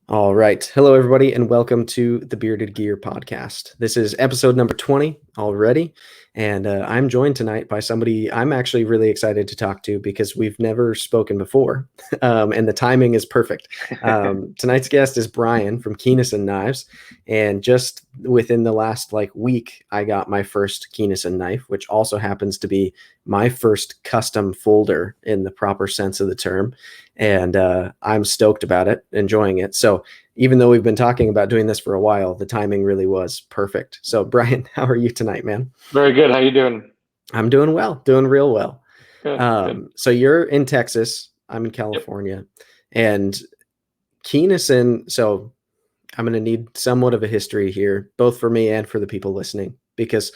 All right. Hello, everybody, and welcome to the Bearded Gear podcast. This is episode number 20 already, and I'm joined tonight by somebody I'm actually really excited to talk to because we've never spoken before, and the timing is perfect. Tonight's guest is Bryan from Keanison Knives, and just within the last week, I got my first Keanison knife, which also happens to be my first custom folder in the proper sense of the term. And I'm stoked about it, enjoying it. So even though we've been talking about doing this for a while, the timing really was perfect. So Bryan, how are you tonight, man? Very good. How you doing? I'm doing well, doing real well. Good. So you're in Texas, I'm in Yep. California, and Keanison. So I'm going to need somewhat of a history here, both for me and for the people listening, because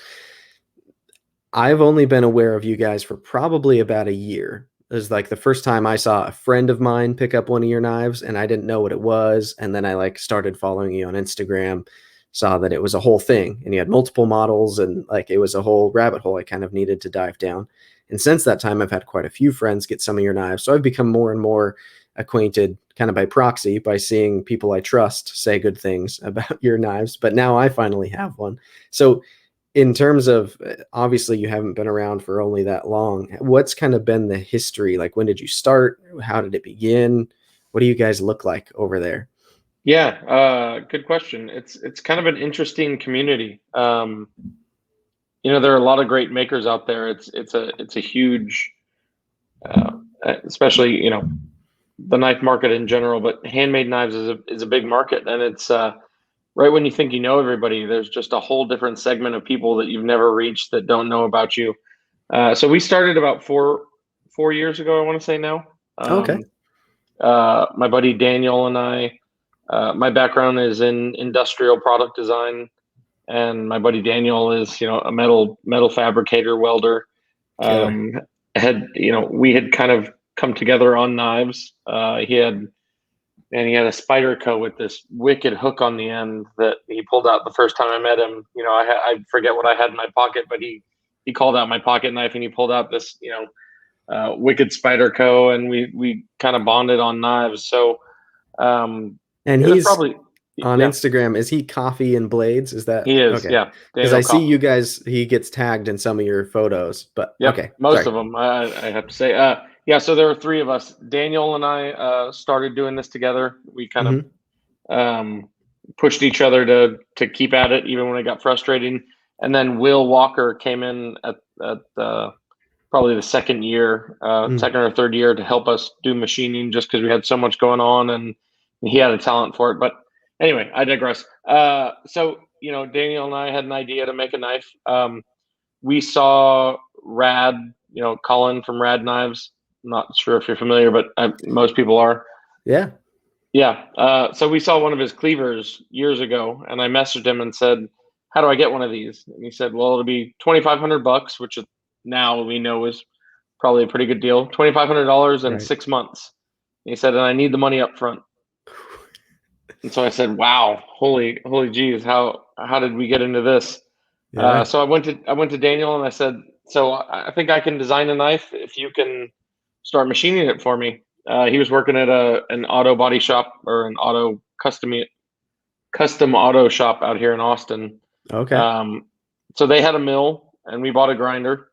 I've only been aware of you guys for probably about a year. It was like the first time I saw a friend of mine pick up one of your knives and I didn't know what it was. And then I started following you on Instagram, saw that it was a whole thing and you had multiple models and it was a whole rabbit hole I kind of needed to dive down. And since that time, I've had quite a few friends get some of your knives. So I've become more and more acquainted kind of by proxy by seeing people I trust say good things about your knives. But now I finally have one. So in terms of obviously you haven't been around for only that long, what's kind of been the history? Like, when did you start? How did it begin? What do you guys look like over there? Yeah. Good question. It's kind of an interesting community. There are a lot of great makers out there. It's a huge, uh, especially the knife market in general, but handmade knives is a big market, and it's right when you think you know everybody, there's just a whole different segment of people that you've never reached that don't know about you. So we started about four years ago, I want to say now. Okay. My buddy Daniel and I, my background is in industrial product design, and my buddy Daniel is, a metal fabricator, welder. Killer. Um, we had kind of come together on knives. He had a Spyderco with this wicked hook on the end that he pulled out the first time I met him. I forget what I had in my pocket, but he called out my pocket knife and he pulled out this, wicked Spyderco, and we kind of bonded on knives. So And it was he's probably, on yeah, Instagram. Is he Coffee and Blades? Is that he is, okay? yeah, Because Daniel I see Coffee. you guys, he gets tagged in some of your photos, but Yep, okay. most Sorry. of them, I have to say. Yeah, so there were three of us. Daniel and I started doing this together. We kind of Hmm. pushed each other to keep at it, even when it got frustrating. And then Will Walker came in at probably the second or third year, to help us do machining, just because we had so much going on, and he had a talent for it. But anyway, I digress. So Daniel and I had an idea to make a knife. We saw Rad, Colin from Rad Knives. I'm not sure if you're familiar, but most people are. Yeah. Yeah. So we saw one of his cleavers years ago, and I messaged him and said, "How do I get one of these?" And he said, "Well, it'll be $2,500, which is, now we know, is probably a pretty good deal. $2,500 in Right. 6 months." And he said, "And I need the money up front." And so I said, "Wow, holy geez, how did we get into this?" Yeah. So I went to Daniel and I said, "So I think I can design a knife if you can start machining it for me." He was working at an auto body shop, or an auto custom auto shop out here in Austin. Okay. Um, so they had a mill, and we bought a grinder,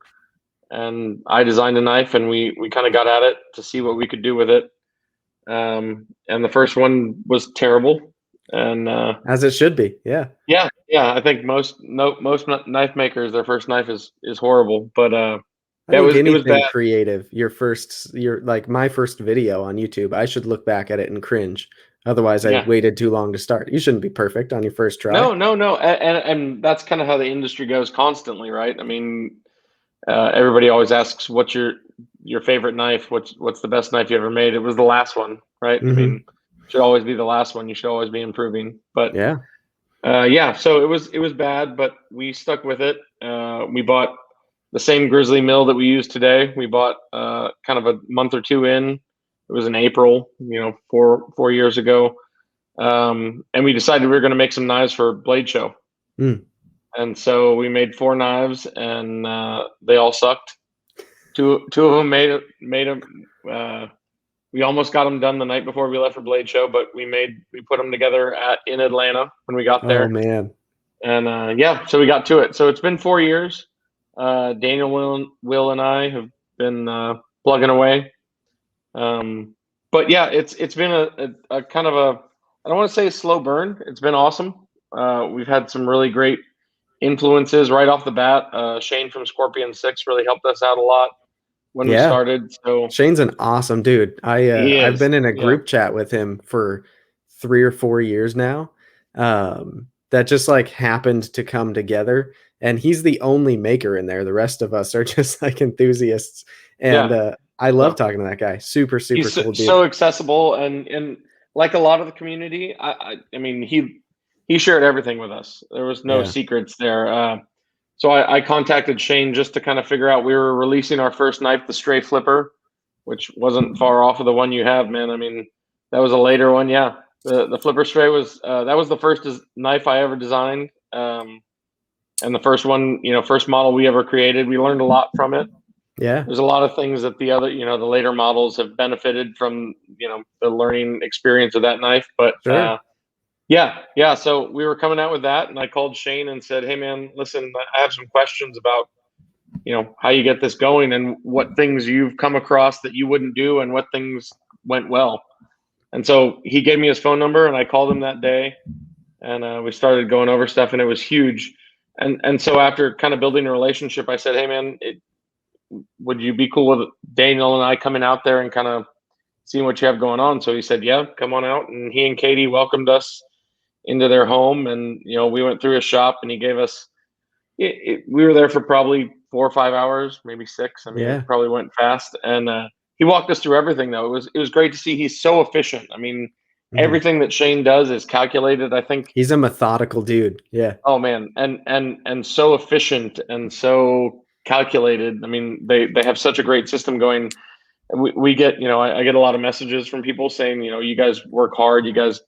and I designed a knife, and we kind of got at it to see what we could do with it. And the first one was terrible, and As it should be. Yeah. yeah, I think most knife makers, their first knife is horrible, but I yeah, think it was anything bad. creative, your like my first video on YouTube, I should look back at it and cringe. Otherwise, I Yeah. waited too long to start. You shouldn't be perfect on your first try. No, and that's kind of how the industry goes constantly, right? I mean, everybody always asks, "What's your favorite knife? What's the best knife you ever made?" It was the last one, right? I Hmm. mean, it should always be the last one. You should always be improving. But Yeah. yeah, so it was bad, but we stuck with it. We bought the same Grizzly mill that we use today. We bought kind of a month or two in. It was in April, 4 years ago, and we decided we were going to make some knives for Blade Show. Mm. And so we made four knives, and they all sucked. Two of them made them. We almost got them done the night before we left for Blade Show, but we put them together in Atlanta when we got Oh there. man. And yeah, so we got to it. So it's been 4 years. Daniel, Will, and I have been plugging away. But yeah, it's been a kind of a, I don't want to say a slow burn. It's been awesome. We've had some really great influences right off the bat. Shane from Scorpion 6 really helped us out a lot when we Yeah. started. So Shane's an awesome dude. he I've is, been in a yeah, group chat with him for 3 or 4 years now. That just like happened to come together, and he's the only maker in there. The rest of us are just like enthusiasts, and yeah. I love No, talking to that guy. Super super he's cool dude. so accessible, and like a lot of the community, I mean, he shared everything with us. There was no Yeah. secrets there. So I contacted Shane just to kind of figure out. We were releasing our first knife, the Stray Flipper, which wasn't far off of the one you have, man. I mean, that was a later one. Yeah, the Flipper Stray was that was the first knife I ever designed, and the first one, first model we ever created. We learned a lot from it. Yeah. There's a lot of things that the other, the later models have benefited from, the learning experience of that knife. But Sure. yeah. So we were coming out with that, and I called Shane and said, "Hey, man, listen, I have some questions about, how you get this going and what things you've come across that you wouldn't do and what things went well." And so he gave me his phone number, and I called him that day, and we started going over stuff, and it was huge. And so after kind of building a relationship, I said, "Hey, man, would you be cool with Daniel and I coming out there and kind of seeing what you have going on?" So he said, "Yeah, come on out." And he and Katie welcomed us into their home, and we went through his shop, and he gave us. We were there for probably 4 or 5 hours, maybe 6. I mean, it Yeah. probably went fast, and he walked us through everything. Though it was great to see. He's so efficient. I mean, Mhm. everything that Shane does is calculated. I think. He's a methodical dude. Yeah. Oh man, and so efficient and so calculated. I mean, they have such a great system going. We get, I get a lot of messages from people saying, you guys work hard, you guys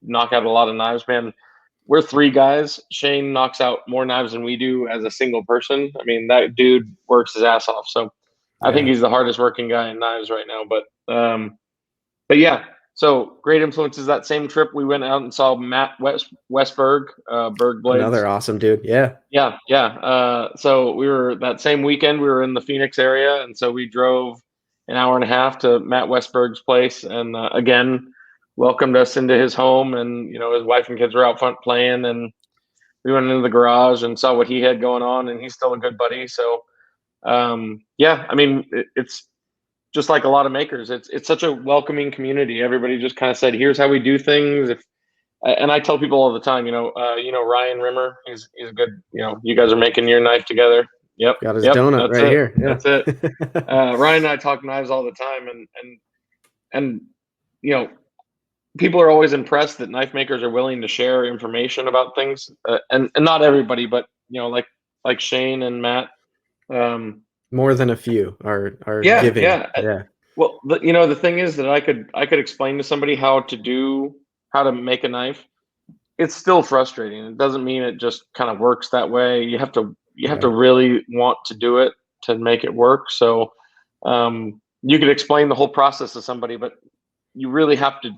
knock out a lot of knives, man. We're 3 guys. Shane knocks out more knives than we do as a single person. I mean, that dude works his ass off. So I think Yeah. he's the hardest working guy in knives right now. But yeah. So great influences. That same trip, we went out and saw Matt Westberg, Berg Another Blades. awesome dude. Yeah. Yeah. So we were that same weekend. We were in the Phoenix area, and so we drove an hour and a half to Matt Westberg's place, and again welcomed us into his home. And his wife and kids were out front playing, and we went into the garage and saw what he had going on. And he's still a good buddy. So yeah, I mean, it's just like a lot of makers. It's such a welcoming community. Everybody just kind of said, "Here's how we do things." And I tell people all the time, Ryan Rimmer, he's a good, you guys are making your knife together. Yep, Got his yep, donut that's right it, here. that's it. Yeah. Ryan and I talk knives all the time, and you know, people are always impressed that knife makers are willing to share information about things, and not everybody, but like Shane and Matt. Um, More than a few are yeah, giving. yeah. Yeah. Well, the thing is that I could explain to somebody how to make a knife. It's still frustrating. It doesn't mean it just kind of works that way. You have to Right. really want to do it to make it work. So you could explain the whole process to somebody, but you really have to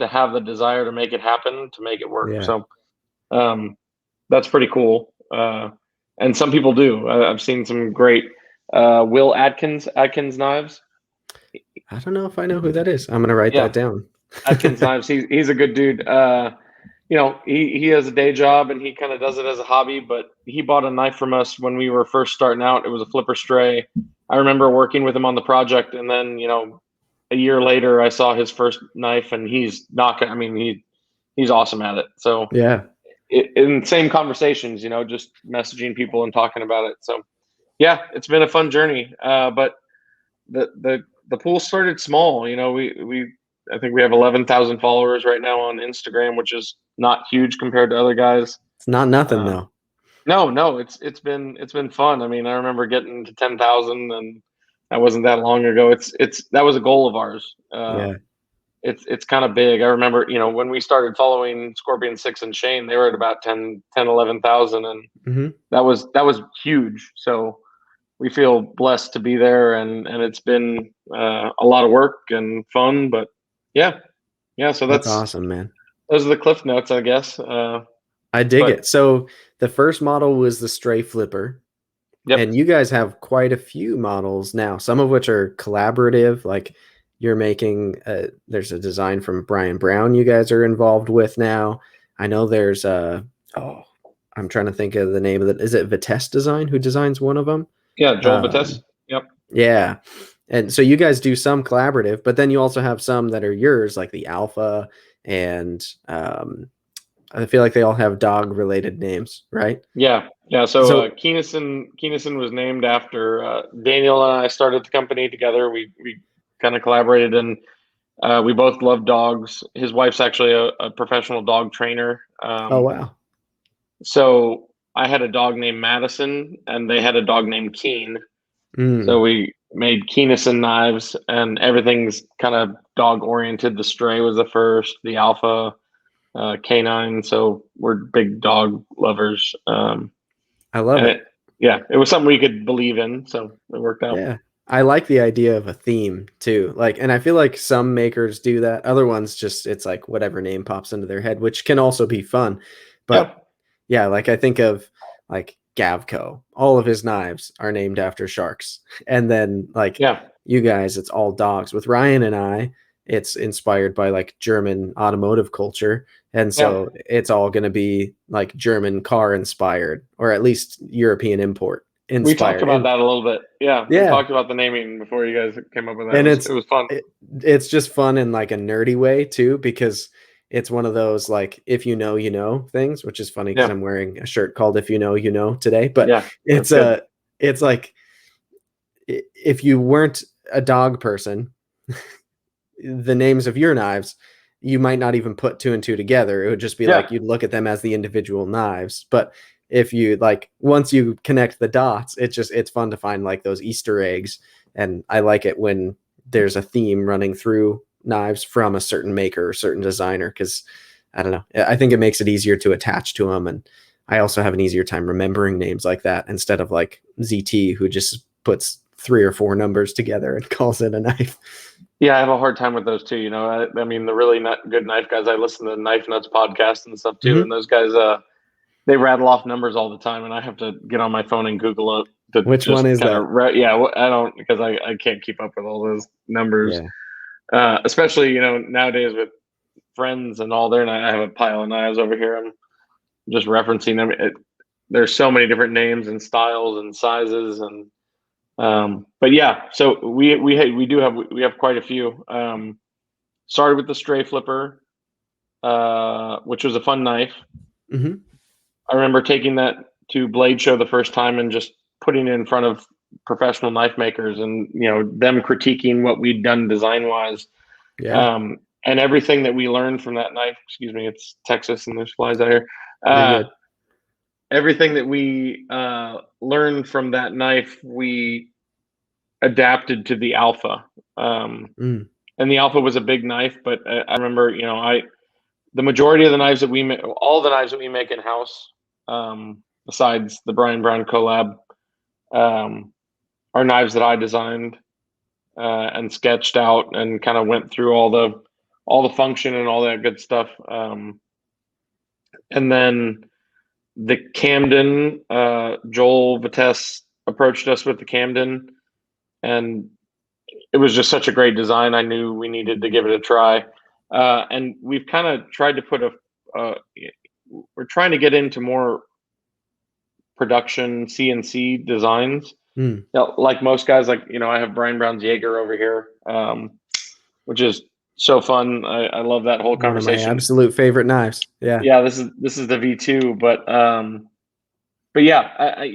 have the desire to make it happen to make it work. Yeah. So um, that's pretty cool. And some people do. I've seen some great Will Atkins knives. I don't know if I know who that is. I'm gonna write that Yeah, down. Atkins knives. He's a good dude. He has a day job and he kind of does it as a hobby, but he bought a knife from us when we were first starting out. It was a Flipper Stray. I remember working with him on the project, and then a year later I saw his first knife, and he's not. I mean, he's awesome at it. So Yeah. in same conversations, just messaging people and talking about it. So yeah, it's been a fun journey. But the pool started small. We I think we have 11,000 followers right now on Instagram, which is not huge compared to other guys. It's not nothing Uh, though. no, it's been fun. I mean, I remember getting to 10,000, and that wasn't that long ago. That was a goal of ours. Yeah. It's kind of big. I remember, when we started following Scorpion 6 and Shane, they were at about 11,000, and Hmm. that was huge. So we feel blessed to be there, and it's been a lot of work and fun, but yeah. So That's awesome, man. those are the cliff notes, I guess. I dig But it. So the first model was the Stray Flipper, yep, and you guys have quite a few models now, some of which are collaborative, like you're making there's a design from Bryan Brown you guys are involved with now. I know there's oh, I'm trying to think of the name of it. Is it Vitesse Design who designs one of them? yeah, Joel Vitesse. Um, Yep. yeah. And so you guys do some collaborative, but then you also have some that are yours, like the Alpha, and I feel like they all have dog related names, right? Yeah. So So, Keanison was named after Daniel and I started the company together. We kind of collaborated, and we both love dogs. His wife's actually a professional dog trainer. oh wow. So I had a dog named Madison, and they had a dog named Keen. So Mm, we made Keanison Knives, and everything's kind of dog oriented. The Stray was the first, the Alpha, Canine. So we're big dog lovers. I love And it. it was something we could believe in. So it worked out. Yeah. I like the idea of a theme too. Like, and I feel like some makers do that. Other ones just, it's like whatever name pops into their head, which can also be fun. Yeah. But yeah, like I think of like Gavco, all of his knives are named after sharks. And then like Yeah. you guys, it's all dogs. With Ryan and I, it's inspired by like German automotive culture. And Yeah. so it's all going to be like German car inspired, or at least European import We talked inspired. about And that a little bit. Yeah. We yeah, talked about the naming before you guys came up with that. and It was fun. it's just fun in like a nerdy way too, because it's one of those like if you know you know things, which is funny because Yeah. I'm wearing a shirt called If You Know You Know today. But Yeah. That's it's good. it's like if you weren't a dog person, the names of your knives, you might not even put two and two together. It would just be like Yeah. you'd look at them as the individual knives. But if you like once you connect the dots, it's fun to find like those Easter eggs. And I like it when there's a theme running through knives from a certain maker or certain designer, because I don't know. I think it makes it easier to attach to them. And I also have an easier time remembering names like that instead of like ZT, who just puts 3 or 4 numbers together and calls it a knife. Yeah, I have a hard time with those too. I mean, the really not good knife guys. I listen to the Knife Nuts podcast and stuff too, Mm-hmm. and those guys, they rattle off numbers all the time, and I have to get on my phone and Google it to Which one just is kind that? of. Yeah, I don't because I can't keep up with all those numbers, Yeah. especially nowadays with friends and all. I have a pile of knives over here. I'm just referencing them. There's so many different names and styles and sizes and but yeah, so we have quite a few. Started with the Stray Flipper, which was a fun knife. Mm-hmm. I remember taking that to Blade Show the first time and just putting it in front of professional knife makers, and them critiquing what we'd done design wise, Yeah. and everything that we learned from that knife. Excuse me, it's Texas and there's flies out here. You're Uh, good. Everything that we learned from that knife, we adapted to the Alpha. Mm. And the Alpha was a big knife, but I remember, the majority of the knives that we make, all the knives that we make in house, besides the Bryan Brown collab, um, are knives that I designed and sketched out and kind of went through all the function and all that good stuff. And then the Camden, Joel Vitesse approached us with the Camden, and it was just such a great design. I knew we needed to give it a try. And we've kind of tried to put we're trying to get into more production CNC designs. Mm. Like most guys, like, I have Bryan Brown's Jaeger over here, which is so fun. I love that whole One of my conversation. absolute favorite knives. Yeah. Yeah, this is the V2, but yeah,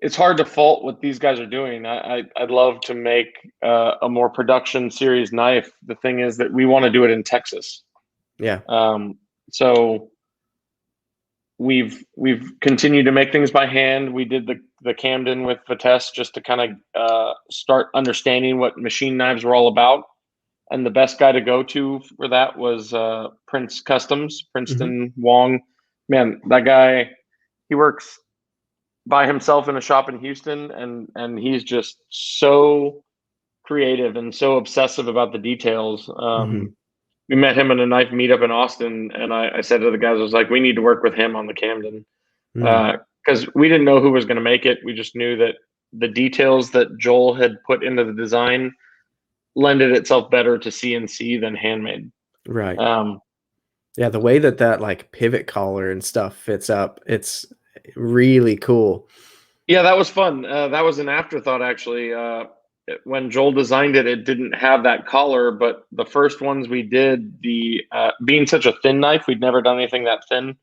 it's hard to fault what these guys are doing. I'd love to make a more production series knife. The thing is that we want to do it in Texas. Yeah. So we've continued to make things by hand. We did the Camden with Vitesse just to kind of start understanding what machine knives were all about. And the best guy to go to for that was Prince Customs, Mm-hmm. Princeton Wong. Man, that guy, he works by himself in a shop in Houston, and he's just so creative and so obsessive about the details. Mhm. We met him in a knife meetup in Austin, and I said to the guys, I was like, we need to work with him on the Camden, Mm. because we didn't know who was going to make it. We just knew that the details that Joel had put into the design lended itself better to CNC than handmade. Right. Um, Yeah, the way that that, like, pivot collar and stuff fits up, it's really cool. yeah, that was fun. That was an afterthought, actually. When Joel designed it, it didn't have that collar, but the first ones we did, the being such a thin knife, we'd never done anything that thin.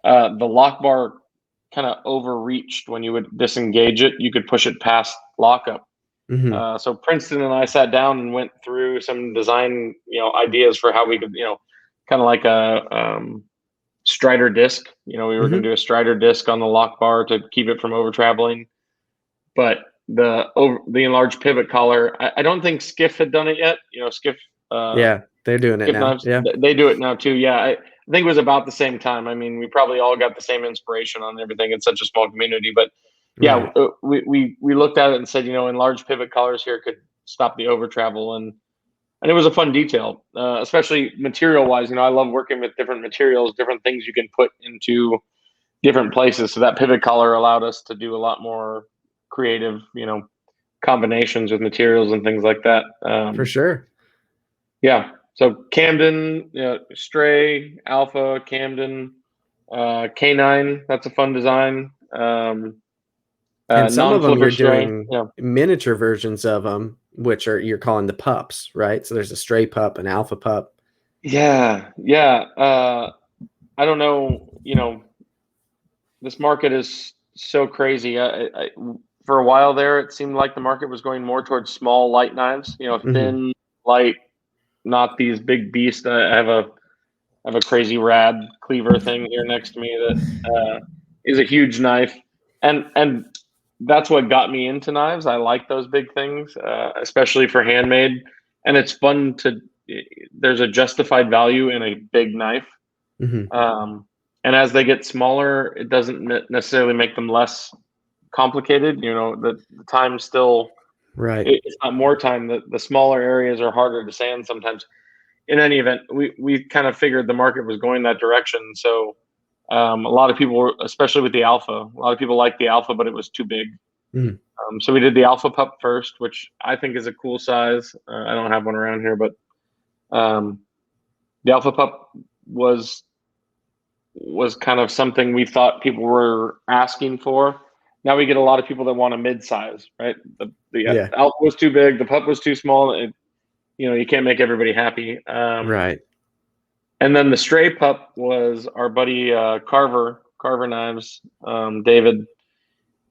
The lock bar kind of overreached when you would disengage it. You could push it past lockup. Mhm. So Princeton and I sat down and went through some design, ideas for how we could, kind of like a Strider disc. We were going Mhm. to do a Strider disc on the lock bar to keep it from over traveling. But the enlarged pivot collar, I don't think Skiff had done it yet. Uh, Yeah, they're doing it Skiff now. knives, Yeah. they do it now too. Yeah, I think it was about the same time. I mean, we probably all got the same inspiration on everything. It's such a small community, but yeah, Right. we looked at it and said, enlarged pivot collars here could stop the over travel, and it was a fun detail, especially material wise. I love working with different materials, different things you can put into different places. So that pivot collar allowed us to do a lot more creative, combinations with materials and things like that. For sure. Yeah. So Camden, Stray, Alpha, Camden, K9. That's a fun design. And some of them Non-flipper you're Stray. doing Yeah. miniature versions of them, which are you're calling the pups, right? So there's a stray pup, an alpha pup. Yeah. Yeah. I don't know. This market is so crazy. For a while there, it seemed like the market was going more towards small, light knives. Mhm. Thin, light, not these big beasts. I have a crazy rad cleaver thing here next to me that is a huge knife, and that's what got me into knives. I like those big things, especially for handmade, and it's fun to. There's a justified value in a big knife. Mhm. Um, and as they get smaller, it doesn't necessarily make them less complicated. The time still, Right. it's not more time. The smaller areas are harder to sand sometimes. In any event, we kind of figured the market was going that direction. So a lot of people, especially with the Alpha, a lot of people liked the Alpha, but it was too big. Mhm. So we did the Alpha Pup first, which I think is a cool size. I don't have one around here, but um, the Alpha Pup was was kind of something we thought people were asking for. Now we get a lot of people that want a mid-size, right? The Yeah. Alpha was too big, the Pup was too small. You can't make everybody happy. Right. And then the Stray Pup was our buddy Carver Knives, David.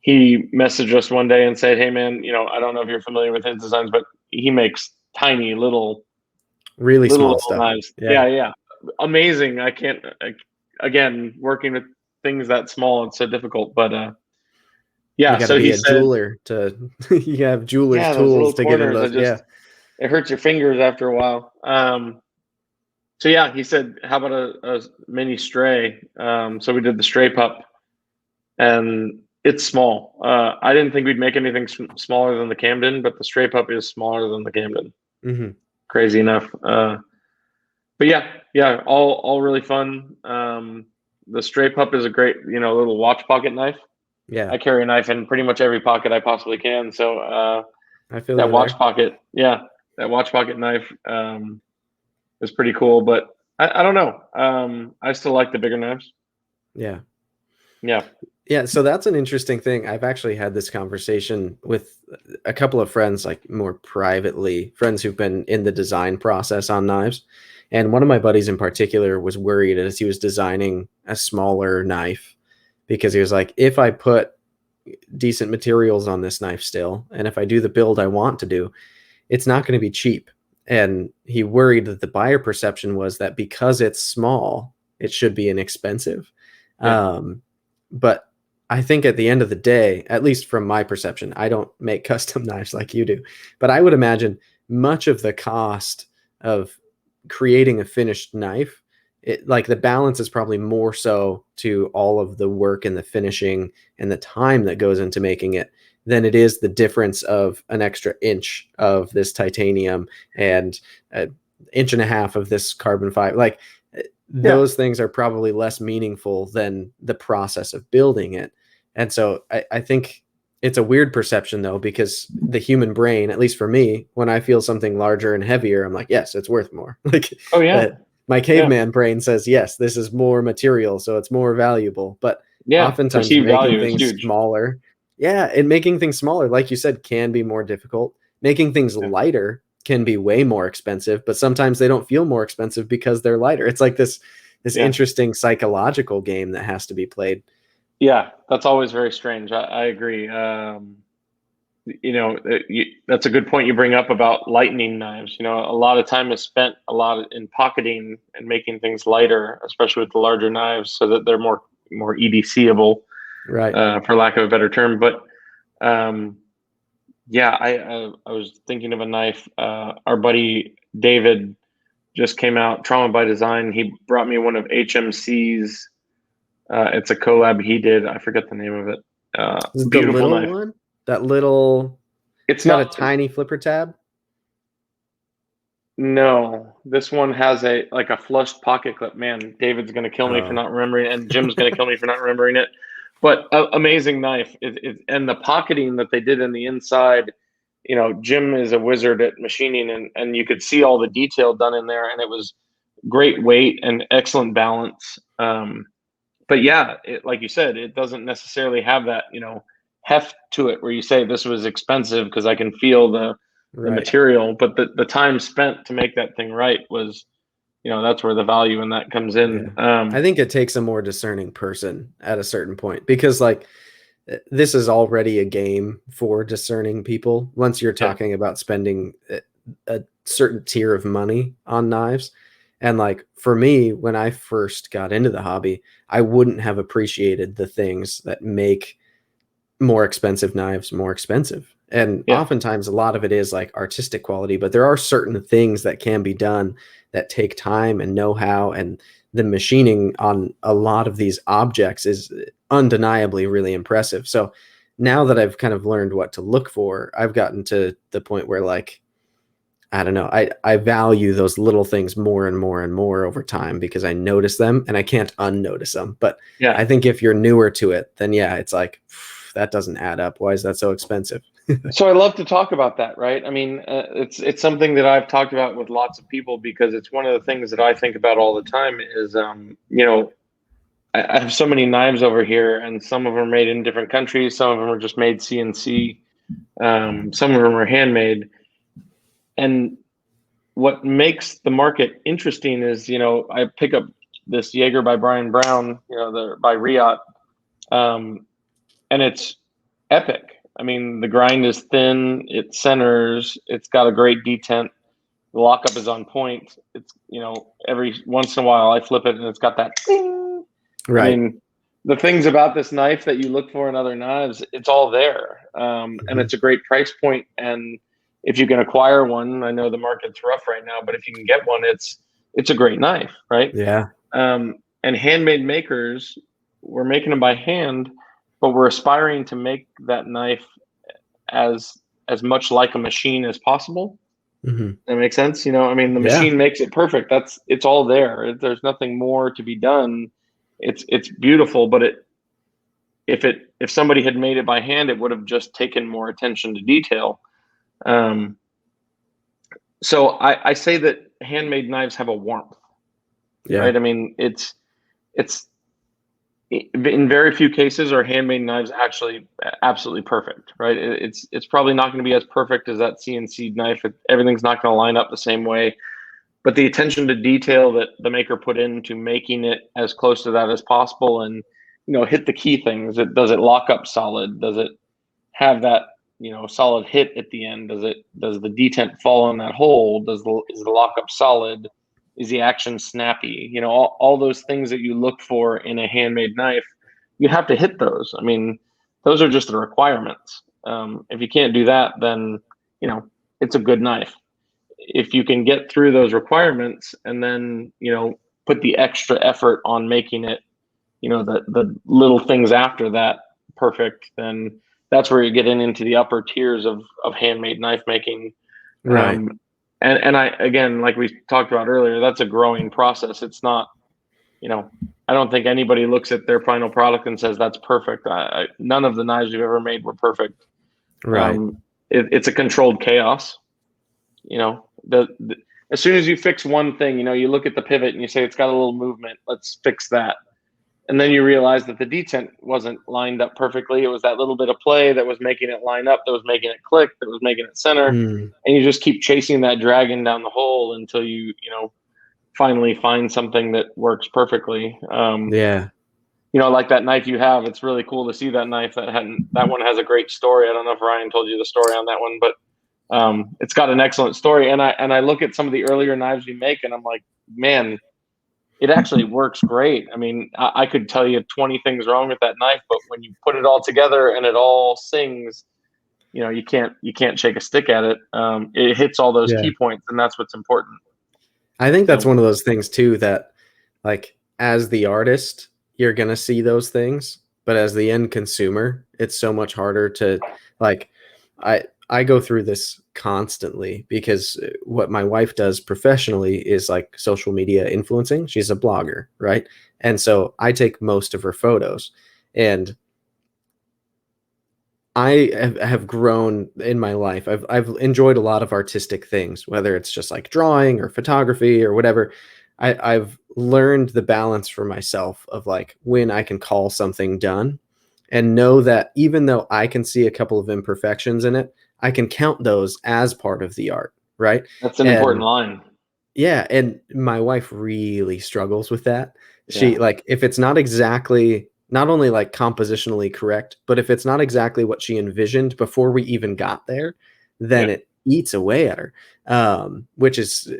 He messaged us one day and said, "Hey man, I don't know if you're familiar with his designs, but he makes tiny Really small little stuff. knives. Yeah. Yeah, yeah, amazing. I can't. Again, working with things that small, it's so difficult. But You yeah, gotta so he be a said, jeweler to you have jeweler's yeah, those tools little to get into corners, those. Yeah. it hurts your fingers after a while. So yeah, he said, "How about a mini Stray?" So we did the Stray Pup, and it's small. I didn't think we'd make anything smaller than the Camden, but the Stray Pup is smaller than the Camden. Mhm. Crazy enough. But yeah, yeah, all really fun. The Stray Pup is a great, little watch pocket knife. Yeah. I carry a knife in pretty much every pocket I possibly can. So I feel that you watch there. pocket, yeah, that watch pocket knife is pretty cool. But I don't know. I still like the bigger knives. Yeah. Yeah. Yeah, so that's an interesting thing. I've actually had this conversation with a couple of friends, like more privately, friends who've been in the design process on knives. And one of my buddies in particular was worried as he was designing a smaller knife because he was like, if I put decent materials on this knife still, and if I do the build I want to do, it's not going to be cheap. And he worried that the buyer perception was that because it's small, it should be inexpensive. Yeah. But I think at the end of the day, at least from my perception, I don't make custom knives like you do, but I would imagine much of the cost of creating a finished knife like the balance is probably more so to all of the work and the finishing and the time that goes into making it than it is the difference of an extra inch of this titanium and an inch and a half of this carbon fiber. Like Yeah. those things are probably less meaningful than the process of building it. And so I think it's a weird perception though, because the human brain, at least for me, when I feel something larger and heavier, I'm like, yes, it's worth more. Like Oh yeah. my Yeah. caveman brain says, yes, this is more material, so it's more valuable. But Yeah. oftentimes Perceived making value is things huge. smaller, yeah, and making things smaller, like you said, can be more difficult. Making things Yeah. lighter can be way more expensive, but sometimes they don't feel more expensive because they're lighter. It's like this Yeah. interesting psychological game that has to be played. Yeah. That's always very strange. I agree. That's a good point you bring up about lightening knives. A lot of time is spent in pocketing and making things lighter, especially with the larger knives, so that they're more EDCable, Right. for lack of a better term. But um, yeah, I was thinking of a knife. Our buddy David just came out, Trauma by Design. He brought me one of HMC's. It's a collab he did. I forget the name of it. Is it the Beautiful little knife. one? That little, It's it's got a not. tiny flipper tab. No, this one has a flushed pocket clip. Man, David's gonna kill me for Oh. not remembering, and Jim's gonna kill me for not remembering it. But amazing knife, and the pocketing that they did in the inside. Jim is a wizard at machining, and you could see all the detail done in there, and it was great weight and excellent balance. But yeah, like you said, it doesn't necessarily have that heft to it where you say this was expensive because I can feel the Right. material, but the time spent to make that thing right was, that's where the value in that comes Yeah. in. I think it takes a more discerning person at a certain point, because like this is already a game for discerning people. Once you're Yeah, talking about spending a certain tier of money on knives. And like for me, when I first got into the hobby, I wouldn't have appreciated the things that make more expensive knives more expensive. And yeah, oftentimes a lot of it is like artistic quality, but there are certain things that can be done that take time and know-how, and the machining on a lot of these objects is undeniably really impressive. So now that I've kind of learned what to look for, I've gotten to the point where like I don't know, I value those little things more and more and more over time because I notice them and I can't unnotice them. But yeah. I think if you're newer to it, then yeah, it's like that doesn't add up. Why is that so expensive? So I love to talk about that, right? I mean, it's something that I've talked about with lots of people because it's one of the things that I think about all the time. Is I have so many knives over here, and some of them are made in different countries. Some of them are just made CNC. Some of them are handmade. And what makes the market interesting is, I pick up this Jaeger by Bryan Brown, by Riot, and it's epic. I mean, the grind is thin, it centers, it's got a great detent, the lockup is on point. It's, every once in a while I flip it and it's got that ding. I Right. mean, the things about this knife that you look for in other knives, it's all there. And Mhm. it's a great price point. And if you can acquire one, I know the market's rough right now, but if you can get one, it's a great knife, right? Yeah. And handmade makers, we're making them by hand, but we're aspiring to make that knife as as much like a machine as possible. Hmm. That makes sense. I mean, the Yeah. machine makes it perfect. It's all there. There's nothing more to be done. It's beautiful, but if somebody had made it by hand, it would have just taken more attention to detail. Um, so I say that handmade knives have a warmth, Yeah. right? I mean, it's in very few cases are handmade knives actually absolutely perfect, right? It's probably not going to be as perfect as that CNC knife. Everything's not going to line up the same way, but the attention to detail that the maker put into making it as close to that as possible, and hit the key things. Does it lock up solid? Does it have that solid hit at the end? Does the detent fall in that hole? Is the lockup solid? Is the action snappy? All those things that you look for in a handmade knife, you have to hit those. I mean, those are just the requirements. If you can't do that, then it's a good knife. If you can get through those requirements and then put the extra effort on making it, the little things after that perfect, then that's where you're getting into the upper tiers of handmade knife making. Right. And I, again, like we talked about earlier, that's a growing process. It's not, I don't think anybody looks at their final product and says that's perfect. None of the knives we've ever made were perfect. Right. It's a controlled chaos. As soon as you fix one thing, you look at the pivot and you say it's got a little movement. Let's fix that. And then you realize that the detent wasn't lined up perfectly. It was that little bit of play that was making it line up, that was making it click, that was making it center. And you just keep chasing that dragon down the hole until you finally find something that works perfectly. Yeah. Like that knife you have, it's really cool to see that knife. That one has a great story. I don't know if Ryan told you the story on that one, but it's got an excellent story. And I look at some of the earlier knives we make, and I'm like, man, it actually works great. I mean, I could tell you 20 things wrong with that knife, but when you put it all together and it all sings, you can't shake a stick at it. It hits all those key points, and that's what's important. I think that's one of those things too, that like as the artist, you're going to see those things, but as the end consumer, it's so much harder to like, I go through this constantly because what my wife does professionally is like social media influencing. She's a blogger, right? And so I take most of her photos, and I have grown in my life. I've enjoyed a lot of artistic things, whether it's just like drawing or photography or whatever. I've learned the balance for myself of like when I can call something done and know that even though I can see a couple of imperfections in it, I can count those as part of the art, right? That's an important line. Yeah, and my wife really struggles with that. She Yeah. like if it's not exactly not only like compositionally correct, but if it's not exactly what she envisioned before we even got there, then it eats away at her. Which is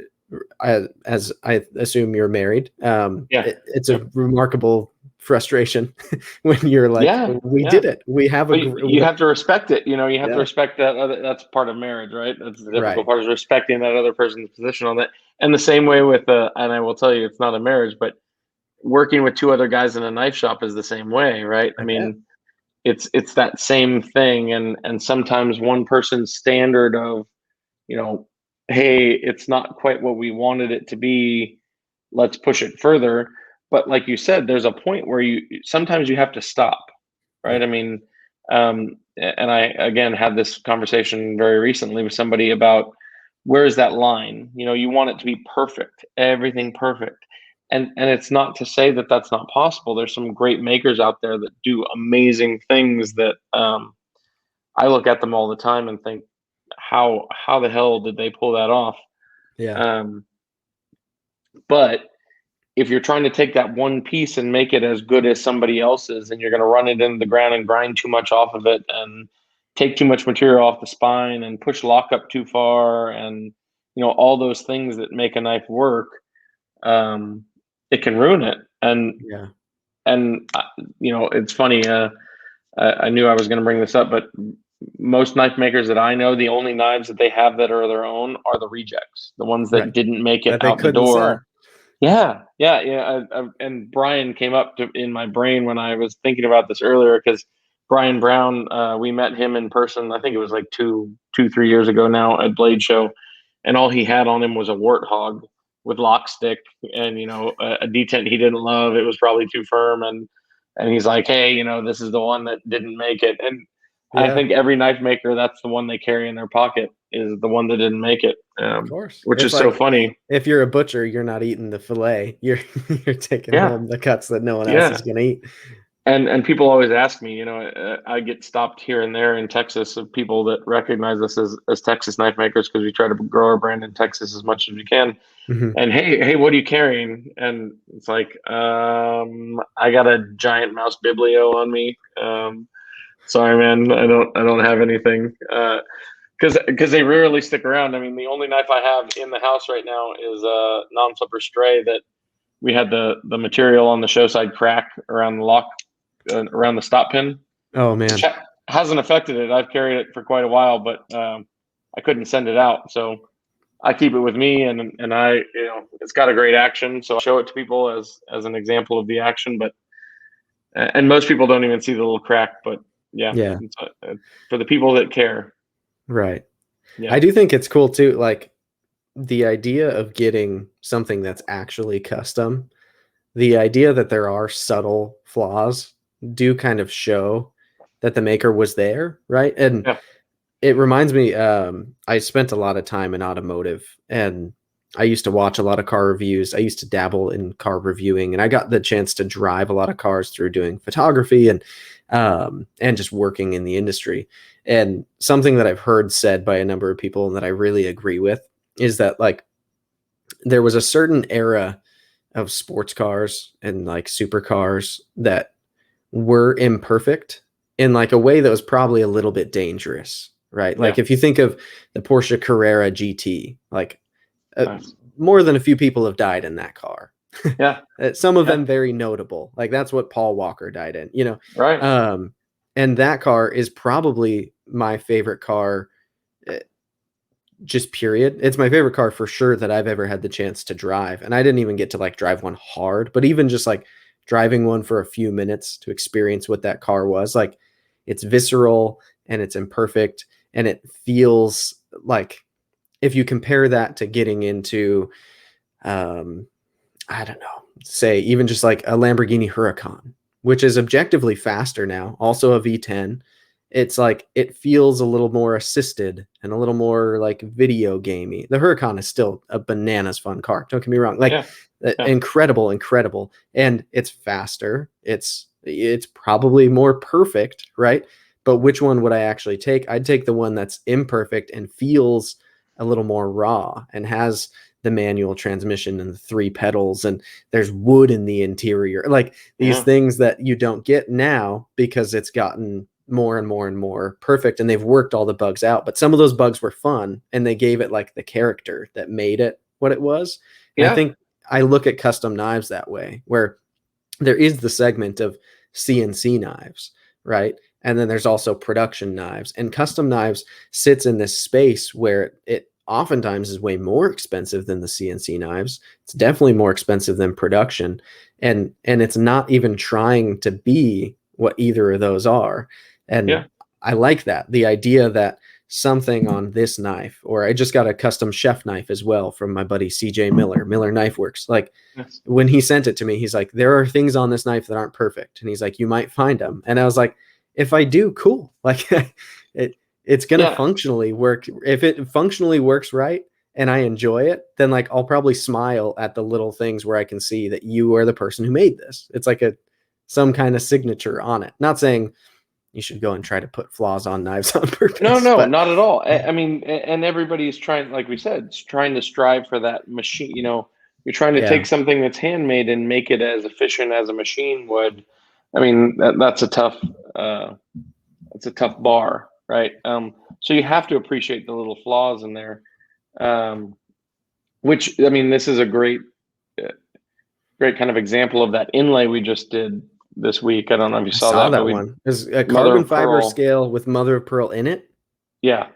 as I assume you're married. It's a remarkable frustration when you're like, we did it. We have a. You have to respect it. You have to respect that. That's part of marriage, right? That's the difficult part, is respecting that other person's position on that. And the same way with and I will tell you, it's not a marriage, but working with two other guys in a knife shop is the same way, right? I mean, it's that same thing, and sometimes one person's standard of, hey, it's not quite what we wanted it to be. Let's push it further. But like you said, there's a point where sometimes you have to stop, right? I mean, and I again had this conversation very recently with somebody about where's that line. You want it to be perfect, everything perfect, and it's not to say that that's not possible. There's some great makers out there that do amazing things that I look at them all the time and think, how the hell did they pull that off? But if you're trying to take that one piece and make it as good as somebody else's, and you're going to run it into the ground and grind too much off of it and take too much material off the spine and push lockup too far, and all those things that make a knife work, it can ruin it. And it's funny. I knew I was going to bring this up, but most knife makers that I know, the only knives that they have that are their own are the rejects, the ones that didn't make it out the door. Sell. Yeah. And Bryan came up in my brain when I was thinking about this earlier, because Bryan Brown, we met him in person. I think it was like 3 years ago now at Blade Show, and all he had on him was a warthog with lock stick and a detent he didn't love. It was probably too firm, and he's like, hey, this is the one that didn't make it. And I think every knife maker, that's the one they carry in their pocket, is the one that didn't make it. Of course, which is so funny. If you're a butcher, you're not eating the fillet. You're taking home the cuts that no one else is going to eat. And people always ask me, I get stopped here and there in Texas of people that recognize us as Texas knife makers, because we try to grow our brand in Texas as much as we can. And hey, what are you carrying? And it's like, I got a giant mouse biblio on me. Sorry, man, I don't have anything. Because they rarely stick around. I mean, the only knife I have in the house right now is a non-flipper stray that we had the material on the show side crack around the lock, around the stop pin. Oh man, which hasn't affected it. I've carried it for quite a while, but I couldn't send it out, so I keep it with me, and I, it's got a great action, so I show it to people as an example of the action. But and most people don't even see the little crack, but yeah, Yeah. it's, for the people that care. Right. Yeah. I do think it's cool too, like the idea of getting something that's actually custom, the idea that there are subtle flaws do kind of show that the maker was there, right? And Yeah. it reminds me, I spent a lot of time in automotive, and I used to watch a lot of car reviews. I used to dabble in car reviewing, and I got the chance to drive a lot of cars through doing photography and just working in the industry. And something that I've heard said by a number of people and that I really agree with is that like there was a certain era of sports cars and like supercars that were imperfect in like a way that was probably a little bit dangerous, right? Yeah. Like if you think of the Porsche Carrera GT, like Nice. more than a few people have died in that car. Yeah. Some of Yeah. them very notable. Like that's what Paul Walker died in, Right. and that car is probably my favorite car, just period. It's my favorite car for sure that I've ever had the chance to drive. And I didn't even get to like drive one hard, but even just like driving one for a few minutes to experience what that car was like, it's visceral and it's imperfect. And it feels like if you compare that to getting into, um, I don't know, say even just like a Lamborghini Huracan, which is objectively faster now, also a V10. It's like it feels a little more assisted and a little more like video gamey. The Huracan is still a bananas fun car. Don't get me wrong. Like Yeah. Yeah. incredible, incredible. And it's faster. It's probably more perfect, right? But which one would I actually take? I'd take the one that's imperfect and feels a little more raw and has the manual transmission and the 3 pedals, and there's wood in the interior, like these Yeah. things that you don't get now because it's gotten more and more and more perfect and they've worked all the bugs out. But some of those bugs were fun and they gave it like the character that made it what it was. And I Yeah. think I look at custom knives that way, where there is the segment of CNC knives, right? And then there's also production knives, and custom knives sits in this space where it oftentimes is way more expensive than the CNC knives. It's definitely more expensive than production, and it's not even trying to be what either of those are. And Yeah. I like that, the idea that something on this knife, or I just got a custom chef knife as well from my buddy CJ Miller Knife Works. Like Yes. when he sent it to me, he's like, there are things on this knife that aren't perfect. And he's like, you might find them. And I was like, if I do, cool. Like it's going to Yeah. functionally work. If it functionally works right and I enjoy it, then like I'll probably smile at the little things where I can see that you are the person who made this. It's like some kind of signature on it. Not saying you should go and try to put flaws on knives on No, purpose, no, but not at all. I mean, and everybody's trying, like we said, trying to strive for that machine. You're trying to yeah, take something that's handmade and make it as efficient as a machine would. I mean, uh, that's a tough bar, right? So you have to appreciate the little flaws in there. Um, which, I mean, this is a uh, great kind of example of that inlay we just did this week. I don't know if you I saw saw that, but that we one. There's a mother carbon of fiber pearl. scale with mother of pearl in it. Yeah,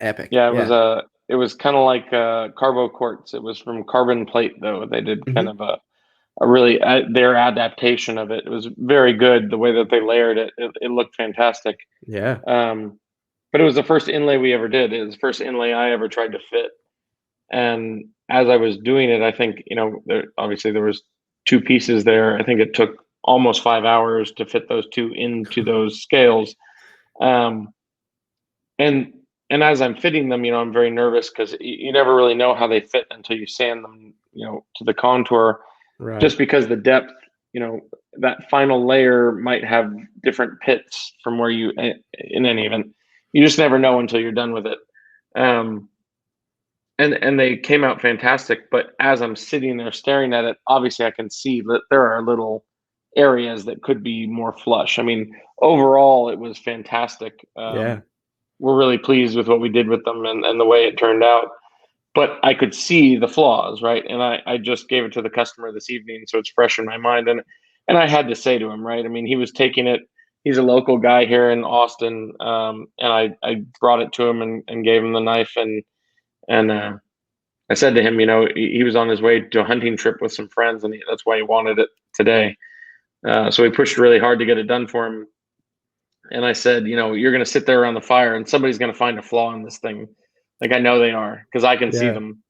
Epic. yeah, Yeah. it was kind of like carbo quartz. It was from carbon plate though. They did kind Hmm. of a really their adaptation of it. It was very good. The way that they layered it looked fantastic. Yeah. Um, but it was the first inlay we ever did. It was the first inlay I ever tried to fit. And as I was doing it, I think obviously there was 2 pieces there. I think it took almost 5 hours to fit those two into those scales. Um, and and as I'm fitting them, I'm very nervous because you never really know how they fit until you sand them, to the contour. Right. Just because the depth, that final layer might have different pits from where in any event, you just never know until you're done with it. Um, and they came out fantastic. But as I'm sitting there staring at it, obviously I can see that there are little areas that could be more flush. I mean, overall, it was fantastic. Yeah. We're really pleased with what we did with them and the way it turned out. But I could see the flaws, right? And I just gave it to the customer this evening, so it's fresh in my mind. And I had to say to him, right? I mean, he was taking it. He's a local guy here in Austin, and I brought it to him and gave him the knife and I said to him, he was on his way to a hunting trip with some friends, and that's why he wanted it today. So we pushed really hard to get it done for him. And I said, you're going to sit there around the fire, and somebody's going to find a flaw in this thing. Like, I know they are, because I can see Yeah. them.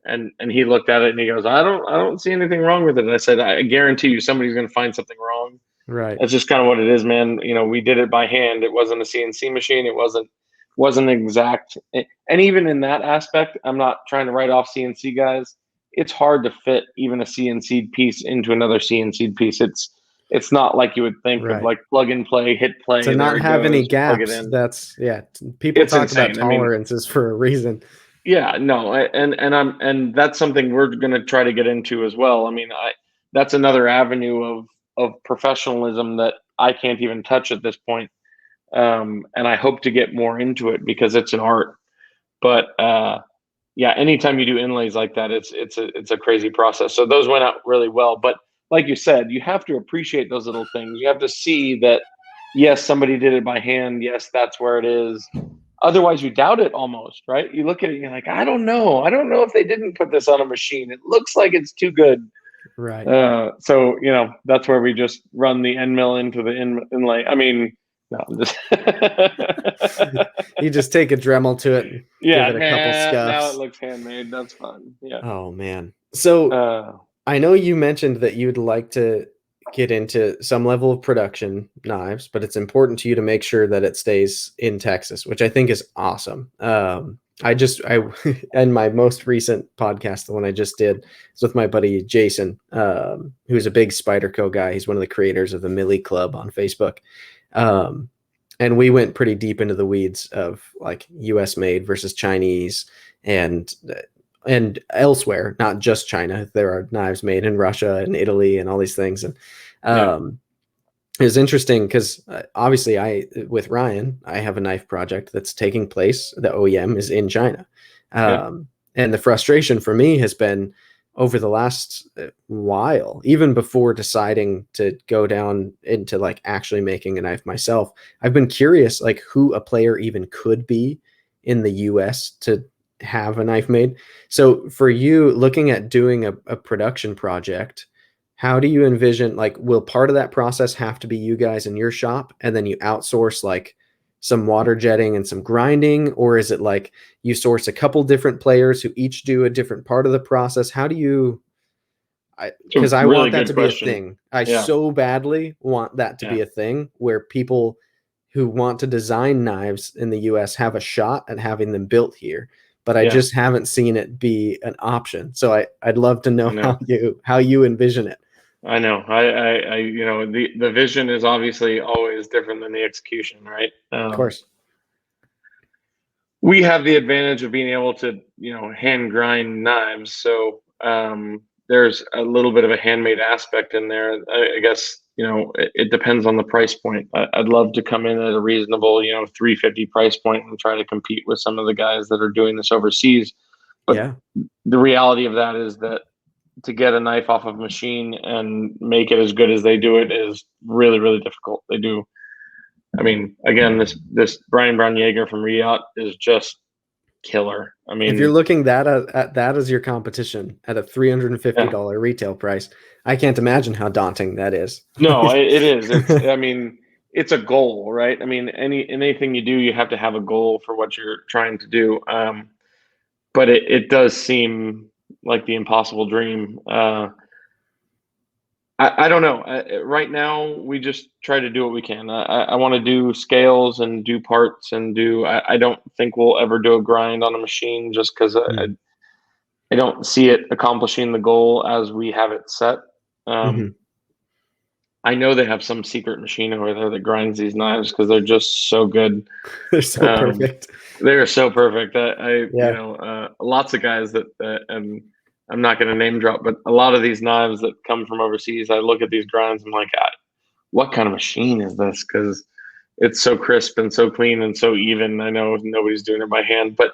And he looked at it and he goes, I don't see anything wrong with it. And I said, I guarantee you somebody's going to find something wrong. Right. That's just kind of what it is, man. We did it by hand. It wasn't a CNC machine. It wasn't exact. And even in that aspect, I'm not trying to write off CNC guys. It's hard to fit even a CNC piece into another CNC piece. It's not like you would think of, Right. like, plug and play, hit play, To there not it have any goes, plug it gaps, in. that's, yeah, people It's talk about insane. I mean, tolerances for a reason. yeah, no, and that's something we're going to try to get into as well. I mean, that's another avenue of professionalism that I can't even touch at this point. And I hope to get more into it because it's an art. But yeah, anytime you do inlays like that, it's a crazy process. So those went out really well. But like you said, you have to appreciate those little things. You have to see that, yes, somebody did it by hand. Yes, that's where it is. Otherwise, you doubt it almost, right? You look at it and you're like, I don't know. I don't know if they didn't put this on a machine. It looks like it's too good. Right. So, that's where we just run the end mill into the inlay. I mean, no, I'm just You just take a Dremel to it and give yeah, it a couple now it scuffs. looks handmade. That's fun. Yeah. Oh man. So I know you mentioned that you'd like to get into some level of production knives, but it's important to you to make sure that it stays in Texas, which I think is awesome. I and my most recent podcast, the one I just did, is with my buddy Jason, who's a big Spyderco guy. He's one of the creators of the Millie Club on Facebook. And we went pretty deep into the weeds of like US made versus Chinese and elsewhere, not just China. There are knives made in Russia and Italy and all these things. And it was interesting because obviously with Ryan, I have a knife project that's taking place. The OEM is in China. And the frustration for me has been over the last while, even before deciding to go down into like actually making a knife myself, I've been curious like who a player even could be in the US to have a knife made. So for you looking at doing a production project, how do you envision, like, will part of that process have to be you guys in your shop and then you outsource like some water jetting and some grinding? Or is it like you source a couple different players who each do a different part of the process? How do you, because I really want that good to question. be a thing. I Yeah. so badly want that to be a thing where people who want to design knives in the US have a shot at having them built here, but I just haven't seen it be an option. So I'd love to know how you envision it. I know. I the vision is obviously always different than the execution, right? Of course. We have the advantage of being able to, hand grind knives. So there's a little bit of a handmade aspect in there. I guess, it depends on the price point. I'd love to come in at a reasonable, $350 price point and try to compete with some of the guys that are doing this overseas. But the reality of that is that to get a knife off of a machine and make it as good as they do it is really, really difficult. They do. I mean, again, this Bryan Brown Jaeger from Riot is just killer. I mean, if you're looking at that as your competition at a $350 retail price, I can't imagine how daunting that is. No, it is. I mean, it's a goal, right? I mean, anything you do, you have to have a goal for what you're trying to do. But it does seem like the impossible dream. I don't know. Right now, we just try to do what we can. I want to do scales and do parts and do. I don't think we'll ever do a grind on a machine just because I don't see it accomplishing the goal as we have it set. I know they have some secret machine over there that grinds these knives because they're just so good. They're so perfect. They are so perfect. Lots of guys that and I'm not going to name drop, but a lot of these knives that come from overseas, I look at these grinds, I'm like, what kind of machine is this? Because it's so crisp and so clean and so even. I know nobody's doing it by hand, but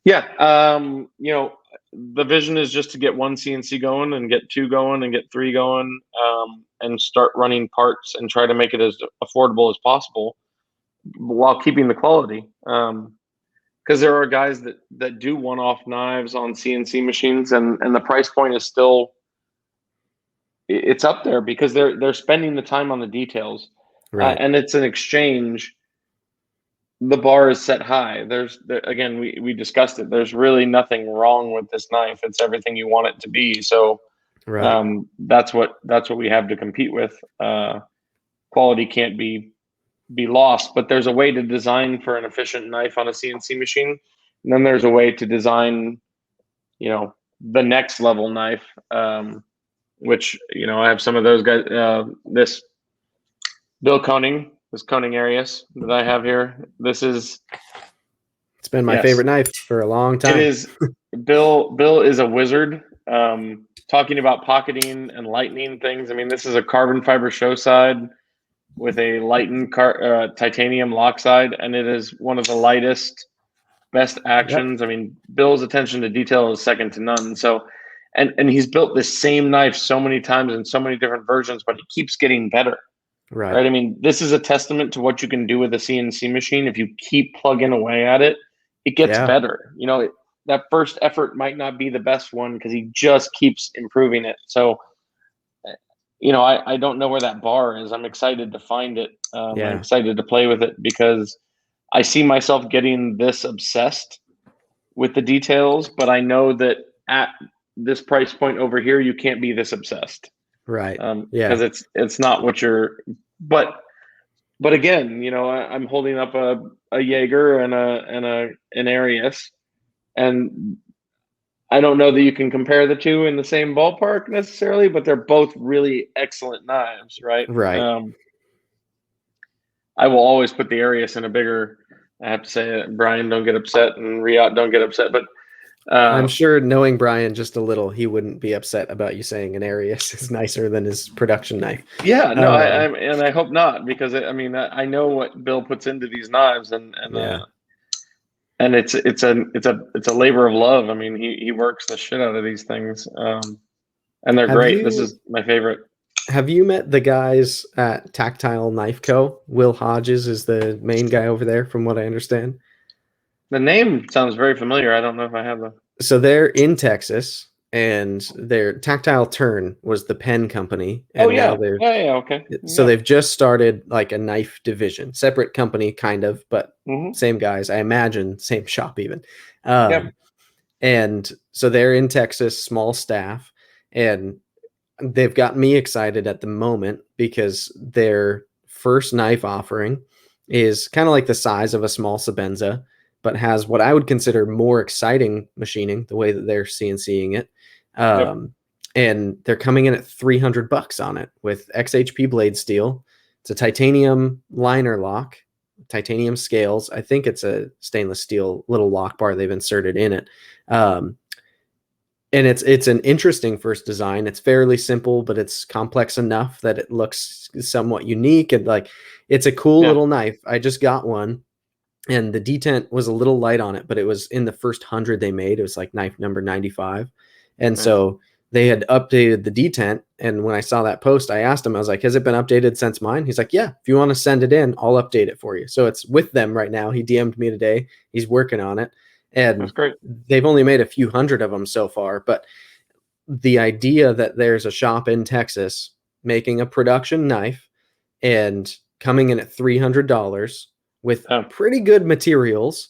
yeah, the vision is just to get one CNC going and get two going and get three going, and start running parts and try to make it as affordable as possible while keeping the quality. Because because there are guys that do one-off knives on CNC machines, and the price point is still, it's up there because they're spending the time on the details, Right. and it's an exchange. The bar is set high. Again, we discussed it. There's really nothing wrong with this knife. It's everything you want it to be. So Right. that's what we have to compete with. Quality can't be lost, but there's a way to design for an efficient knife on a CNC machine, and then there's a way to design, the next level knife, which I have some of those guys. This Bill Koning, this Koning Arius that I have here. It's been my favorite knife for a long time. It is. Bill is a wizard. Talking about pocketing and lightening things. I mean, this is a carbon fiber show side with a lightened titanium lock side, and it is one of the lightest, best actions. Yep. I mean, Bill's attention to detail is second to none. So, and he's built this same knife so many times in so many different versions, but it keeps getting better. Right. I mean, this is a testament to what you can do with a CNC machine. If you keep plugging away at it, it gets better. That first effort might not be the best one because he just keeps improving it. So, I don't know where that bar is. I'm excited to find it. I'm excited to play with it because I see myself getting this obsessed with the details, but I know that at this price point over here, you can't be this obsessed. Right. Because it's not what you're, but again, I'm holding up a Jaeger and an Arius, and I don't know that you can compare the two in the same ballpark necessarily, but they're both really excellent knives, right? Right. I will always put the Arius in a bigger. I have to say, Bryan, don't get upset, and Riyadh, don't get upset, but I'm sure, knowing Bryan just a little, he wouldn't be upset about you saying an Arius is nicer than his production knife. Yeah, no, I hope not, because I know what Bill puts into these knives, and it's a labor of love. I mean, he works the shit out of these things, and they're great. This is my favorite. Have you met the guys at Tactile Knife Co? Will Hodges is the main guy over there, from what I understand. The name sounds very familiar. I don't know if I have them. So they're in Texas, and their Tactile Turn was the pen company. And now they're okay. So they've just started like a knife division, separate company, kind of, but same guys. I imagine same shop even. And so they're in Texas, small staff, and they've got me excited at the moment because their first knife offering is kind of like the size of a small Sabenza, but has what I would consider more exciting machining, the way that they're CNCing it. And they're coming in at $300 on it with XHP blade steel. It's a titanium liner lock, titanium scales. I think it's a stainless steel little lock bar they've inserted in it. And it's an interesting first design. It's fairly simple, but it's complex enough that it looks somewhat unique, and like it's a cool little knife. I just got one, and the detent was a little light on it, but it was in the first 100 they made. It was like knife number 95. And so they had updated the detent, and when I saw that post, I asked him, I was like, has it been updated since mine? He's like, yeah, if you want to send it in, I'll update it for you. So it's with them right now. He DM'd me today. He's working on it. And that's great. They've only made a few hundred of them so far, but the idea that there's a shop in Texas making a production knife and coming in at $300 with pretty good materials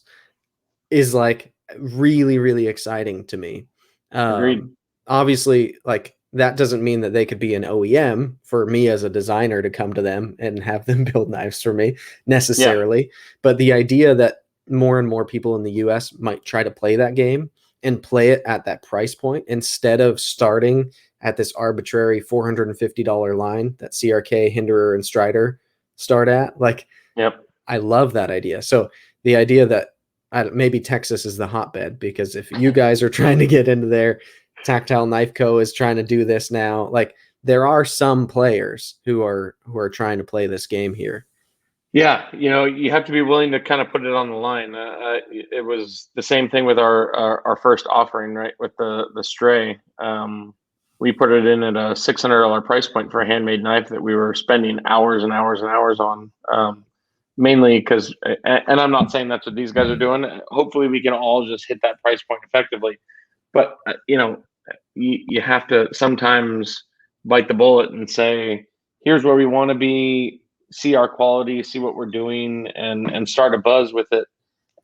is like really, really exciting to me. Agreed. Obviously, like that doesn't mean that they could be an OEM for me as a designer to come to them and have them build knives for me necessarily. But the idea that more and more people in the US might try to play that game and play it at that price point instead of starting at this arbitrary $450 line that CRK, Hinderer, and Strider start at. Like, I love that idea. So the idea that maybe Texas is the hotbed, because if you guys are trying to get into there, Tactile Knife Co. is trying to do this now. Like, there are some players who are trying to play this game here. Yeah, you have to be willing to kind of put it on the line. It was the same thing with our first offering, right? With the Stray, we put it in at a $600 price point for a handmade knife that we were spending hours and hours and hours on. mainly because, and I'm not saying that's what these guys are doing. Hopefully we can all just hit that price point effectively, but you have to sometimes bite the bullet and say, here's where we want to be, see our quality, see what we're doing, and start a buzz with it.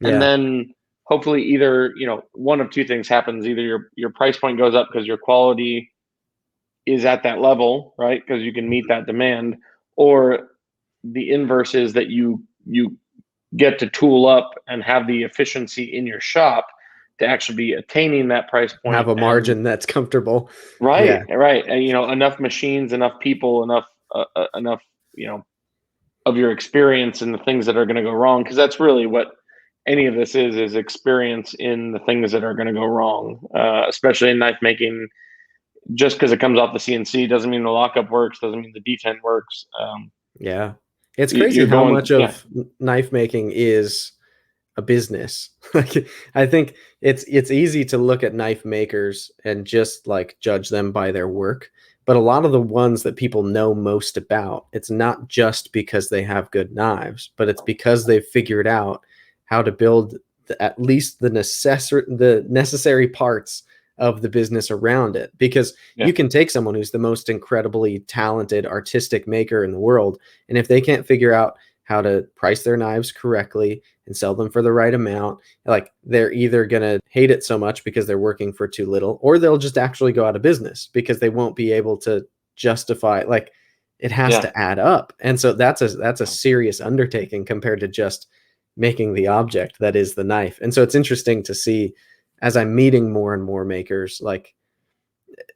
And Yeah. then hopefully either, one of two things happens. Either your price point goes up because your quality is at that level, right? Because you can meet that demand, or the inverse is that you get to tool up and have the efficiency in your shop to actually be attaining that price Have point. a And margin that's comfortable. Yeah. right, and enough machines, enough people, enough of your experience in the things that are going to go wrong, because that's really what any of this is experience in the things that are going to go wrong, especially in knife making. Just because it comes off the CNC doesn't mean the lockup works, doesn't mean the detent works. Yeah. It's crazy You're how going, much of knife making is a business. Like, I think it's easy to look at knife makers and just like judge them by their work, but a lot of the ones that people know most about, it's not just because they have good knives, but it's because they've figured out how to build at least the necessary parts of the business around it. Because yeah, you can take someone who's the most incredibly talented artistic maker in the world, and if they can't figure out how to price their knives correctly and sell them for the right amount, like, they're either going to hate it so much because they're working for too little, or they'll just actually go out of business because they won't be able to justify, like, it has yeah, to add up. And so that's a serious undertaking compared to just making the object that is the knife. And so it's interesting to see, as I'm meeting more and more makers, like,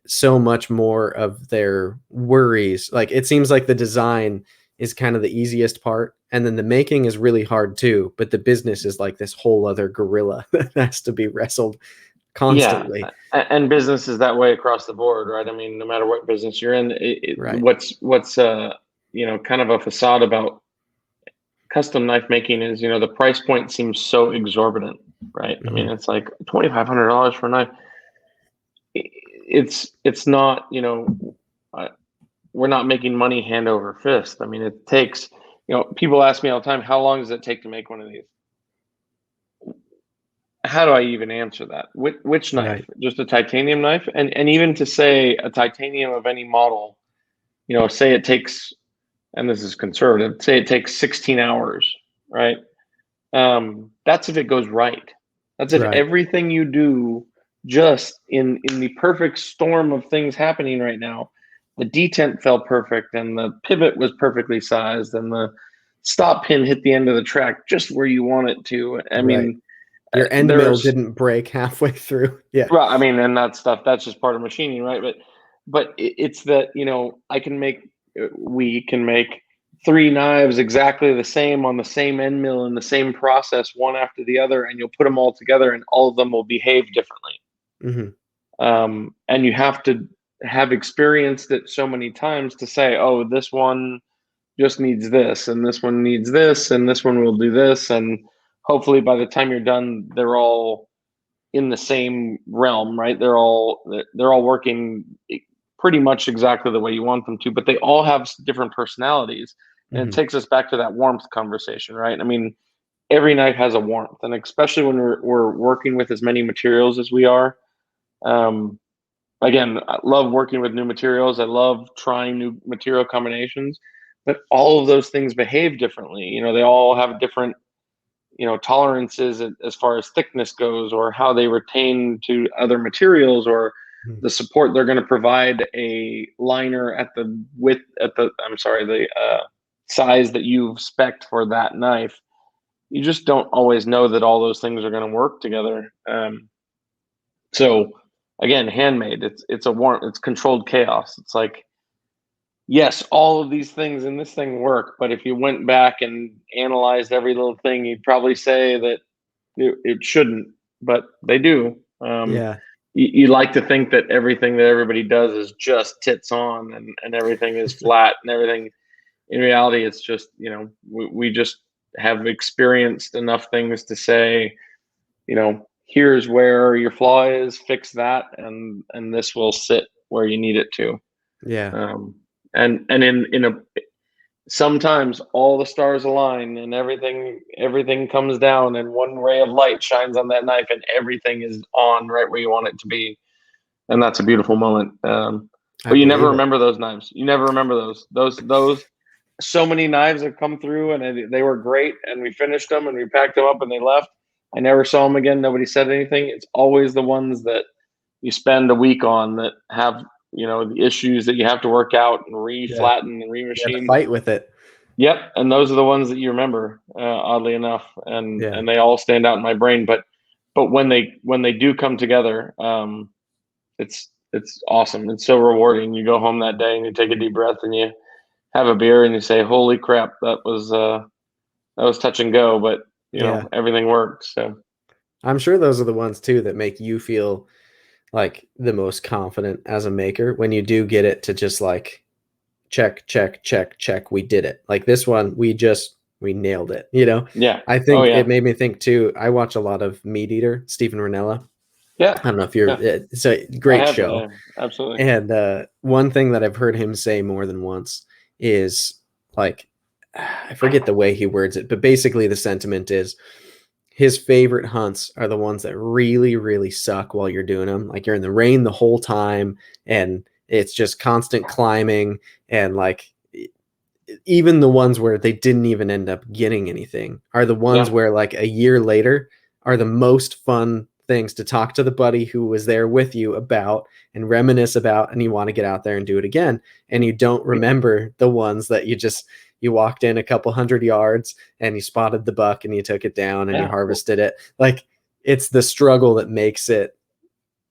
so much more of their worries, like, it seems like the design is kind of the easiest part, and then the making is really hard too, but the business is like this whole other gorilla that has to be wrestled yeah. constantly. And business is that way across the board, right? I mean, no matter what business you're in, Right. what's kind of a facade about custom knife making is, the price point seems so exorbitant, right? I mean, Hmm. it's like $2,500 for a knife. It's not, uh, we're not making money hand over fist. I mean, it takes, people ask me all the time, how long does it take to make one of these? How do I even answer that? Which knife? Right. Just a titanium knife? And even to say a titanium of any model, say it takes, and this is conservative, say it takes 16 hours, right? That's if it goes right. That's if Right. everything you do, just in the perfect storm of things happening right now, the detent fell perfect, and the pivot was perfectly sized, and the stop pin hit the end of the track just where you want it to. I Right. mean, Your end mill there's didn't break halfway through. Yeah. well, I mean, and that stuff, that's just part of machining, right? But it's that, we can make three knives exactly the same on the same end mill in the same process, one after the other, and you'll put them all together, and all of them will behave differently. Hmm. And you have to have experienced it so many times to say, oh, this one just needs this, and this one needs this, and this one will do this, and hopefully by the time you're done, they're all in the same realm, right? They're all working pretty much exactly the way you want them to, but they all have different personalities. And it Hmm. takes us back to that warmth conversation, right? I mean, every knife has a warmth, and especially when we're working with as many materials as we are. Um, Again, I love working with new materials. I love trying new material combinations, but all of those things behave differently. They all have different tolerances as far as thickness goes, or how they retain to other materials, or the support they're going to provide a liner at the width, at the I'm sorry, the size that you've spec'd for that knife. You just don't always know that all those things are going to work together. So again, handmade, it's controlled chaos. It's like, yes, all of these things in this thing work, but if you went back and analyzed every little thing, you'd probably say that it shouldn't, but they do. Yeah. You like to think that everything that everybody does is just tits on, and everything is flat and everything. In reality, it's just, we just have experienced enough things to say, here's where your flaw is, fix that, and this will sit where you need it to. Yeah. Um, and in a sometimes all the stars align and everything comes down and one ray of light shines on that knife and everything is on right where you want it to be, and that's a beautiful moment. I But you never believe it. remember those knives. You never remember those. So many knives have come through and they were great, and we finished them and we packed them up and they left. I never saw them again. Nobody said anything. It's always the ones that you spend a week on that have, the issues that you have to work out and Yeah. re-flatten and You had to re-machine. fight with it. Yep, and those are the ones that you remember, oddly enough, and Yeah. they all stand out in my brain. But when they do come together, it's awesome. It's so rewarding. You go home that day and you take a deep breath and you have a beer and you say, "Holy crap, that was touch and go," but Yeah. everything worked. So I'm sure those are the ones too that make you feel like the most confident as a maker when you do get it to just like check, check, check, check. We did it. Like this one, we nailed it. yeah, I oh think yeah, it made me think too. I watch a lot of Meat Eater, Stephen Ranella. yeah, I don't know if yeah. it's a I great have, show. absolutely. And one thing that I've heard him say more than once is like, I forget the way he words it, but basically the sentiment is his favorite hunts are the ones that really, really suck while you're doing them. Like you're in the rain the whole time and it's just constant climbing, and like even the ones where they didn't even end up getting anything are the ones Yeah, where like a year later are the most fun things to talk to the buddy who was there with you about and reminisce about, and you want to get out there and do it again, and you don't remember the ones that you walked in a couple hundred yards and you spotted the buck and you took it down and you yeah. harvested it. Like it's the struggle that makes it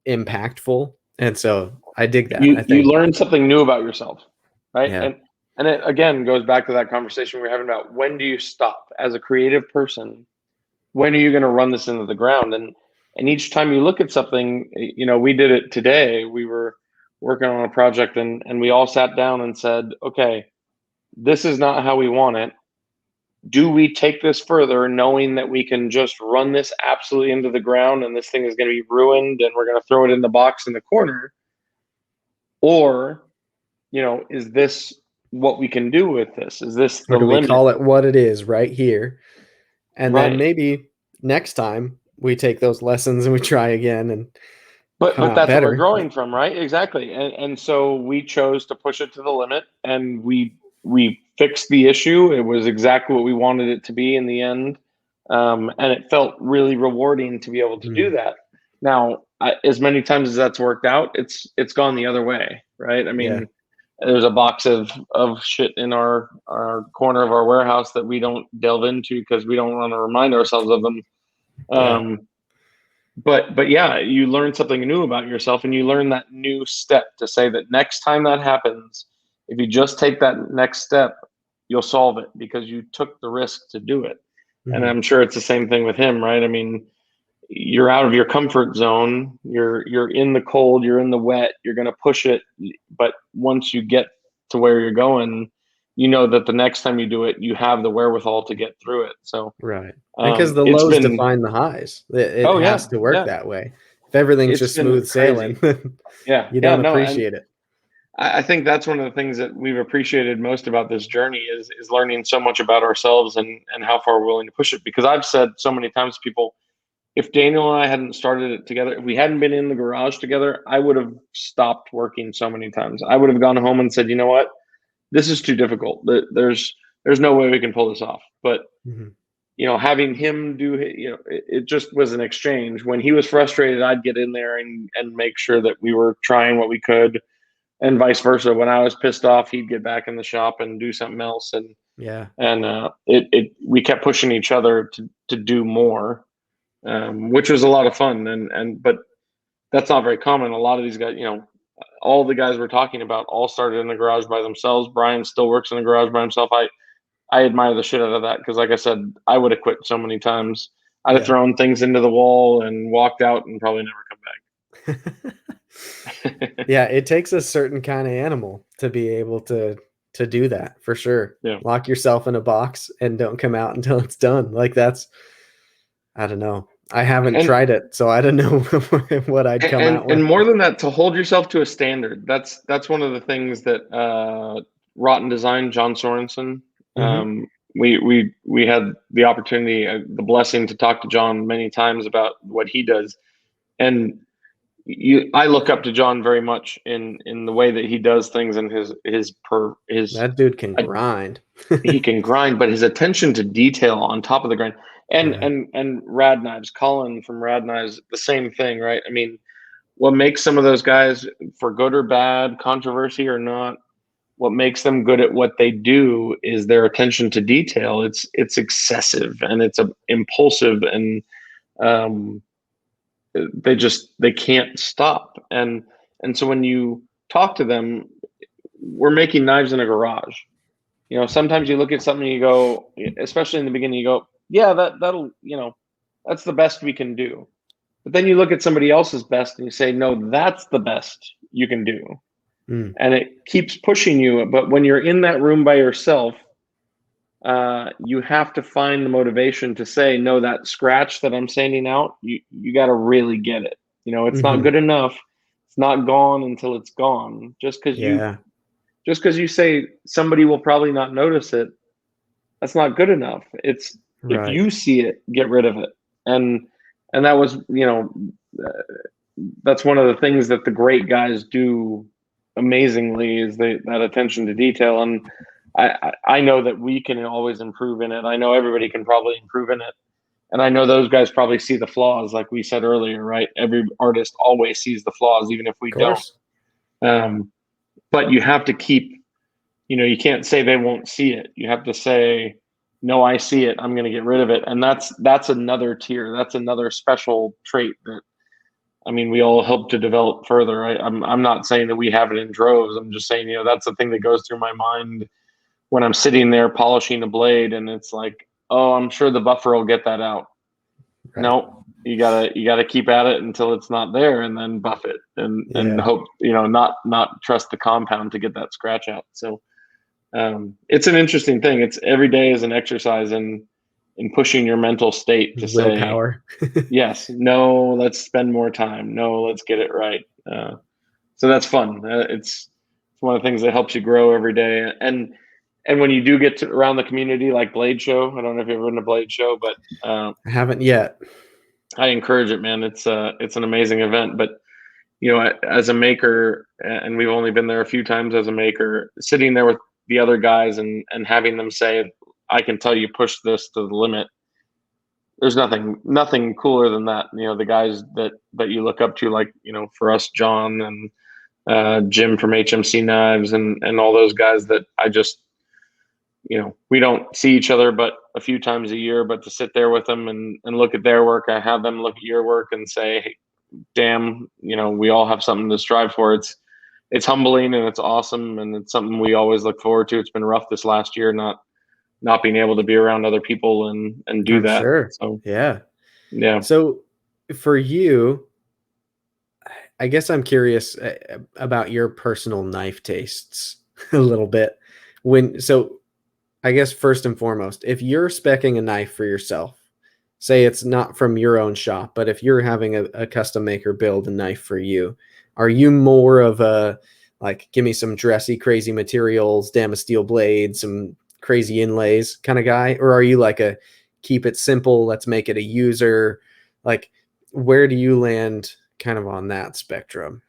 impactful, and so I dig that. I You think learn something new about yourself, right? yeah. And it again goes back to that conversation we were having about when do you stop as a creative person? When are you going to run this into the ground? And each time you look at something, we did it today. We were working on a project and we all sat down and said, okay, this is not how we want it. Do we take this further knowing that we can just run this absolutely into the ground and this thing is going to be ruined and we're going to throw it in the box in the corner? Or, is this what we can do with this? Is this Or the do we limit? call it what it is right here? And then Right. maybe next time we take those lessons and we try again and But come but out that's what we're better. growing from, right? Exactly. And so we chose to push it to the limit and we fixed the issue. It was exactly what we wanted it to be in the end. And it felt really rewarding to be able to do Mm, that. Now, as many times as that's worked out, it's gone the other way, right? I yeah. mean, there's a box of shit in our corner of our warehouse that we don't delve into because we don't want to remind ourselves of them. Yeah. Um, but yeah, you learn something new about yourself and you learn that new step to say that next time that happens, if you just take that next step, you'll solve it because you took the risk to do it. And Hmm. I'm sure it's the same thing with him, right? I mean, you're out of your comfort zone, you're in the cold, you're in the wet, you're going to push it, but once you get to where you're going, you know that the next time you do it, you have the wherewithal to get through it. So Right. And because the it's lows been, define the highs, it oh has yeah, to work yeah, that way. If everything's it's just been smooth sailing, crazy. Yeah, you yeah, don't no, and appreciate it. I think that's one of the things that we've appreciated most about this journey is learning so much about ourselves and how far we're willing to push it. Because I've said so many times to people, if Daniel and I hadn't started it together, if we hadn't been in the garage together, I would have stopped working so many times. I would have gone home and said, you know what, this is too difficult. There's no way we can pull this off. But Mhm. having him do, it just was an exchange. When he was frustrated, I'd get in there and make sure that we were trying what we could, and vice versa. When I was pissed off, he'd get back in the shop and do something else, and Yeah. and it we kept pushing each other to do more, which was a lot of fun. But that's not very common. A lot of these guys, all the guys we're talking about, all started in the garage by themselves. Bryan still works in the garage by himself. I admire the shit out of that because, like I said, I would have quit so many times. I'd have Yeah. thrown things into the wall and walked out and probably never come back. Yeah, it takes a certain kind of animal to be able to do that for sure. Yeah. Lock yourself in a box and don't come out until it's done. Like that's I don't know. I haven't And tried it, so I don't know what I'd come and out and with. more than that, to hold yourself to a standard. That's one of the things that Rotten Design, John Sorensen, Mm-hmm. We had the opportunity, the blessing to talk to John many times about what he does, and I look up to John very much in the way that he does things and his That dude can grind. he can grind, but his attention to detail on top of the grind. And Right. and Rad Knives, Colin from Rad Knives, the same thing, right? I mean, what makes some of those guys, for good or bad, controversy or not, what makes them good at what they do is their attention to detail. It's excessive and it's impulsive, and um, they can't stop. And so when you talk to them, we're making knives in a garage. Sometimes you look at something and you go, especially in the beginning, you go, yeah, that'll, that's the best we can do. But then you look at somebody else's best and you say, no, that's the best you can do. Mm. And it keeps pushing you. But when you're in that room by yourself, you have to find the motivation to say, no, that scratch that I'm sanding out, you got to really get it. It's not Mm-hmm. good enough. It's not gone until it's gone. Yeah. Just because you say somebody will probably not notice it, that's not good enough. It's if Right. you see it, get rid of it. And that was, that's one of the things that the great guys do amazingly, is that attention to detail. And I know that we can always improve in it. I know everybody can probably improve in it. And I know those guys probably see the flaws, like we said earlier, right? Every artist always sees the flaws, even if we Of don't. course. But you have to keep, you can't say they won't see it. You have to say, no, I see it. I'm going to get rid of it. And that's another tier. That's another special trait that, I mean, we all hope to develop further. I'm not saying that we have it in droves. I'm just saying, that's the thing that goes through my mind when I'm sitting there polishing a blade, and it's like, oh, I'm sure the buffer will get that out. Right. No, you gotta keep at it until it's not there, and then buff it, and Yeah. hope, not trust the compound to get that scratch out. So it's an interesting thing. It's every day is an exercise in pushing your mental state to say, Willpower. yes, no, let's spend more time. No, let's get it right. So that's fun. It's one of the things that helps you grow every day. And when you do get to around the community, like Blade Show, I don't know if you've ever been to Blade Show, but I haven't yet. I encourage it, man. It's an amazing event. But as a maker, and we've only been there a few times as a maker, sitting there with the other guys and having them say, I can tell you push this to the limit. There's nothing cooler than that. The guys that you look up to, like, for us, John and Jim from HMC Knives, and all those guys that I just, we don't see each other but a few times a year, but to sit there with them and look at their work, I have them look at your work and say, hey, damn, we all have something to strive for. It's humbling and it's awesome, and it's something we always look forward to. It's been rough this last year, not being able to be around other people and do I'm that. sure. So Yeah. yeah. So for you, I guess I'm curious about your personal knife tastes a little bit. I guess first and foremost, if you're speccing a knife for yourself, say it's not from your own shop, but if you're having a custom maker build a knife for you, are you more of a, like, give me some dressy, crazy materials, Damasteel blade, some crazy inlays kind of guy? Or are you like a keep it simple, let's make it a user? Like, where do you land kind of on that spectrum?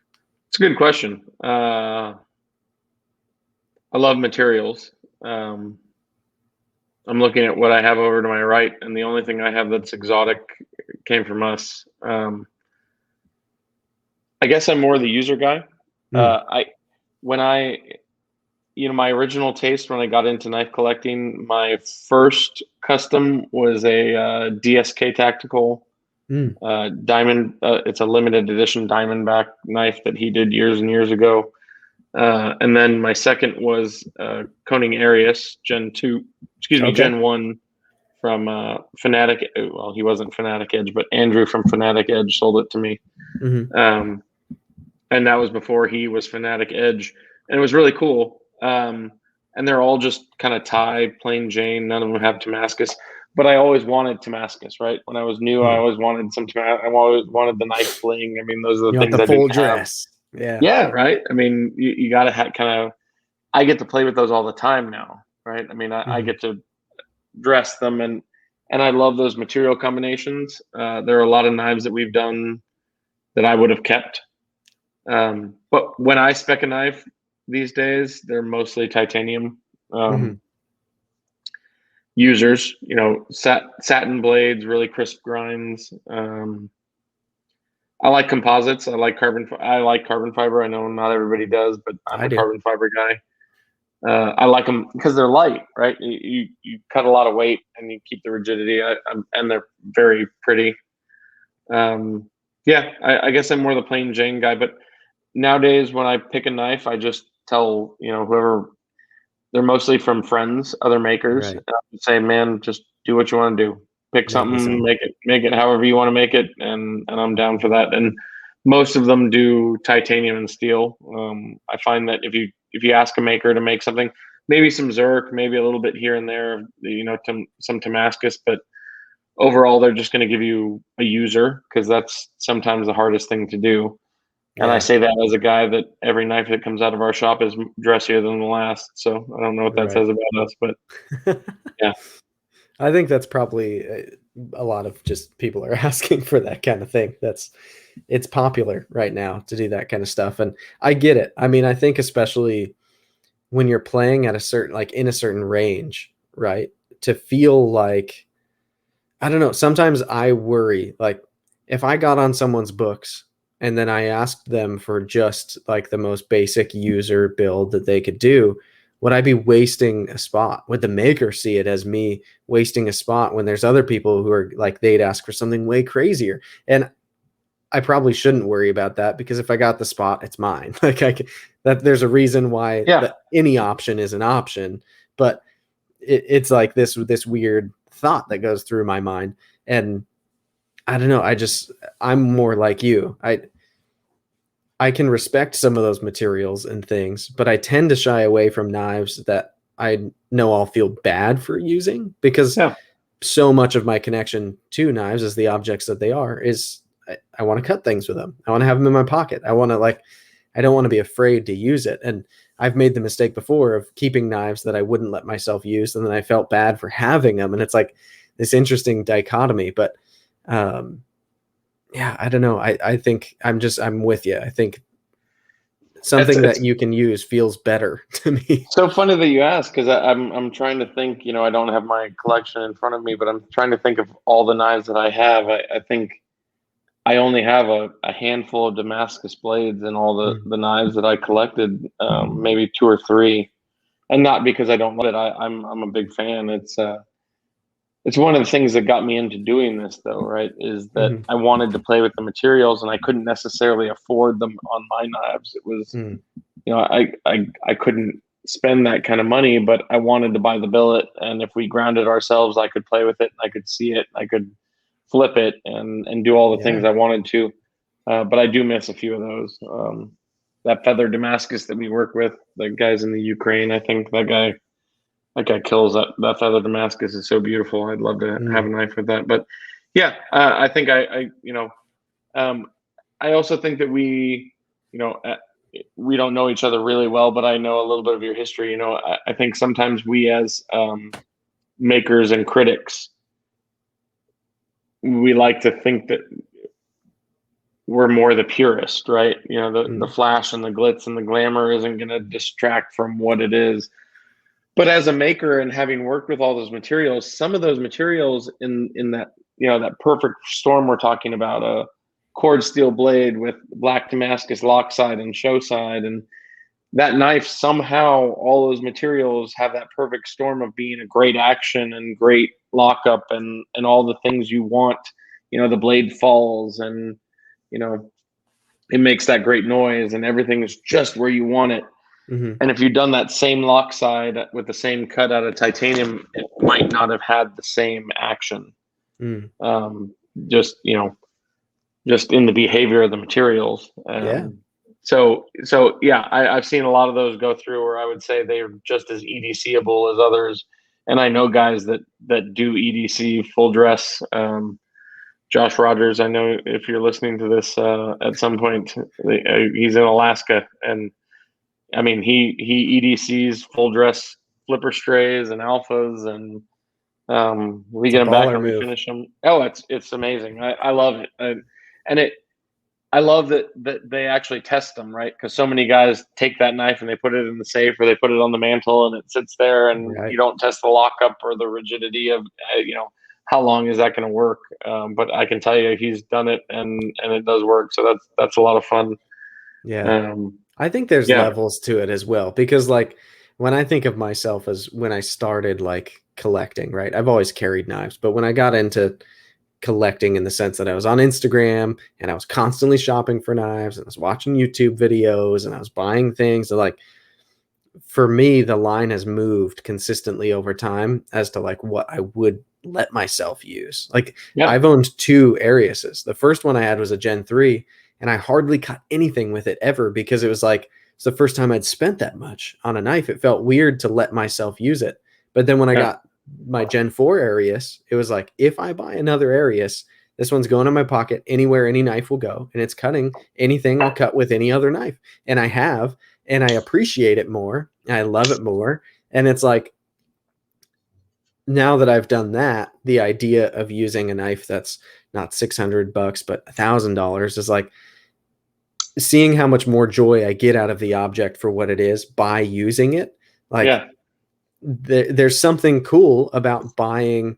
It's a good question. I love materials. I'm looking at what I have over to my right, and the only thing I have that's exotic came from us. I guess I'm more the user guy. Mm, I when I my original taste when I got into knife collecting, my first custom was a DSK Tactical mm, diamond. It's a limited edition diamondback knife that he did years and years ago. And then my second was Koning Arius Gen 2, excuse me, okay. Gen 1 from Fanatic. Well, he wasn't Fanatic Edge, but Andrew from Fanatic Edge sold it to me. Hmm. Um, and that was before he was Fanatic Edge. And it was really cool. And they're all just kind of Thai, plain Jane. None of them have Damascus. But I always wanted Damascus, right? When I was new, I Mm. always wanted I always wanted the knife bling. I mean, those are the You want things the I full didn't have. dress. Yeah. Yeah, right. I mean, you got to kind of. I get to play with those all the time now. right? I mean, I Mhm. get to dress them, and I love those material combinations. There are a lot of knives that we've done that I would have kept. But when I spec a knife these days, they're mostly titanium Mhm. users. Satin blades, really crisp grinds. I like composites. I like carbon fiber. I know not everybody does, but I'm I a do. carbon fiber guy. I like them because they're light, right? You cut a lot of weight and you keep the rigidity, and they're very pretty. Um, yeah, I guess I'm more the plain Jane guy, but nowadays when I pick a knife, I just tell whoever. They're mostly from friends, other makers. Right. And I would say, man, just do what you want to do. Pick Make me something, some. make it however you want to make it, and I'm down for that. And most of them do titanium and steel. I find that if you ask a maker to make something, maybe some Zerk, maybe a little bit here and there, some Damascus, but overall they're just going to give you a user because that's sometimes the hardest thing to do. And I Yeah. say that as a guy that every knife that comes out of our shop is dressier than the last. So I don't know what that Right. says about us, but yeah, I think that's probably a lot of just people are asking for that kind of thing. It's popular right now to do that kind of stuff. And I get it. I mean, I think especially when you're playing at a certain, like in a certain range, right? To feel like, I don't know, sometimes I worry, like if I got on someone's books and then I asked them for just like the most basic user build that they could do, would I be wasting a spot? Would the maker see it as me wasting a spot when there's other people who are like, they'd ask for something way crazier? And I probably shouldn't worry about that because if I got the spot, it's mine. That there's a reason why yeah. that any option is an option, but it's like this weird thought that goes through my mind. And I don't know, I'm more like you. I can respect some of those materials and things, but I tend to shy away from knives that I know I'll feel bad for using because Yeah. so much of my connection to knives as the objects that they are is I want to cut things with them. I want to have them in my pocket. I don't want to be afraid to use it. And I've made the mistake before of keeping knives that I wouldn't let myself use. And then I felt bad for having them. And it's like this interesting dichotomy, but, yeah, I don't know. I think I'm with you. I think It's something it's that you can use feels better to me. so funny that you ask because I'm trying to think. I don't have my collection in front of me, but I'm trying to think of all the knives that I have. I think I only have a handful of Damascus blades and all the Mm, the knives that I collected, maybe two or three, and not because I don't love it. I'm a big fan. It's one of the things that got me into doing this, though, right? Is that mhm, I wanted to play with the materials, and I couldn't necessarily afford them on my knives. It was, mm, I couldn't spend that kind of money, but I wanted to buy the billet, and if we ground it ourselves, I could play with it, and I could see it, I could flip it, and do all the yeah. things I wanted to. But I do miss a few of those. That feather Damascus that we work with, the guys in the Ukraine, I think that guy kills. That feather Damascus is so beautiful. I'd love to have a Mm, knife with that. But yeah, I think um, I also think that we don't know each other really well, but I know a little bit of your history. I think sometimes we as makers and critics, we like to think that we're more the purist, right? The mm, flash and the glitz and the glamour isn't going to distract from what it is. But as a maker and having worked with all those materials, some of those materials in that that perfect storm we're talking about, a cord steel blade with black Damascus lock side and show side, and that knife, somehow all those materials have that perfect storm of being a great action and great lockup and all the things you want. The blade falls, and you know it makes that great noise, and everything is just where you want it. mhm, And if you'd done that same lock side with the same cut out of titanium, it might not have had the same action. mm. Um, just just in the behavior of the materials. Yeah. So yeah, I've seen a lot of those go through where I would say they're just as EDCable as others. And I know guys that do EDC full dress. Josh Rogers, I know if you're listening to this at some point, he's in Alaska, and I mean he EDCs full dress flipper strays and alphas, and we It's a get them back baller and move. refinish them. Oh, it's amazing. I love it, and I love that they actually test them, right? Because so many guys take that knife and they put it in the safe or they put it on the mantle and it sits there, and Right. you don't test the lockup or the rigidity of how long is that going to work. But I can tell you he's done it, and it does work. So that's a lot of fun. Yeah. I think there's Yeah, levels to it as well, because like when I think of myself as when I started like collecting, right? I've always carried knives, but when I got into collecting in the sense that I was on Instagram and I was constantly shopping for knives and I was watching YouTube videos and I was buying things, so like for me the line has moved consistently over time as to like what I would let myself use. Like yeah, I've owned two Ariuses. The first one I had was a Gen 3 and I hardly cut anything with it ever because it was like it's the first time I'd spent that much on a knife. It felt weird to let myself use it. But then when I yeah, got my Gen 4 Arius, it was like if I buy another Arius, this one's going in my pocket anywhere any knife will go, and it's cutting anything I'll cut with any other knife. And I have, and I appreciate it more. I love it more. And it's like now that I've done that, the idea of using a knife that's not $600 but $1,000 is like seeing how much more joy I get out of the object for what it is by using it. Like yeah, there's something cool about buying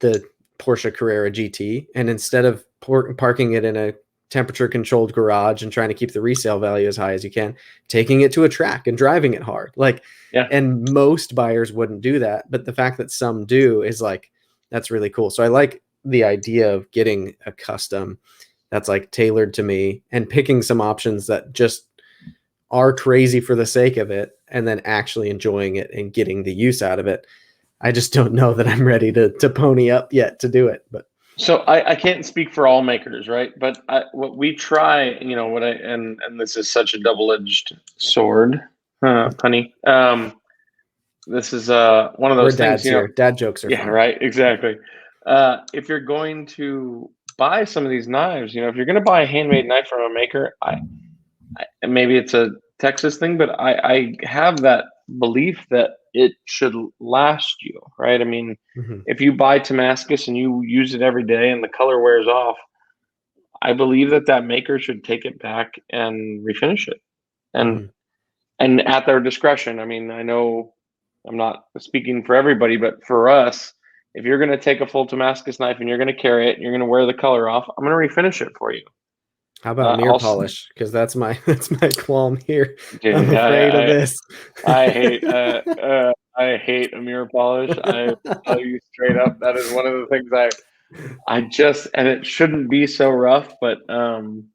the Porsche Carrera GT, and instead of parking it in a temperature controlled garage and trying to keep the resale value as high as you can, taking it to a track and driving it hard. Like, yeah. and most buyers wouldn't do that, but the fact that some do is like that's really cool. So I like the idea of getting a custom that's like tailored to me and picking some options that just are crazy for the sake of it and then actually enjoying it and getting the use out of it. I just don't know that I'm ready to pony up yet to do it. But So I can't speak for all makers, right? But what we try, what I and this is such a double-edged sword, punny. This is one of we're those things, dads here. Dad jokes are Yeah, fun. right, exactly. If you're going to buy some of these knives, if you're going to buy a handmade knife from a maker, and maybe it's a Texas thing, but I have that belief that it should last you, right? I mean, Mm-hmm. if you buy Damascus and you use it every day and the color wears off, I believe that maker should take it back and refinish it, and Mm-hmm. and at their discretion. I mean, I know I'm not speaking for everybody, but for us, if you're going to take a full Damascus knife and you're going to carry it and you're going to wear the color off, I'm going to refinish it for you. How about mirror I'll, polish? Because that's my that's my qualm here. I'm dude, afraid of this. I hate a mirror polish. I will tell you straight up, that is one of the things I just, and it shouldn't be so rough, but man,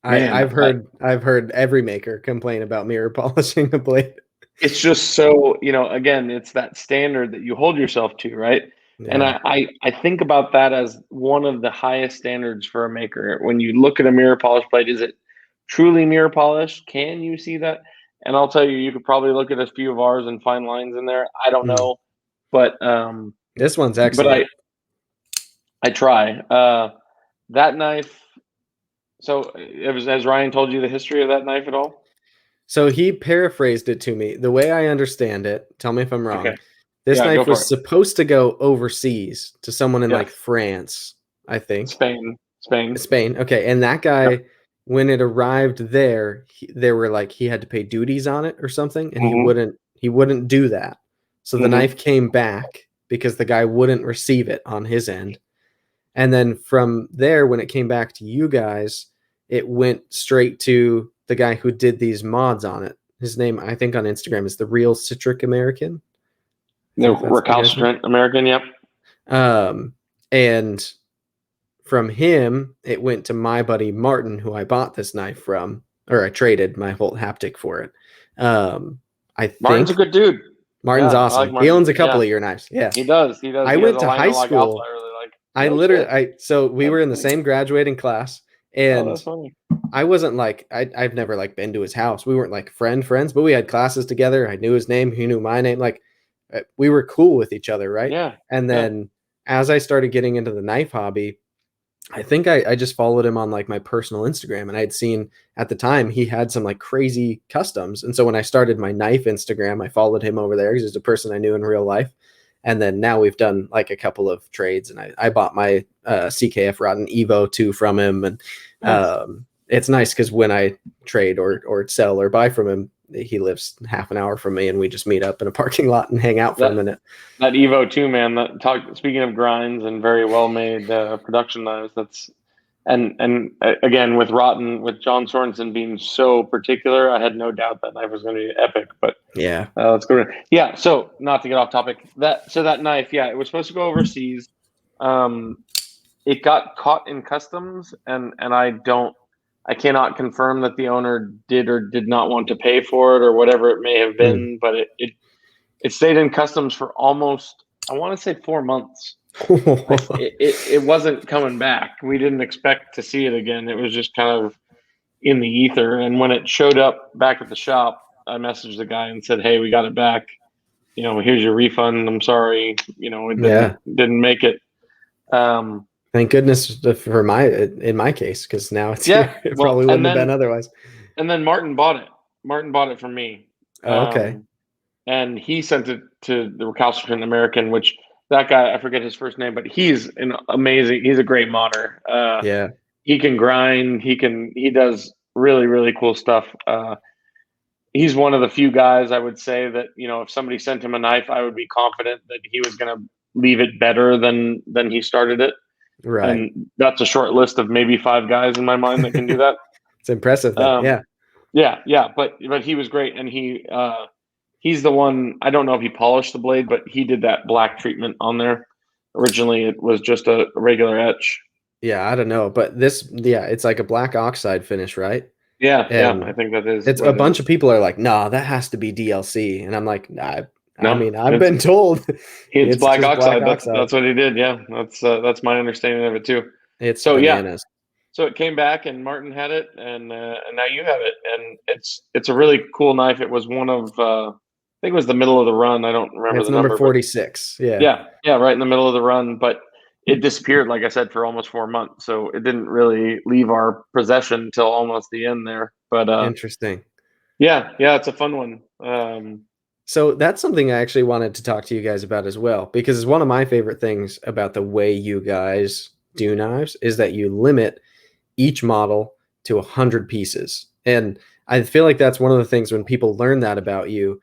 I've heard every maker complain about mirror polishing the blade. it's just so, again, it's that standard that you hold yourself to, right? And Yeah. I think about that as one of the highest standards for a maker. When you look at a mirror polish blade, is it truly mirror polish? Can you see that? And I'll tell you, you could probably look at a few of ours and find lines in there. I don't Mm. know, but This one's but excellent. I try. That knife. So, has Ryan told you the history of that knife at all? So he paraphrased it to me. The way I understand it, tell me if I'm Okay. wrong. This Yeah, go knife for was it. supposed to go overseas to someone in like Yes. France, I think. Spain. Spain. Spain. Okay. And that Yep. guy, when it arrived there, they were like he had to pay duties on it or something, and Hmm. he wouldn't do that. So the Hmm. knife came back because the guy wouldn't receive it on his end. And then from there, when it came back to you guys, it went straight to the guy who did these mods on it. His name, I think, on Instagram is the Real Citric American. I The think that's the guy's name. recalcitrant American. Yep. Um, and from him, it went to my buddy Martin, who I bought this knife from, or I traded my whole haptic for it. I Martin's a think good dude. Martin's Yeah, I like awesome. He Martin. owns a couple Yeah, of your knives. Yeah. he does. He does. I He has went a to high liner like alpha. school. I really like. I No literally, shit. I so we That's were in the funny. same graduating class, Oh, and that's funny. I wasn't like I've never like been to his house. We weren't like friends, but we had classes together. I knew his name, he knew my name. Like we were cool with each other, right? Yeah. And Yeah. then as I started getting into the knife hobby, I think I just followed him on like my personal Instagram, and I had seen at the time he had some like crazy customs. And so when I started my knife Instagram, I followed him over there because he's a person I knew in real life. And then now we've done like a couple of trades, and I bought my CKF rod and Evo 2 from him. And Nice. it's nice because when I trade or sell or buy from him, he lives half an hour from me, and we just meet up in a parking lot and hang out for a That minute. that Evo 2, man. Speaking of grinds and very well made production knives, that's and again with John Sorensen being so particular, I had no doubt that knife was going to be epic. But Yeah. let's go. Yeah. So not to get off topic, that knife, yeah, it was supposed to go overseas. Um, it got caught in customs, and I cannot confirm that the owner did or did not want to pay for it or whatever it may have Mm. been, but it stayed in customs for almost, I want to say, 4 months. It wasn't coming back. We didn't expect to see it again. It was just kind of in the ether. And when it showed up back at the shop, I messaged the guy and said, "Hey, we got it back. Here's your refund. I'm sorry. It Yeah. didn't make it." Um, Thank goodness for in my case, because now it's yeah. here. It Well, probably wouldn't have been otherwise. and then Martin bought it. Martin bought it from me. Oh, okay. And he sent it to the Recalcitrant American, which that guy, I forget his first name, but he's a great modder. Yeah. He can grind. He does really, really cool stuff. He's one of the few guys I would say that, if somebody sent him a knife, I would be confident that he was going to leave it better than he started it. Right. And that's a short list of maybe 5 guys in my mind that can do that. It's impressive then. Yeah. Yeah, but he was great, and he's the one. I don't know if he polished the blade, but he did that black treatment on there. Originally, it was just a regular etch. Yeah, I don't know, but it's like a black oxide finish, right? Yeah, I And think that is it's what a it bunch is. of people are like, "Nah, that has to be DLC," and I'm like, "Nah, I No, mean, I've been told it's it's black just black oxide. oxide." That's what he did. Yeah, that's my understanding of it too. It's So yeah, bananas. so it came back, and Martin had it, and now you have it, and it's a really cool knife. It was one of I think it was the middle of the run. I don't remember It's the number number, but 46. Yeah. yeah, right in the middle of the run. But it disappeared, like I said, for almost 4 months, so it didn't really leave our possession until almost the end there. But Interesting. yeah, it's a fun one. So that's something I actually wanted to talk to you guys about as well, because it's one of my favorite things about the way you guys do knives is that you limit each model to 100 pieces. And I feel like that's one of the things when people learn that about you,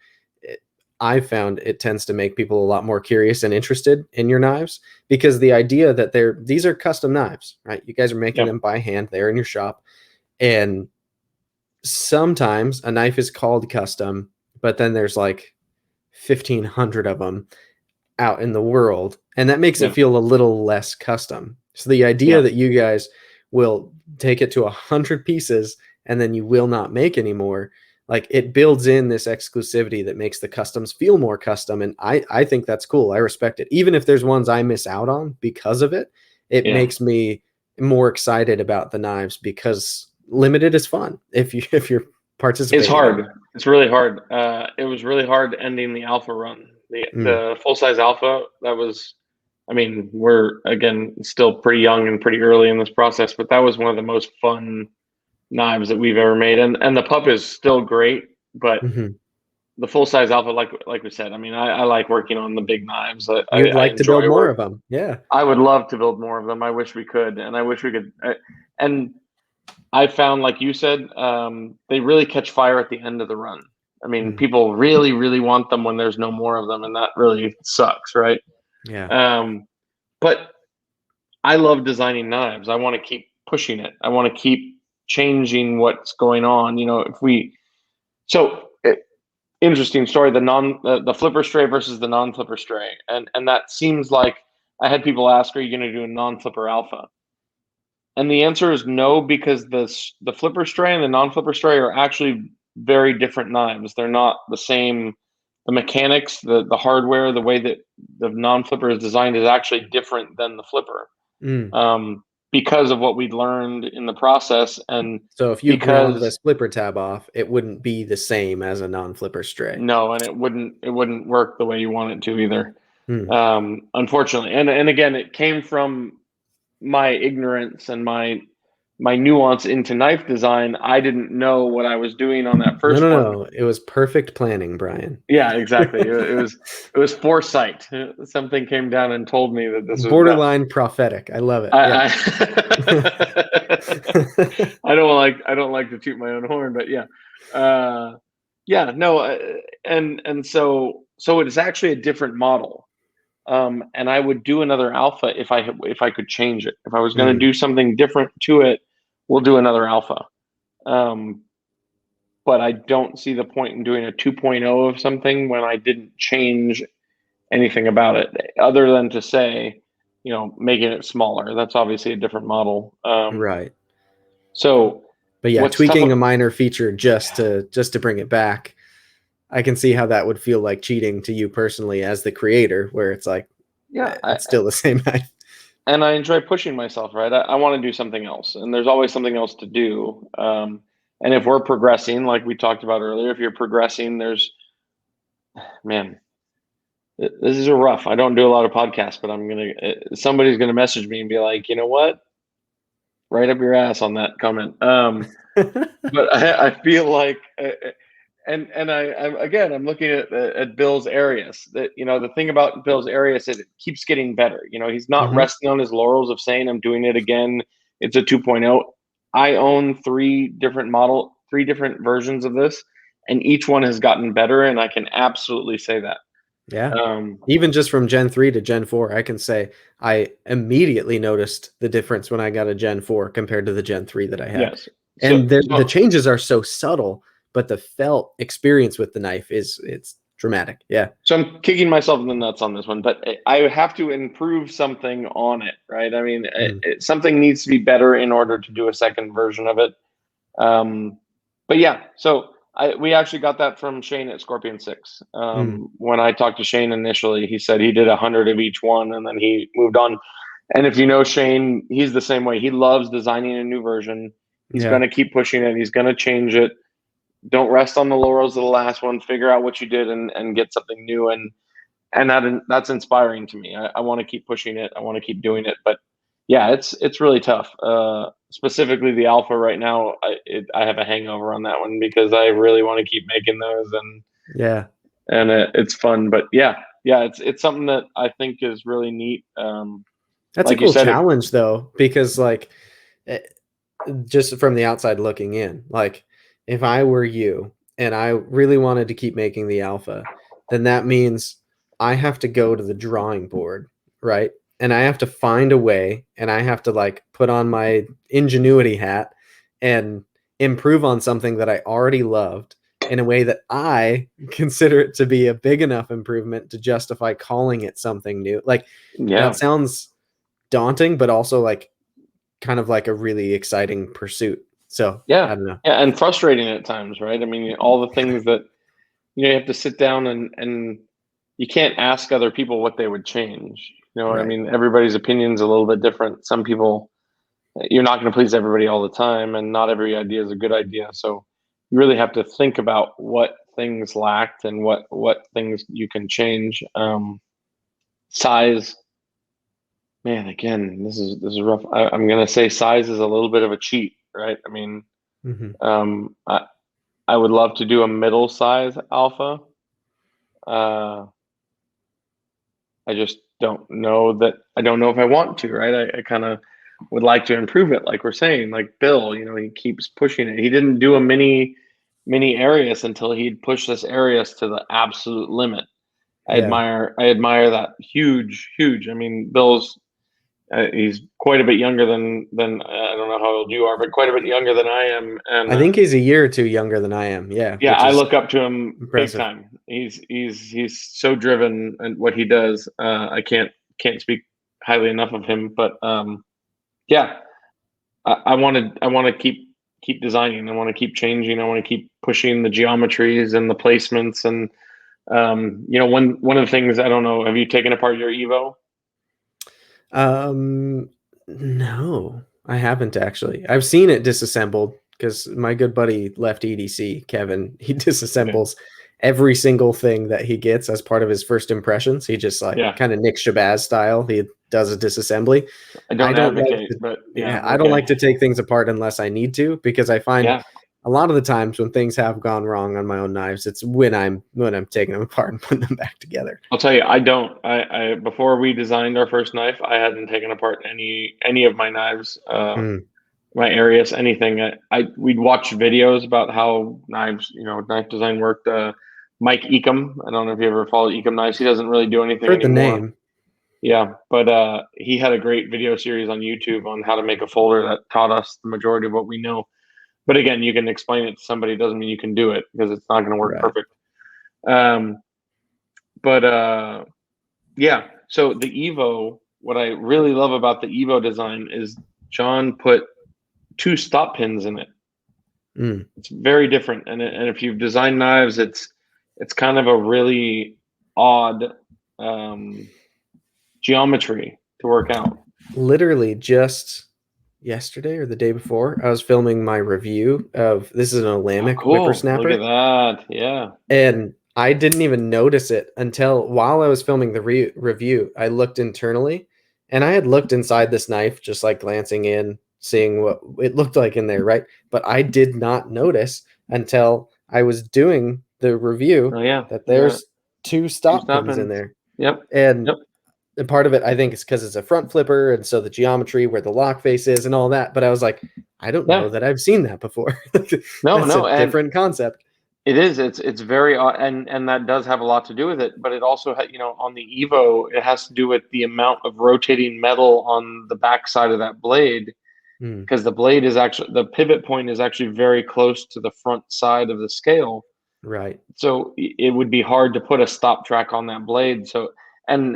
I've found it tends to make people a lot more curious and interested in your knives, because the idea that these are custom knives, right? You guys are making Yeah, them by hand there in your shop. And sometimes a knife is called custom, but then there's like 1,500 of them out in the world, and that makes it yeah, feel a little less custom. So the idea yeah, that you guys will take it to 100 pieces and then you will not make anymore, like it builds in this exclusivity that makes the customs feel more custom, and I think that's cool. I respect it. Even if there's ones I miss out on because of it, it yeah. makes me more excited about the knives because limited is fun if you're It's participating in it. hard. It's really hard. It was really hard ending the alpha run. Mm, The full size alpha. That was. I mean, we're again still pretty young and pretty early in this process, but that was one of the most fun knives that we've ever made. And the pup is still great, but mhm. the full size alpha, like we said, I mean, I like working on the big knives. You'd I like to build enjoy more work. of them. Yeah. I would love to build more of them. I wish we could, and I wish we could. And I found, like you said, they really catch fire at the end of the run. I mean, Mm, people really, really want them when there's no more of them, and that really sucks, right? yeah. Um, but I love designing knives. I want to keep pushing it. I want to keep changing what's going on. If we so interesting story, the flipper stray versus the non flipper stray, and that seems like I had people ask, "Are you going to do a non flipper alpha?" And the answer is no, because the flipper stray and the non flipper stray are actually very different knives. They're not the same. The mechanics, the hardware, the way that the non flipper is designed is actually different than the flipper, Mm. because of what we learned in the process, and So if you ground the because flipper tab off, it wouldn't be the same as a non-flipper stray. no, and it wouldn't work the way you want it to either. Hmm. Unfortunately, and again, it came from my ignorance and my nuance into knife design, I didn't know what I was doing on that first one. No. It was perfect planning, Bryan. Yeah, exactly. It was foresight. Something came down and told me that this was best. Borderline prophetic. I love it. Yeah. I I don't like to toot my own horn, but yeah, yeah, no, and so it's actually a different model. And I would do another alpha if I could change it. If I was going to do something different to it, we'll do another alpha. But I don't see the point in doing a 2.0 of something when I didn't change anything about it, other than to say, making it smaller. That's obviously a different model. Right. So, But yeah, what's tough? tweaking a minor feature just to bring it back, I can see how that would feel like cheating to you personally as the creator, where it's like, Yeah, it's still the same knife. And I enjoy pushing myself, right? I want to do something else, and there's always something else to do. And if we're progressing, like we talked about earlier, if you're progressing, man, this is a rough. I don't do a lot of podcasts, but somebody's gonna message me and be like, you know what? Right up your ass on that comment. But I feel like, I'm looking at Bill's Arias. That the thing about Bill's Arias is it keeps getting better. He's not resting on his laurels of saying I'm doing it again. It's a 2.0. I own three different versions of this, and each one has gotten better, and I can absolutely say that. Yeah. Even just from Gen 3 to Gen 4, I can say I immediately noticed the difference when I got a Gen 4 compared to the Gen 3 that I had. Yes. And the changes are so subtle, but the felt experience with the knife it's dramatic. Yeah. So I'm kicking myself in the nuts on this one, but I have to improve something on it, right? I mean, something needs to be better in order to do a second version of it. But yeah, so we actually got that from Shane at Scorpion 6. When I talked to Shane initially, he said he did 100 of each one, and then he moved on. And if you know Shane, he's the same way. He loves designing a new version. He's going to keep pushing it. He's going to change it. Don't rest on the laurels of the last one. Figure out what you did and get something new. And that's inspiring to me. I want to keep pushing it. I want to keep doing it. But yeah, it's really tough. Specifically the alpha right now, I have a hangover on that one because I really want to keep making those, and it's fun. But yeah, it's something that I think is really neat. That's like a cool challenge though, because just from the outside looking in, like if I were you and I really wanted to keep making the alpha, then that means I have to go to the drawing board, right? And I have to find a way, and I have to put on my ingenuity hat and improve on something that I already loved in a way that I consider it to be a big enough improvement to justify calling it something new. That sounds daunting, but also kind of like a really exciting pursuit. So I don't know. Yeah, and frustrating at times, right? I mean, all the things that you have to sit down and you can't ask other people what they would change. Right. I mean, everybody's opinion is a little bit different. Some people, you're not going to please everybody all the time, and not every idea is a good idea. So you really have to think about what things lacked and what things you can change. Size, man, again, this is rough. I'm going to say size is a little bit of a cheat, right? I mean, I would love to do a middle size alpha. I just don't know that. I don't know if I want to, right? I kind of would like to improve it, like we're saying. Like Bill, he keeps pushing it. He didn't do a mini Arias until he'd pushed this Arias to the absolute limit. I admire that huge. I mean, Bill's he's quite a bit younger than I don't know how old you are, but quite a bit younger than I am. And I think he's a year or two younger than I am. Yeah. Yeah, I look up to him big time. He's so driven in what he does. I can't speak highly enough of him. But yeah, I want to keep designing. I want to keep changing. I want to keep pushing the geometries and the placements. And one of the things, I don't know, have you taken apart your Evo? No, I haven't actually. I've seen it disassembled because my good buddy left EDC, Kevin, he disassembles every single thing that he gets as part of his first impressions. He just like Yeah. kind of Nick Shabazz style. He does a disassembly. I I don't don't like advocate, to, but yeah, yeah, I don't okay. like to take things apart unless I need to, because I find Yeah. a lot of the times when things have gone wrong on my own knives, it's when I'm taking them apart and putting them back together. I'll tell you, I don't. I before we designed our first knife, I hadn't taken apart any of my knives, Mm. my Arius, anything. We'd watch videos about how knives, knife design worked. Mike Ecom, I don't know if you ever followed Ecom Knives. He doesn't really do anything Heard the anymore. name. Yeah, but he had a great video series on YouTube on how to make a folder that taught us the majority of what we know. But again, you can explain it to somebody, doesn't mean you can do it because it's not going to work Right. perfect. Um, but yeah, so the Evo, what I really love about the Evo design is John put 2 stop pins in it. Mm. It's very different, and if you've designed knives, it's kind of a really odd um, geometry to work out. Literally just yesterday or the day before, I was filming my review of, this is an Oh, Olamic cool! Look at whippersnapper, that. Yeah. and I didn't even notice it until while I was filming the review. I looked internally, and I had looked inside this knife, just like glancing in, seeing what it looked like in there, right? But I did not notice until I was doing the review Oh yeah. that You got there's two 2 stop stop pins in pins. there. Yep. And Yep. part of it, I think, is because it's a front flipper, and so the geometry where the lock face is and all that. But I was like, I don't know Yeah. that I've seen that before. No, That's a no, and different concept. it is. It's very and that does have a lot to do with it. But it also on the Evo, it has to do with the amount of rotating metal on the back side of that blade, Hmm. because the pivot point is actually very close to the front side of the scale. Right. So it would be hard to put a stop track on that blade. So and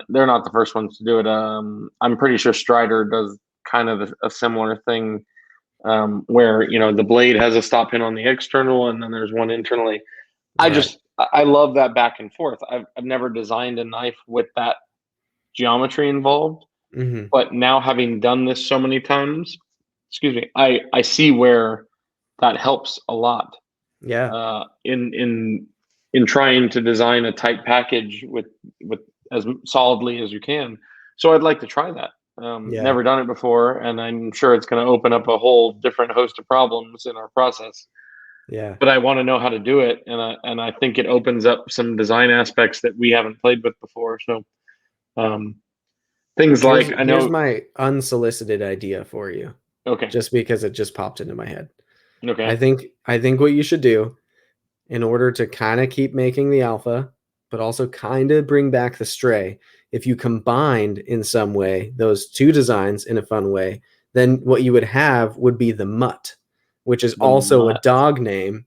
they're not the first ones to do it. I'm pretty sure Strider does kind of a similar thing, where the blade has a stop pin on the external and then there's one internally. Right. I love that back and forth. I've never designed a knife with that geometry involved, Hmm. but now having done this so many times, excuse me, I see where that helps a lot, Yeah. in trying to design a tight package with as solidly as you can. So I'd like to try that. Yeah. Never done it before, and I'm sure it's going to open up a whole different host of problems in our process. Yeah. But I want to know how to do it, and I think it opens up some design aspects that we haven't played with before. So um, things Here's like I here's know. my unsolicited idea for you, Okay, just because it just popped into my head. I okay, think I think what you should do in order to kind of keep making the alpha, but also kind of bring back the stray, if you combined in some way those two designs in a fun way, then what you would have would be the mutt, which is the also a mutt. dog name.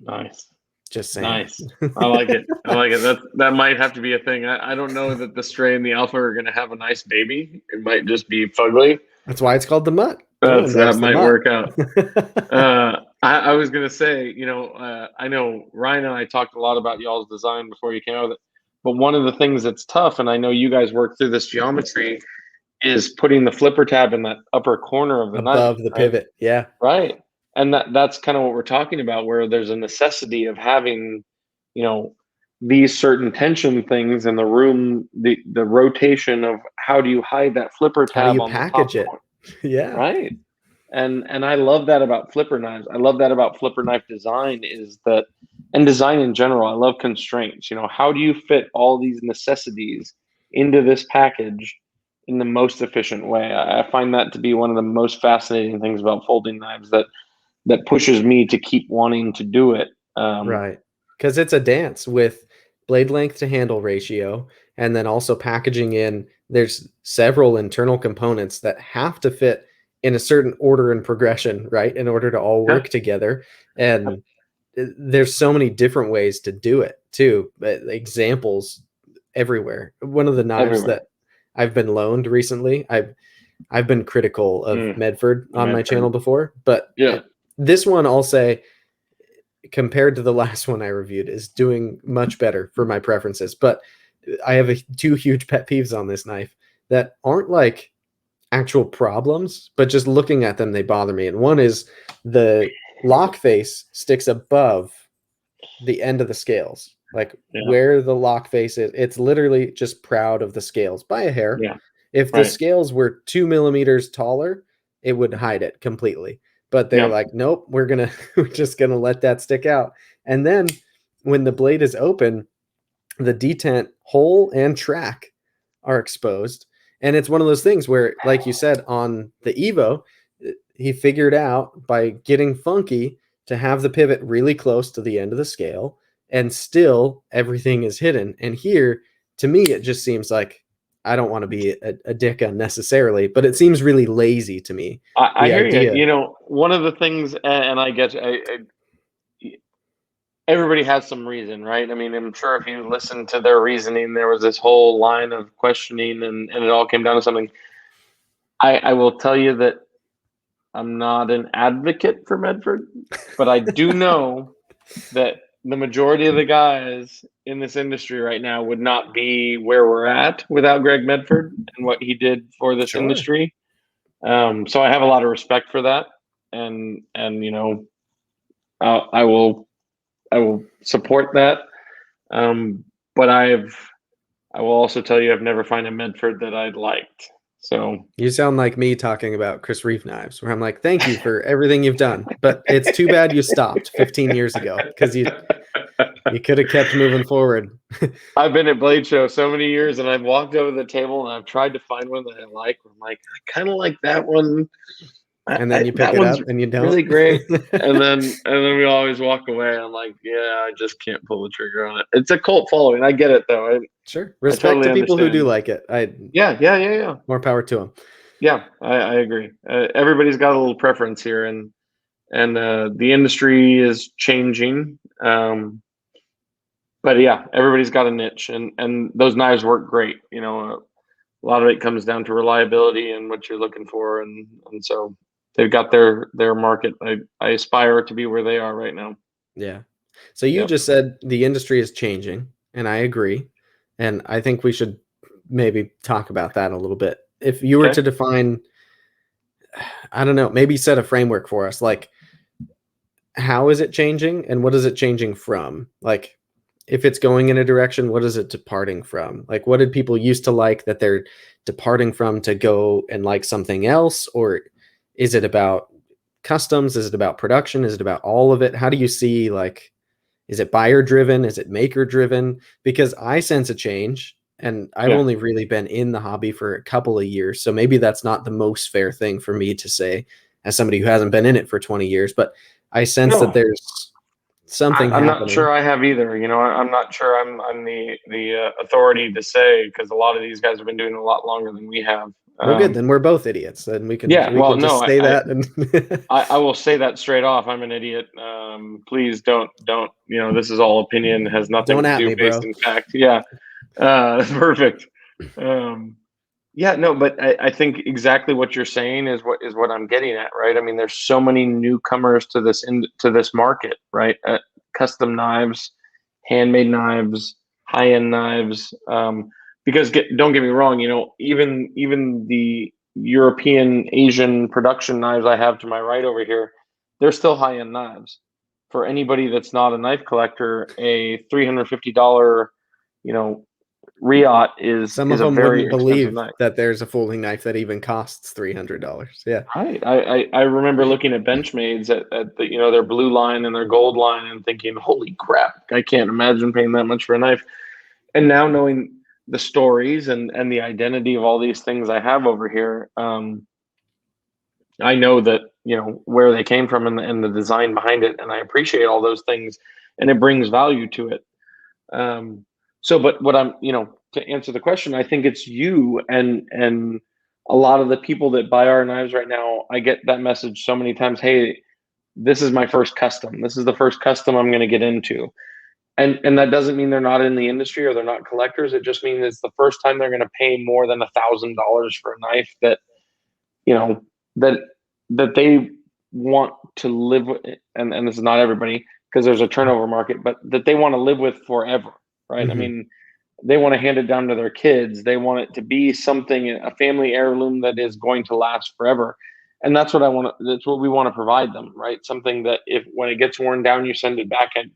Nice. Just saying. Nice. I like it. I like it. That might have to be a thing. I don't know that the stray and the alpha are going to have a nice baby. It might just be fugly. That's why it's called the mutt. Dylan That drives the might mutt. work out. I was going to say, I know Ryan and I talked a lot about y'all's design before you came out with it. But one of the things that's tough, and I know you guys work through this geometry, is putting the flipper tab in that upper corner of the knife, Above the right? pivot. Yeah. Right. And that's kind of what we're talking about, where there's a necessity of having, you know, these certain tension things in the room, the rotation of how do you hide that flipper How do tab you on the top package it? corner, Yeah. right? And I love that about flipper knives. I love that about flipper knife design, is that, and design in general. I love constraints. How do you fit all these necessities into this package in the most efficient way? I find that to be one of the most fascinating things about folding knives, that pushes me to keep wanting to do it. Right. Because it's a dance with blade length to handle ratio, and then also packaging in, there's several internal components that have to fit in a certain order and progression, right? In order to all Yeah, work together. And there's so many different ways to do it too. Examples everywhere. One of the knives everywhere. that I've been loaned recently, I've been critical of Mm, Medford on my channel Medford. before, but Yeah. this one, I'll say, compared to the last one I reviewed, is doing much better for my preferences. But I have two huge pet peeves on this knife that aren't like actual problems, but just looking at them, they bother me. And one is the lock face sticks above the end of the scales, like Yeah. where the lock face is. It's literally just proud of the scales by a hair. Yeah. If the Right. scales were 2 millimeters taller, it would hide it completely. But they're Yeah. like, nope, we're just gonna let that stick out. And then when the blade is open, the detent hole and track are exposed. And it's one of those things where, like you said, on the Evo, he figured out by getting funky to have the pivot really close to the end of the scale, and still everything is hidden. And here, to me, it just seems like, I don't want to be a dick unnecessarily, but it seems really lazy to me. I The hear you. idea, You know, one of the things, and I get, everybody has some reason, right? I mean, I'm sure if you listen to their reasoning, there was this whole line of questioning, and it all came down to something. I will tell you that I'm not an advocate for Medford, but I do know that the majority of the guys in this industry right now would not be where we're at without Greg Medford and what he did for this sure. industry. So I have a lot of respect for that, and you know, I will support that. But I will also tell you I've never found a Medford that I liked. So You sound like me talking about Chris Reeve knives, where I'm like, thank you for everything you've done, but it's too bad you stopped 15 years ago, because you could have kept moving forward. I've been at Blade Show so many years, and I've walked over the table and I've tried to find one that I like. I'm like, I kind of like that one. And then you pick That it one's up and you don't. really great. And then we always walk away. I'm like, yeah, I just can't pull the trigger on it. It's a cult following. I get it though. Sure. I Respect totally to people who do understand. like it. Yeah. More power to them. Yeah, I agree. Everybody's got a little preference here, and the industry is changing. But yeah, everybody's got a niche, and those knives work great. You know, a lot of it comes down to reliability and what you're looking for, and so they've got their market. I aspire to be where they are right now. Yeah. So you Yep. just said the industry is changing, and I agree. And I think we should maybe talk about that a little bit. If you were Okay. to define, I don't know, maybe set a framework for us, like, how is it changing and what is it changing from? Like, if it's going in a direction, what is it departing from? Like, what did people used to like that they're departing from to go and like something else? Or is it about customs? Is it about production? Is it about all of it? How do you see, like, is it buyer driven? Is it maker driven? Because I sense a change, and I've Yeah. only really been in the hobby for a couple of years. So maybe that's not the most fair thing for me to say as somebody who hasn't been in it for 20 years, but I sense that No, there's something I'm not happening. sure I have either. You know, I'm not sure I'm the authority to say, because a lot of these guys have been doing it a lot longer than we have. Well, good. Then we're both idiots. Then we can Yeah. we Well, can no, just say that and I will say that straight off. I'm an idiot. Please don't. You know, this is all opinion. Has nothing don't to at do me, based bro. in fact. Yeah. Perfect. Um, yeah. No, but I think exactly what you're saying is what I'm getting at, right? I mean, there's so many newcomers to this market, right? Custom knives, handmade knives, high end knives. Because don't get me wrong, you know, even the European, Asian production knives I have to my right over here, they're still high end knives. For anybody that's not a knife collector, a $350, you know, Riot Some is of a them very wouldn't expensive believe knife. that there's a folding knife that even costs $300. Yeah. Right. I remember looking at Benchmades at the, you know, their blue line and their gold line and thinking, holy crap, I can't imagine paying that much for a knife. And now knowing the stories and the identity of all these things I have over here, I know that, you know, where they came from and the design behind it, and I appreciate all those things, and it brings value to it. Um, but what I'm, you know, to answer the question, I think it's you and a lot of the people that buy our knives right now. I get that message so many times. Hey, this is my first custom. This is the first custom I'm going to get into. And that doesn't mean they're not in the industry or they're not collectors. It just means it's the first time they're going to pay more than $1,000 for a knife that, you know, that they want to live with. And this is not everybody, because there's a turnover market, but that they want to live with forever, right? I Hmm. mean, they want to hand it down to their kids. They want it to be something, a family heirloom that is going to last forever. And that's what I want to, that's what we want to provide them, right? Something that if when it gets worn down, you send it back and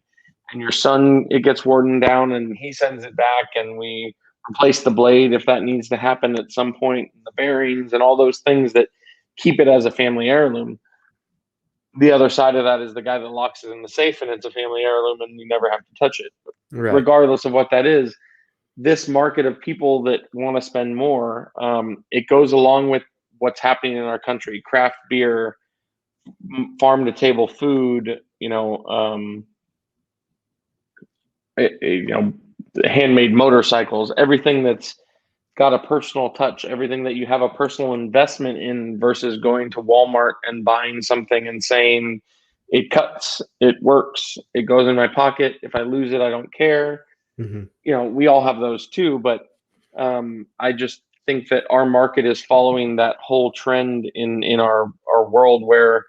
and your son, it gets worn down and he sends it back and we replace the blade if that needs to happen at some point, the bearings and all those things that keep it as a family heirloom. The other side of that is the guy that locks it in the safe and it's a family heirloom and you never have to touch it. Right. Regardless of what that is, this market of people that want to spend more, it goes along with what's happening in our country: craft beer, farm to table food, handmade motorcycles, everything that's got a personal touch, everything that you have a personal investment in, versus going to Walmart and buying something and saying it cuts, it works, it goes in my pocket. If I lose it, I don't care. Mm-hmm. We all have those too, but I just think that our market is following that whole trend in our world, where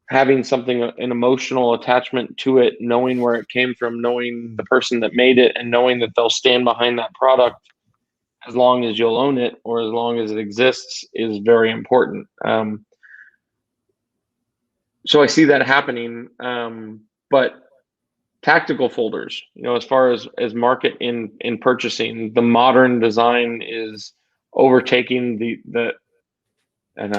having something, an emotional attachment to it, knowing where it came from, knowing the person that made it, and knowing that they'll stand behind that product as long as you'll own it or as long as it exists, is very important. So I see that happening. But tactical folders, as far as market in purchasing, the modern design is overtaking the and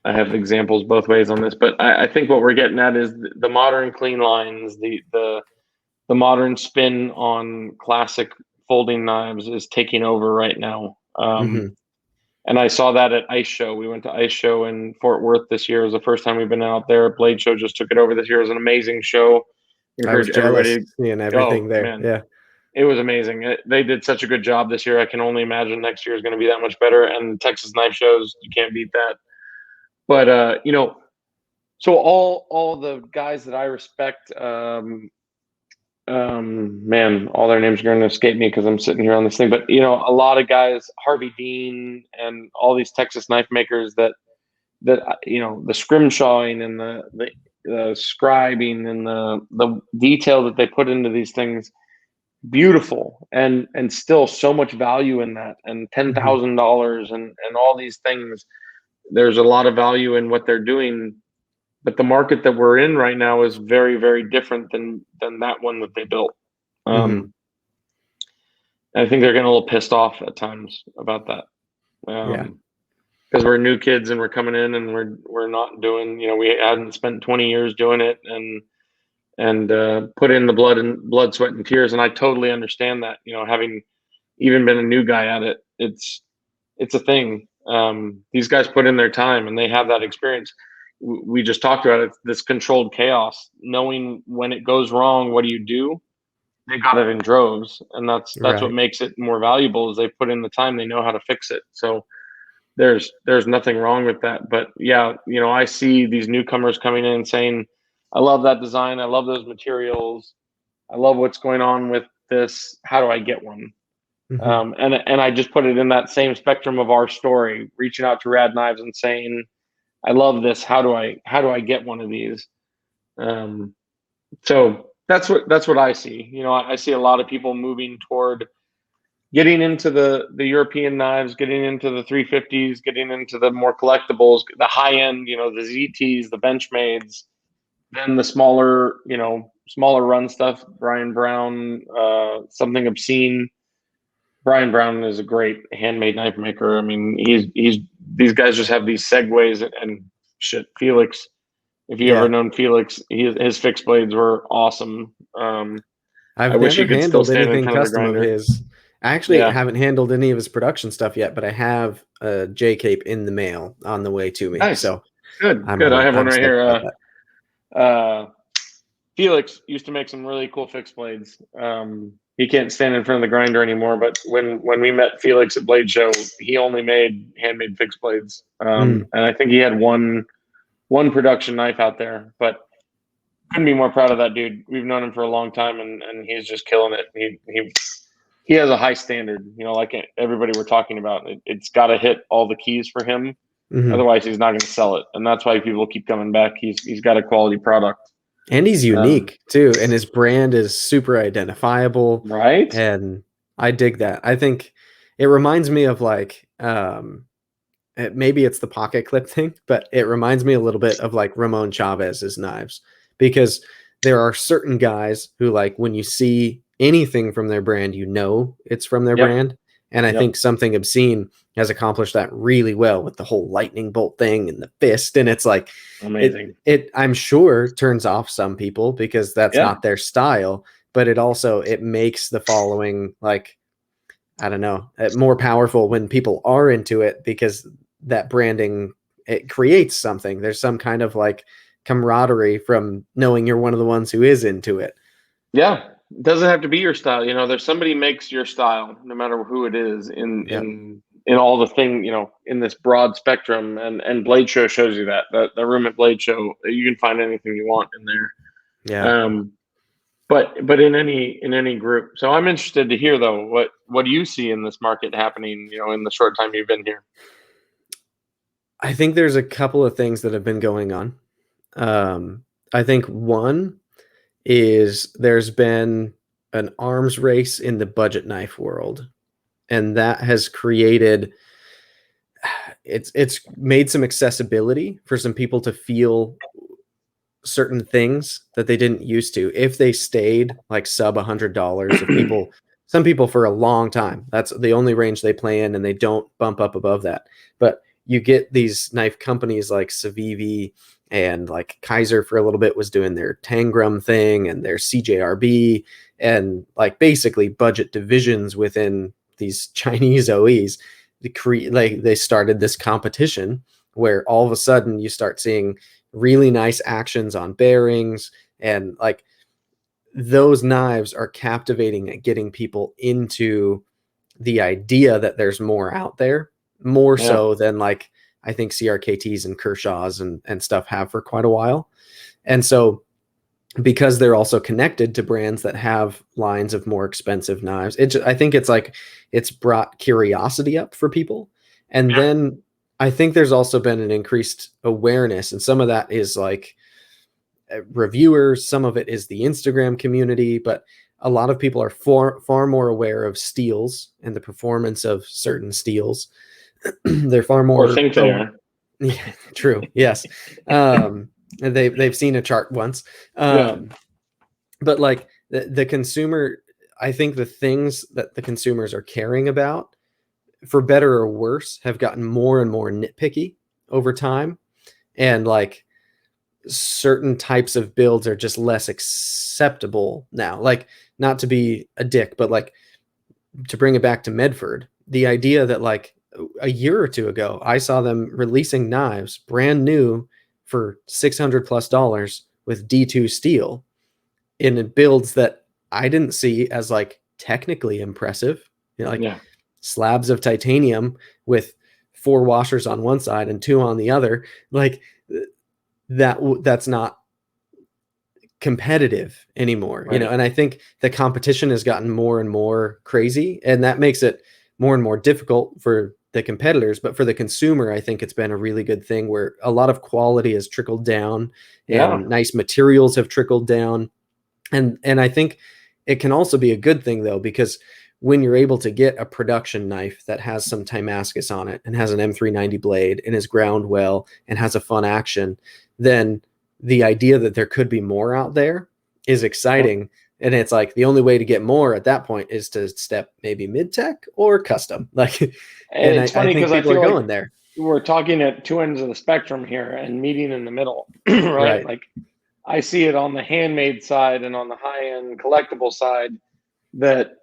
I have examples both ways on this, but I think what we're getting at is the modern clean lines, the modern spin on classic folding knives is taking over right now. Mm-hmm. And I saw that at Ice Show. We went to Ice Show in Fort Worth this year. It was the first time we've been out there. Blade Show just took it over this year. It was an amazing show. I was jealous everybody. seeing everything there. Man. Yeah. It was amazing. They did such a good job this year. I can only imagine next year is going to be that much better. And Texas knife shows, you can't beat that. But so all the guys that I respect, man, all their names are going to escape me because I'm sitting here on this thing. But a lot of guys, Harvey Dean, and all these Texas knife makers that the scrimshawing and the scribing and the detail that they put into these things, beautiful, and still so much value in that, and $10,000 and all these things. There's a lot of value in what they're doing, but the market that we're in right now is very, very different than that one that they built. I think they're getting a little pissed off at times about that. Because we're new kids and we're coming in and we're not doing, we hadn't spent 20 years doing it and put in the blood, sweat, and tears. And I totally understand that, having even been a new guy at it, it's a thing. These guys put in their time and they have that experience. We just talked about it, this controlled chaos, knowing when it goes wrong, what do? They got it in droves, and that's right. What makes it more valuable is they put in the time, they know how to fix it. So there's nothing wrong with that. But yeah, I see these newcomers coming in and saying, I love that design, I love those materials, I love what's going on with this, how do I get one? And I just put it in that same spectrum of our story, reaching out to Rad Knives and saying, I love this, how do I get one of these? So that's what I see. I see a lot of people moving toward getting into the European knives, getting into the 350s, getting into the more collectibles, the high end, the ZTs, the Benchmades, then the smaller run stuff. Brian Brown, something obscene. Brian Brown is a great handmade knife maker. I mean, he's these guys just have these segues and shit. Felix, if you ever known Felix, his fixed blades were awesome. I've never handled anything custom of his. I actually haven't handled any of his production stuff yet, but I have a J Cape in the mail on the way to me. Nice. So good. I have one right here. Felix used to make some really cool fixed blades. He can't stand in front of the grinder anymore, but when we met Felix at Blade Show, he only made handmade fixed blades. And I think he had one production knife out there, but couldn't be more proud of that dude. We've known him for a long time, and he's just killing it. He has a high standard, like everybody we're talking about. It's got to hit all the keys for him. Otherwise he's not going to sell it. And that's why people keep coming back. He's got a quality product. And he's unique too. And his brand is super identifiable. Right. And I dig that. I think it reminds me of like, maybe it's the pocket clip thing, but it reminds me a little bit of like Ramon Chavez's knives, because there are certain guys who, like, when you see anything from their brand, you know it's from their Yep. brand. And I think Something Obscene has accomplished that really well with the whole lightning bolt thing and the fist. And it's like, Amazing. it I'm sure turns off some people because that's Yeah. not their style, but it makes the following, like, I don't know, more powerful when people are into it, because that branding, it creates something. There's some kind of like camaraderie from knowing you're one of the ones who is into it. Yeah. It doesn't have to be your style. There's somebody makes your style, no matter who it is, Yep. in all the thing, in this broad spectrum. And Blade Show shows you that. The room at Blade Show, you can find anything you want in there. Yeah. But in any group. So I'm interested to hear, though, what do you see in this market happening, in the short time you've been here? I think there's a couple of things that have been going on. I think one is there's been an arms race in the budget knife world, and that has created, it's made some accessibility for some people to feel certain things that they didn't used to, if they stayed like sub $100. If people, some people for a long time, that's the only range they play in, and they don't bump up above that. But you get these knife companies like Civivi, and like Kaiser for a little bit was doing their Tangram thing and their CJRB, and like basically budget divisions within these Chinese OEs. Like they started this competition where all of a sudden you start seeing really nice actions on bearings, and like those knives are captivating at getting people into the idea that there's more out there, more so than like I think CRKTs and Kershaws and stuff have for quite a while. And so because they're also connected to brands that have lines of more expensive knives, I think it's brought curiosity up for people. And then I think there's also been an increased awareness, and some of that is like reviewers, some of it is the Instagram community, but a lot of people are far more aware of steels and the performance of certain steels. They're far more, or think they are. Yeah, true. Yes. They've seen a chart once. But like the consumer, I think the things that the consumers are caring about, for better or worse, have gotten more and more nitpicky over time. And like certain types of builds are just less acceptable now. Like, not to be a dick, but like to bring it back to Medford, the idea that like a year or two ago, I saw them releasing knives brand new for $600+ with D2 steel in builds that I didn't see as like technically impressive, slabs of titanium with 4 washers on one side and 2 on the other. Like that's not competitive anymore, Right. and I think the competition has gotten more and more crazy, and that makes it more and more difficult for the competitors. But for the consumer, I think it's been a really good thing where a lot of quality has trickled down and nice materials have trickled down. And I think it can also be a good thing, though, because when you're able to get a production knife that has some Timascus on it and has an M390 blade and is ground well and has a fun action, then the idea that there could be more out there is exciting. And it's like the only way to get more at that point is to step maybe mid-tech or custom. Like, and it's funny I think because I people feel are like going there. we're talking at two ends of the spectrum here and meeting in the middle, right? Like I see it on the handmade side and on the high-end collectible side that,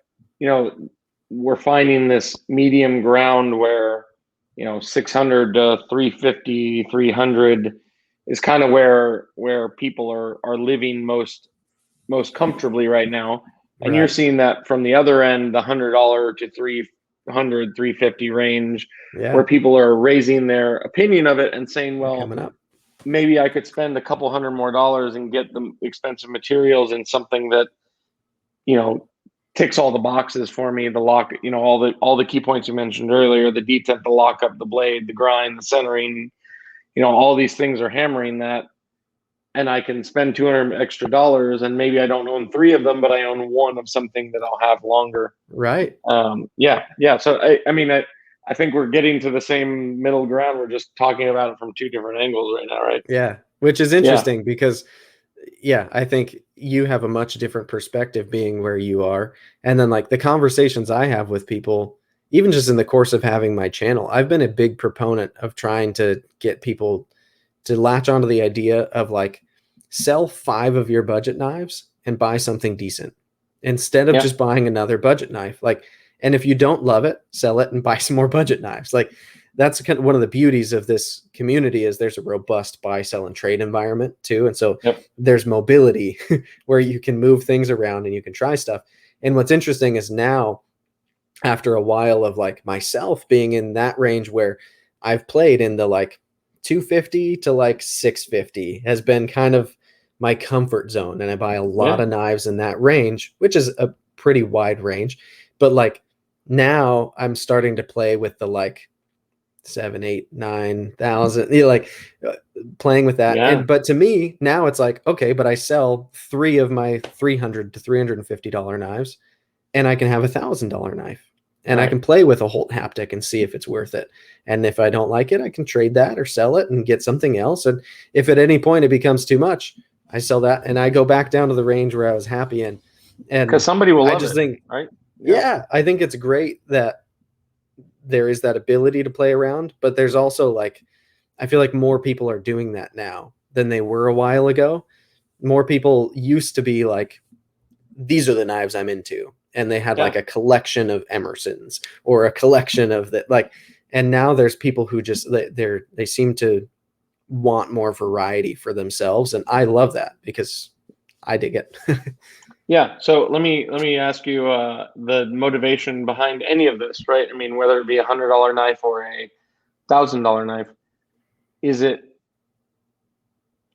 we're finding this medium ground where, 600 to 350, 300 is kind of where people are living most comfortably right now. And you're seeing that from the other end, the $100 to 300, 350 range, where people are raising their opinion of it and saying, well, coming up, maybe I could spend a couple $100 more and get the expensive materials in something that, ticks all the boxes for me. The lock, all the key points you mentioned earlier, the detent, the lock up, the blade, the grind, the centering, all these things are hammering that. And I can spend $200 extra, and maybe I don't own 3 of them, but I own 1 of something that I'll have longer. Right. Yeah. So I think we're getting to the same middle ground. We're just talking about it from 2 different angles right now, right? Yeah. Which is interesting because yeah, I think you have a much different perspective being where you are. And then like the conversations I have with people, even just in the course of having my channel, I've been a big proponent of trying to get people to latch onto the idea of like sell 5 of your budget knives and buy something decent instead of Yeah, just buying another budget knife. Like, and if you don't love it, sell it and buy some more budget knives. Like that's kind of one of the beauties of this community is there's a robust buy, sell, and trade environment too. And so yep, there's mobility where you can move things around and you can try stuff. And what's interesting is now, after a while of like myself being in that range where I've played in the like 250 to like 650 has been kind of my comfort zone. And I buy a lot yeah, of knives in that range, which is a pretty wide range. But like now I'm starting to play with the like 7, 8, 9,000, you know, like playing with that. yeah, And but to me now it's like, okay, but I sell 3 of my $300 to $350 knives and I can have $1,000 knife and I right. can play with a Holt haptic and see if it's worth it. And if I don't like it, I can trade that or sell it and get something else. And if at any point it becomes too much, I sell that and I go back down to the range where I was happy in. Because And somebody will I love just it, think, right? Yeah, yeah, I think it's great that there is that ability to play around, but there's also like, I feel like more people are doing that now than they were a while ago. More people used to be like, these are the knives I'm into. And they had yeah, like a collection of Emersons or a collection of that, like, and now there's people who just they seem to want more variety for themselves, and I love that because I dig it. yeah. So let me ask you the motivation behind any of this, right? I mean, whether it be $100 knife or $1,000 knife, is it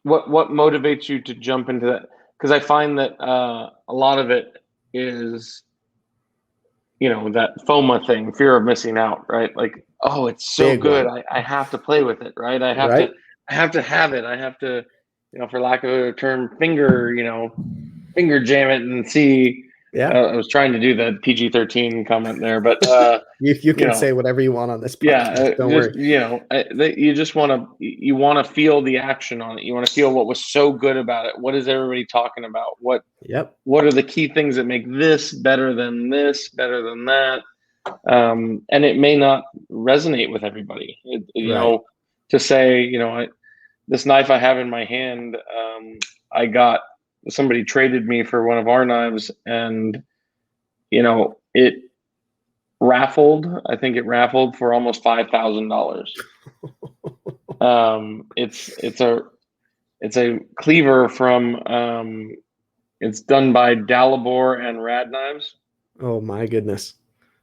what motivates you to jump into that? Because I find that a lot of it is, that FOMA thing, fear of missing out, right? Like, oh, it's so Big good, one, I have to play with it, right? right? I have to have it. I have to, for lack of a term, finger jam it and see. Yeah, I was trying to do the PG-13 comment there, but you you can know, say whatever you want on this yeah, podcast, don't just worry. you just want to feel the action on it. You want to feel what was so good about it. What is everybody talking about? Yep, What are the key things that make this, better than that? And it may not resonate with everybody. right. To say, this knife I have in my hand, I got somebody traded me for one of our knives, and it raffled. I think it raffled for almost $5,000. It's a cleaver from it's done by Dalibor and Rad Knives, Oh my goodness.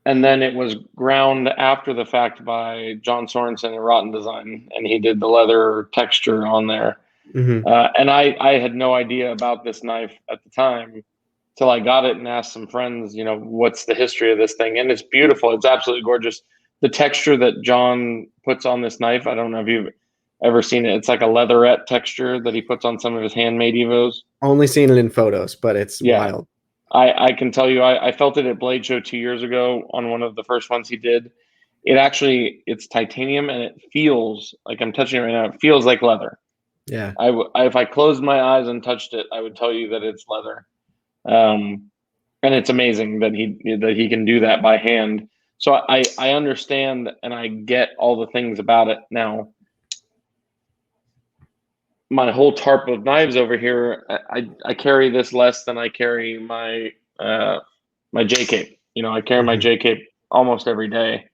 and then it was ground after the fact by John Sorensen at Rotten Design, and he did the leather texture on there. Hmm. And I had no idea about this knife at the time till I got it and asked some friends, what's the history of this thing? And it's beautiful. It's absolutely gorgeous. The texture that John puts on this knife, I don't know if you've ever seen it. It's like a leatherette texture that he puts on some of his handmade Evos. Only seen it in photos, but it's Yeah, wild. I can tell you, I felt it at Blade Show 2 years ago on one of the first ones he did. It's titanium and it feels like I'm touching it right now. It feels like leather. Yeah. If I closed my eyes and touched it, I would tell you that it's leather. And it's amazing that he can do that by hand. So I understand and I get all the things about it. Now, my whole tarp of knives over here, I carry this less than I carry my J cape. I carry my Hmm. J cape almost every day,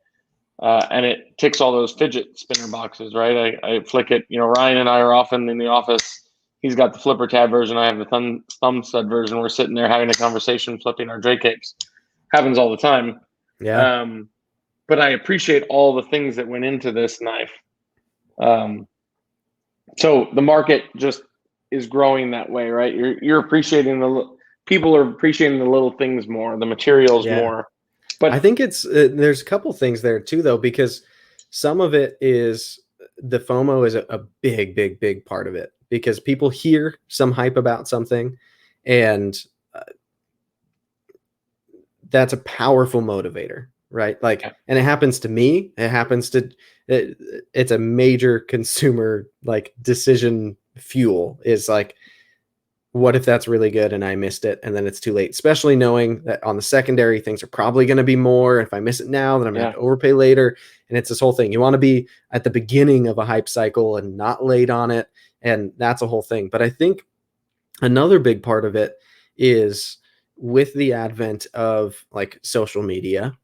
and it ticks all those fidget spinner boxes, right? I flick it. Ryan and I are often in the office. He's got the flipper tab version. I have the thumb stud version. We're sitting there having a conversation, flipping our J capes. Happens all the time. Yeah. Um, but I appreciate all the things that went into this knife. So the market just is growing that way, right? You're appreciating people are appreciating the little things more, the materials Yeah. more. I But think it's there's a couple things there too, though, because some of it is the FOMO is a big, big, big part of it because people hear some hype about something, and uh, that's a powerful motivator, right? Like, yeah, and it happens to me. It happens to it's a major consumer like decision fuel is like what if that's really good and I missed it and then it's too late, especially knowing that on the secondary things are probably going to be more. If I miss it now, then I'm going to have to overpay later. And it's this whole thing. You want to be at the beginning of a hype cycle and not late on it. And that's a whole thing. But I think another big part of it is with the advent of like social media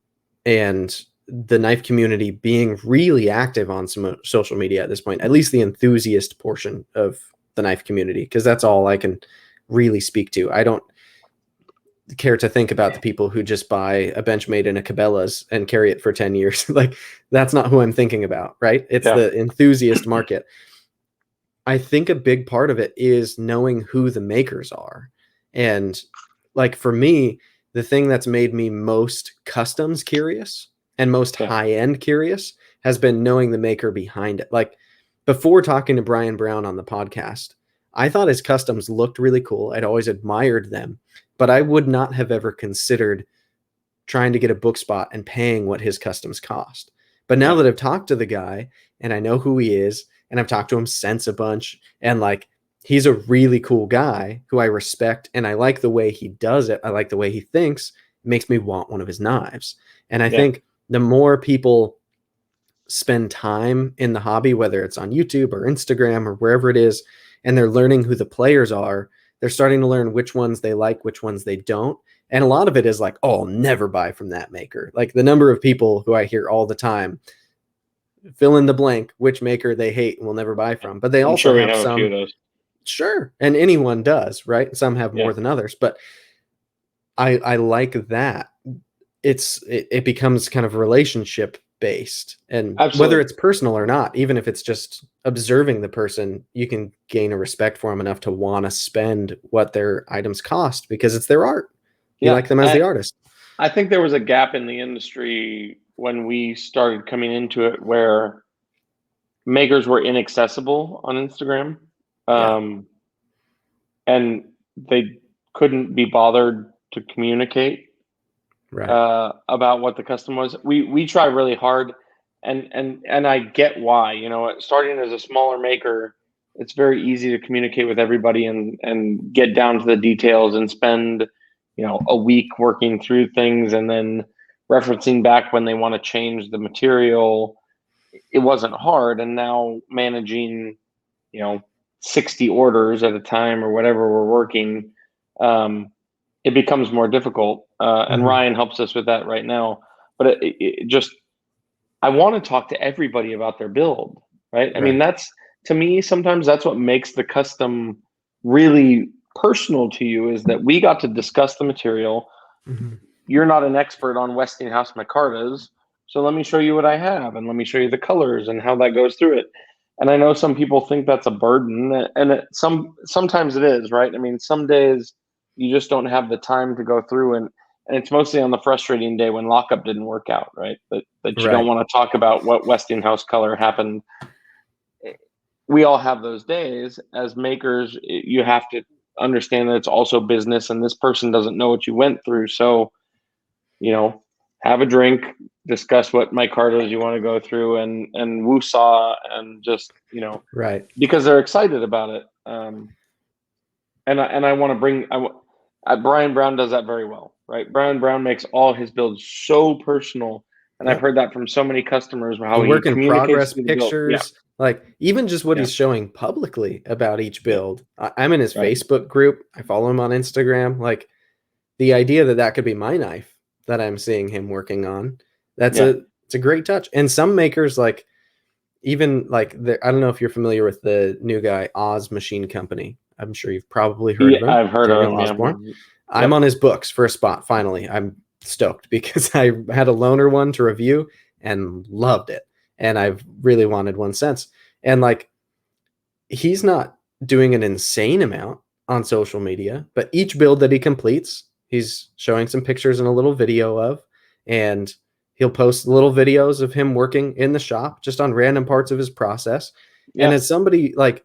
and the knife community being really active on some social media at this point, at least the enthusiast portion of the knife community, because that's all I can really speak to. I don't care to think about the people who just buy a Benchmade and a Cabela's and carry it for 10 years. Like, that's not who I'm thinking about, right? It's the enthusiast market. I think a big part of it is knowing who the makers are. And like for me, the thing that's made me most customs curious and most high-end curious has been knowing the maker behind it. Like before talking to Bryan Brown on the podcast, I thought his customs looked really cool. I'd always admired them, but I would not have ever considered trying to get a book spot and paying what his customs cost. But now that I've talked to the guy and I know who he is, and I've talked to him since a bunch, and like he's a really cool guy who I respect, and I like the way he does it. I like the way he thinks. It makes me want one of his knives. And I think the more people spend time in the hobby, whether it's on YouTube or Instagram or wherever it is, and they're learning who the players are, they're starting to learn which ones they like, which ones they don't. And a lot of it is like, oh, I'll never buy from that maker. Like the number of people who I hear all the time, fill in the blank, which maker they hate and will never buy from. But they also have some. A few of those. Sure. And anyone does, right? Some have more than others. But I like that. It becomes kind of relationship based. And whether it's personal or not, even if it's just observing the person, you can gain a respect for them enough to want to spend what their items cost because it's their art. You like them as the artist. I think there was a gap in the industry when we started coming into it where makers were inaccessible on Instagram. And they couldn't be bothered to communicate about what the custom was. We try really hard, and I get why. You know, starting as a smaller maker, it's very easy to communicate with everybody and get down to the details and spend, you know, a week working through things and then referencing back when they want to change the material. It wasn't hard. And now managing, you know, 60 orders at a time or whatever we're working, it becomes more difficult. And Ryan helps us with that right now. But it just, I want to talk to everybody about their build, right? I mean, that's, to me, sometimes that's what makes the custom really personal to you, is that we got to discuss the material. You're not an expert on Westinghouse micartas, so let me show you what I have, and let me show you the colors and how that goes through it. And I know some people think that's a burden, and sometimes it is, right? I mean, some days you just don't have the time to go through, and it's mostly on the frustrating day when lockup didn't work out, right? That you don't want to talk about what Westinghouse color happened. We all have those days. As makers, you have to understand that it's also business, and this person doesn't know what you went through. So, you know, have a drink, discuss what micartas you want to go through, and woo-saw, and just, you know, because they're excited about it. And I want to bring, Bryan Brown does that very well, right? Bryan Brown makes all his builds so personal. And I've heard that from so many customers, how the work in progress pictures. Yeah. Like even just what he's showing publicly about each build. I'm in his Facebook group. I follow him on Instagram. Like the idea that could be my knife that I'm seeing him working on. It's a great touch. And some makers, like even like I don't know if you're familiar with the new guy, Oz Machine Company. I'm sure you've probably heard of him. I've heard of him. Yeah. I'm on his books for a spot. Finally, I'm stoked because I had a loaner one to review and loved it. And I've really wanted one since. And like, he's not doing an insane amount on social media, but each build that he completes, he's showing some pictures and a little video of, and he'll post little videos of him working in the shop just on random parts of his process. And as somebody like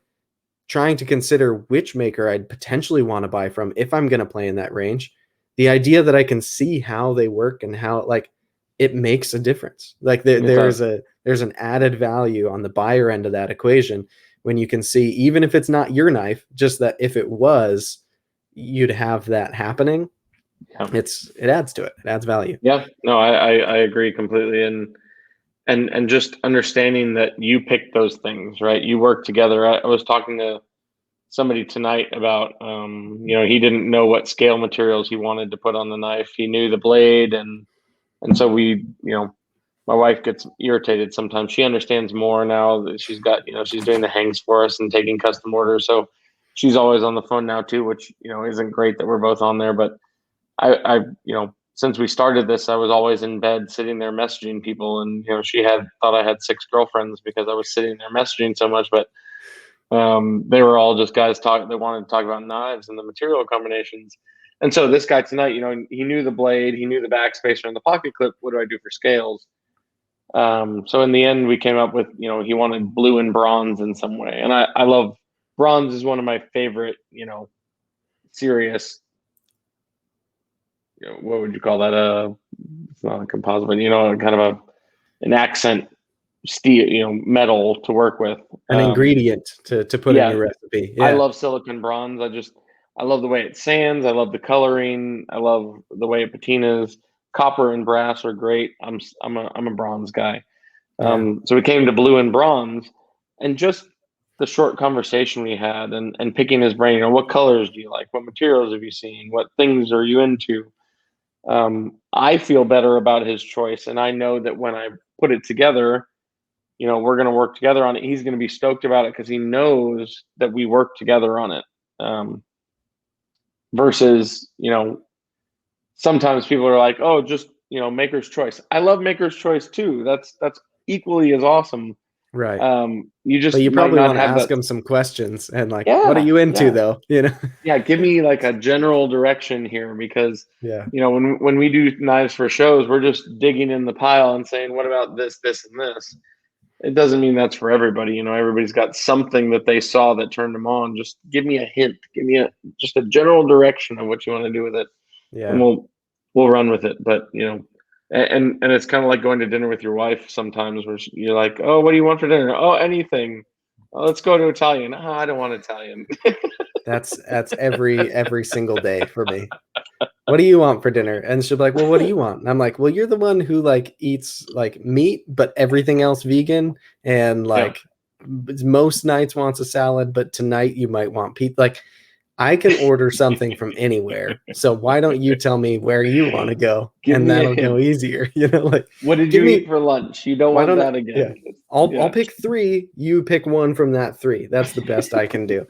trying to consider which maker I'd potentially want to buy from if I'm going to play in that range, the idea that I can see how they work and how like it makes a difference. Like there's an added value on the buyer end of that equation when you can see, even if it's not your knife, just that if it was, you'd have that happening, Yeah. it adds to it. It adds value. Yeah. No, I agree completely. And just understanding that you picked those things, right? You work together. I was talking to somebody tonight about, he didn't know what scale materials he wanted to put on the knife. He knew the blade, and so my wife gets irritated sometimes. She understands more now that she's doing the hangs for us and taking custom orders. So she's always on the phone now too, which, isn't great that we're both on there. But since we started this, I was always in bed sitting there messaging people, and she thought I had 6 girlfriends because I was sitting there messaging so much. But they were all just guys they wanted to talk about knives and the material combinations. And so this guy tonight, he knew the blade, he knew the backspacer and the pocket clip. What do I do for scales? So in the end, we came up with, he wanted blue and bronze in some way. And I love bronze is one of my favorite, serious, what would you call that? It's not a composite, but, kind of an accent steel, metal to work with. An ingredient to put in your recipe. Yeah. I love silicon bronze. I love the way it sands. I love the coloring. I love the way it patinas. Copper and brass are great. I'm a bronze guy. So we came to blue and bronze, and just the short conversation we had, and picking his brain. What colors do you like? What materials have you seen? What things are you into? I feel better about his choice, and I know that when I put it together, we're going to work together on it. He's going to be stoked about it because he knows that we work together on it. Versus, sometimes people are like, oh, just, maker's choice. I love maker's choice too. That's equally as awesome. Right. But you probably want to ask them some questions and what are you into though? Yeah. Give me like a general direction here, because, when we do knives for shows, we're just digging in the pile and saying, what about this, this, and this? It doesn't mean that's for everybody. Everybody's got something that they saw that turned them on. Just give me a hint. Give me just a general direction of what you want to do with it. Yeah. And we'll run with it. But, and it's kind of like going to dinner with your wife sometimes, where you're like, oh, what do you want for dinner? Oh, anything. Oh, let's go to Italian. Oh, I don't want Italian. That's every single day for me. What do you want for dinner? And she'll be like, well, what do you want? And I'm like, well, you're the one who eats meat, but everything else vegan. And most nights wants a salad, but tonight you might want pizza. I can order something from anywhere. So why don't you tell me where you want to go? And that'll go easier. What did you eat for lunch? You don't want that again. Yeah. I'll pick 3. You pick 1 from that 3. That's the best I can do.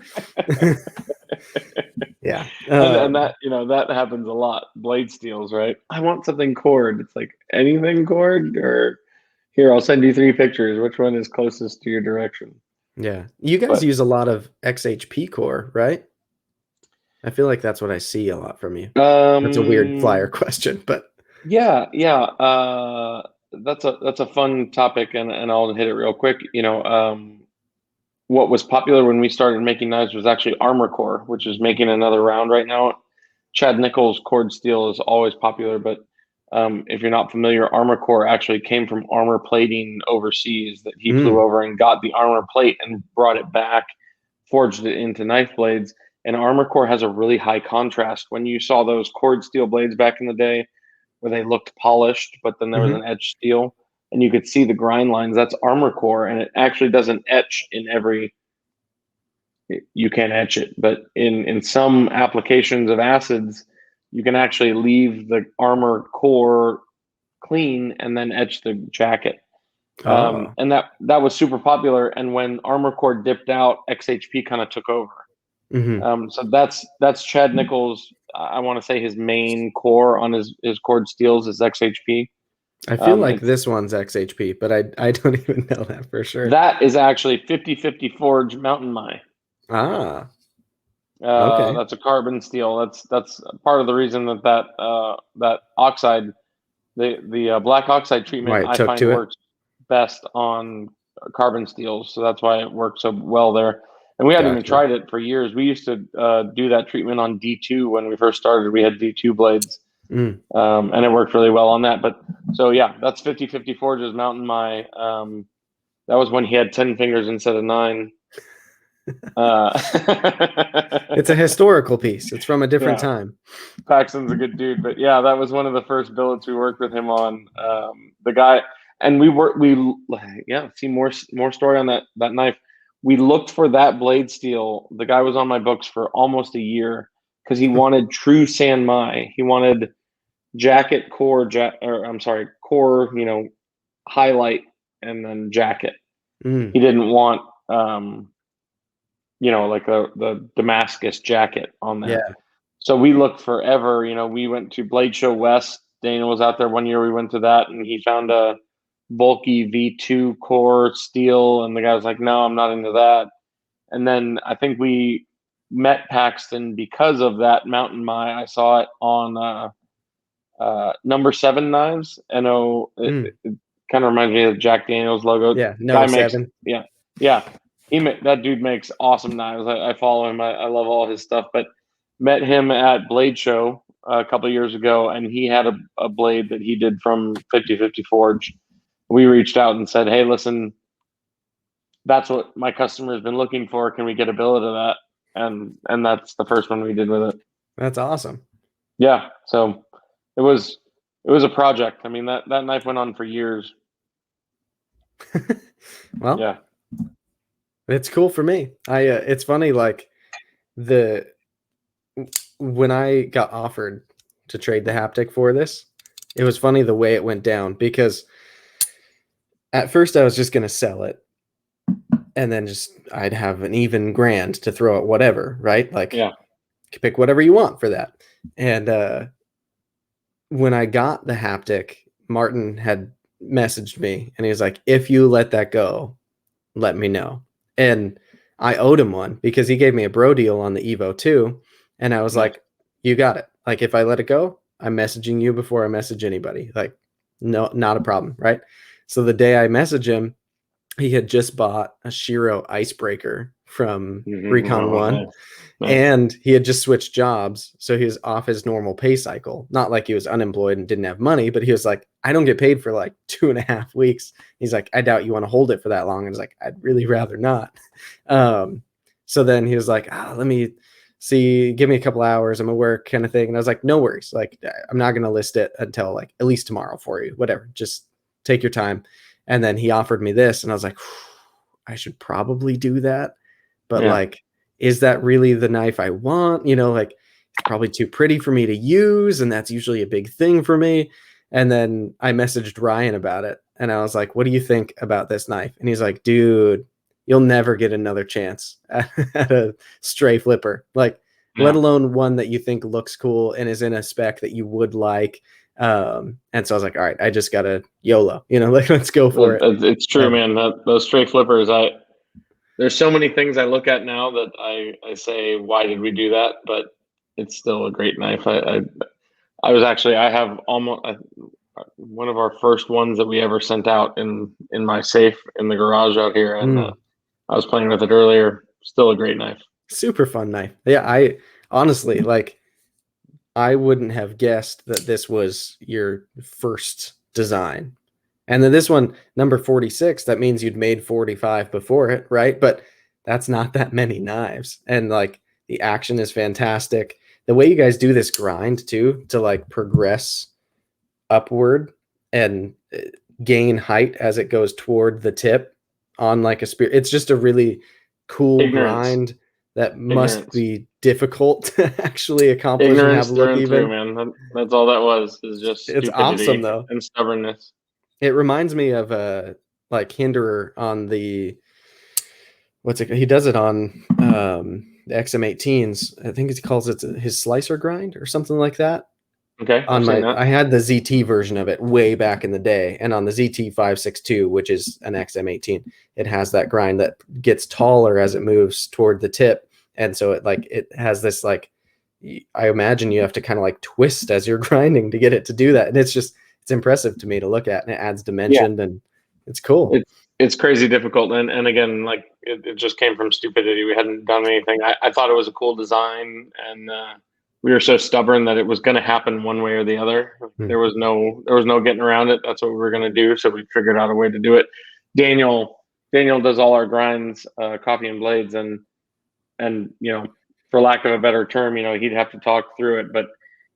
Yeah. And that, that happens a lot. Blade steels, right? I want something cord. It's like, anything cord? Or here, I'll send you 3 pictures. Which one is closest to your direction? Yeah. You guys use a lot of XHP core, right? I feel like that's what I see a lot from you. That's a weird flyer question, but yeah. That's a fun topic, and I'll hit it real quick. What was popular when we started making knives was actually Armor Core, which is making another round right now. Chad Nichols cord steel is always popular, but if you're not familiar, Armor Core actually came from armor plating overseas. That he flew over and got the armor plate and brought it back, forged it into knife blades. And Armor Core has a really high contrast. When you saw those cord steel blades back in the day, where they looked polished, but then there was an etched steel, and you could see the grind lines, that's Armor Core, and it actually doesn't etch in every. You can't etch it, but in some applications of acids, you can actually leave the Armor Core clean and then etch the jacket. And that was super popular. And when Armor Core dipped out, XHP kind of took over. So that's Chad Nichols. I want to say his main core on his cord steels is XHP. I feel like this one's XHP, but I don't even know that for sure. That is actually 50/50 Forge Mountain Mai. Okay. That's a carbon steel. That's part of the reason that oxide, the black oxide treatment, I find works best on carbon steels. So that's why it works so well there. And we hadn't even tried it for years. We used to do that treatment on D2 when we first started. We had D2 blades, and it worked really well on that. But so yeah, that's 50/50 Forge's Mountain Mai. That was when he had 10 fingers instead of 9. Uh, It's a historical piece. It's from a different yeah, time. Paxton's a good dude, but yeah, that was one of the first billets we worked with him on. The guy, and we yeah, see more story on that knife. We looked for that blade steel. The guy was on my books for almost a year because he wanted true San Mai. He wanted jacket core, or I'm sorry, core, highlight and then jacket. Mm, He didn't want, like the Damascus jacket on there. yeah. So we looked forever. We went to Blade Show West. Daniel was out there one year. We went to that, and he found a bulky V2 core steel, and the guy was like, "No, I'm not into that." And then I think we met Paxton because of that Mountain Mai. I saw it on number 7 knives. Mm, It kind of reminds me of Jack Daniels logo. yeah. No Guy makes, 7. yeah, yeah. That dude makes awesome knives. I follow him. I love all his stuff. But met him at Blade Show a couple of years ago, and he had a blade that he did from 50/50 Forge. We reached out and said, "Hey, listen, that's what my customer has been looking for. Can we get a billet of that?" And that's the first one we did with it. That's awesome. Yeah. So it was it was a project. I mean, that knife went on for years. Well, Yeah. it's cool for me. It's funny, like the when I got offered to trade the haptic for this, it was funny the way it went down because at first I was just gonna sell it and then just I'd have an even grand to throw at whatever, right? Like Yeah. you can pick whatever you want for that. And when I got the haptic, Martin had messaged me and he was like, if you let that go, let me know. And I owed him one because he gave me a bro deal on the Evo 2. And I was Nice. like, you got it. Like, if I let it go, I'm messaging you before I message anybody. Like, no, not a problem. Right. So the day I message him, he had just bought a Shiro icebreaker from Mm-hmm. Recon Oh, 1 nice. Nice. and he had just switched jobs, so he was off his normal pay cycle. Not like he was unemployed and didn't have money, but he was like, I don't get paid for like 2.5 weeks. He's like, I doubt you want to hold it for that long. And it's like, I'd really rather not. So then he was like, let me see, give me a couple hours, I'm at work, kind of thing. And I was like, no worries, like I'm not gonna list it until like at least tomorrow for you, whatever, just take your time. And then he offered me this and I was like, I should probably do that, but Yeah. like, is that really the knife I want? Like it's probably too pretty for me to use. And that's usually a big thing for me. And then I messaged Ryan about it and I was like, what do you think about this knife? And he's like, dude, you'll never get another chance at a stray flipper. Like, let Yeah. alone one that you think looks cool and is in a spec that you would like. And so I was like, all right, I just gotta YOLO, like let's go for it. It's true, And man. Those straight flippers, there's so many things I look at now that I say, why did we do that? But it's still a great knife. I have almost one of our first ones that we ever sent out in my safe in the garage out here, and I was playing with it earlier. Still a great knife. super fun knife. Yeah, I honestly like I wouldn't have guessed that this was your first design. And then this one, number 46, that means you'd made 45 before it, right? But that's not that many knives. And like the action is fantastic. The way you guys do this grind too, to like progress upward and gain height as it goes toward the tip on like a spear. It's just a really cool Ignorance, grind that must ignorance, be difficult to actually accomplish and have ignorance look through and through, even. man. That's all that was, is just It's awesome stupidity though. and stubbornness. It reminds me of like Hinderer on the what's it? He does it on the XM18s. I think he calls it his slicer grind or something like that. Okay, On I've seen my, that. I had the ZT version of it way back in the day, and on the ZT 562, which is an XM18, it has that grind that gets taller as it moves toward the tip, and so it has this like, I imagine you have to kind of like twist as you're grinding to get it to do that, and it's impressive to me to look at, and it adds Yeah, dimension, and it's cool. it's crazy difficult, and again, like it just came from stupidity. We hadn't done anything. I thought it was a cool design, and we were so stubborn that it was going to happen one way or the other. Hmm. There was no getting around it. That's what we were going to do. So we figured out a way to do it. Daniel does all our grinds, coffee and blades, and and for lack of a better term, he'd have to talk through it, but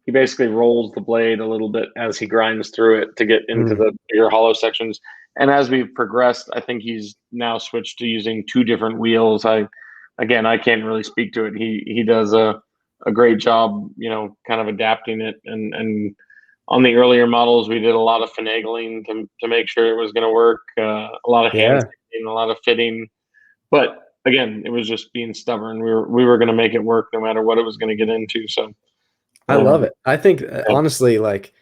he basically rolls the blade a little bit as he grinds through it to get into the bigger hollow sections. And as we've progressed, I think he's now switched to using 2 different wheels. I can't really speak to it. He does a great job, kind of adapting it. And on the earlier models, we did a lot of finagling to make sure it was going to work. A lot of hand stitching, a lot of fitting. But again, it was just being stubborn. We were going to make it work no matter what it was going to get into. So I love it. I think honestly, like,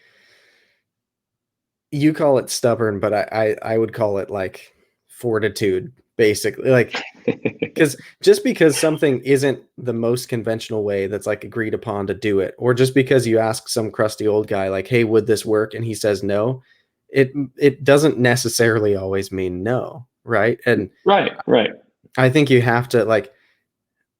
you call it stubborn, but I would call it like fortitude, basically. Like, because something isn't the most conventional way that's like agreed upon to do it, or just because you ask some crusty old guy like, hey, would this work? And he says no, it doesn't necessarily always mean no, right? And right. I think you have to, like,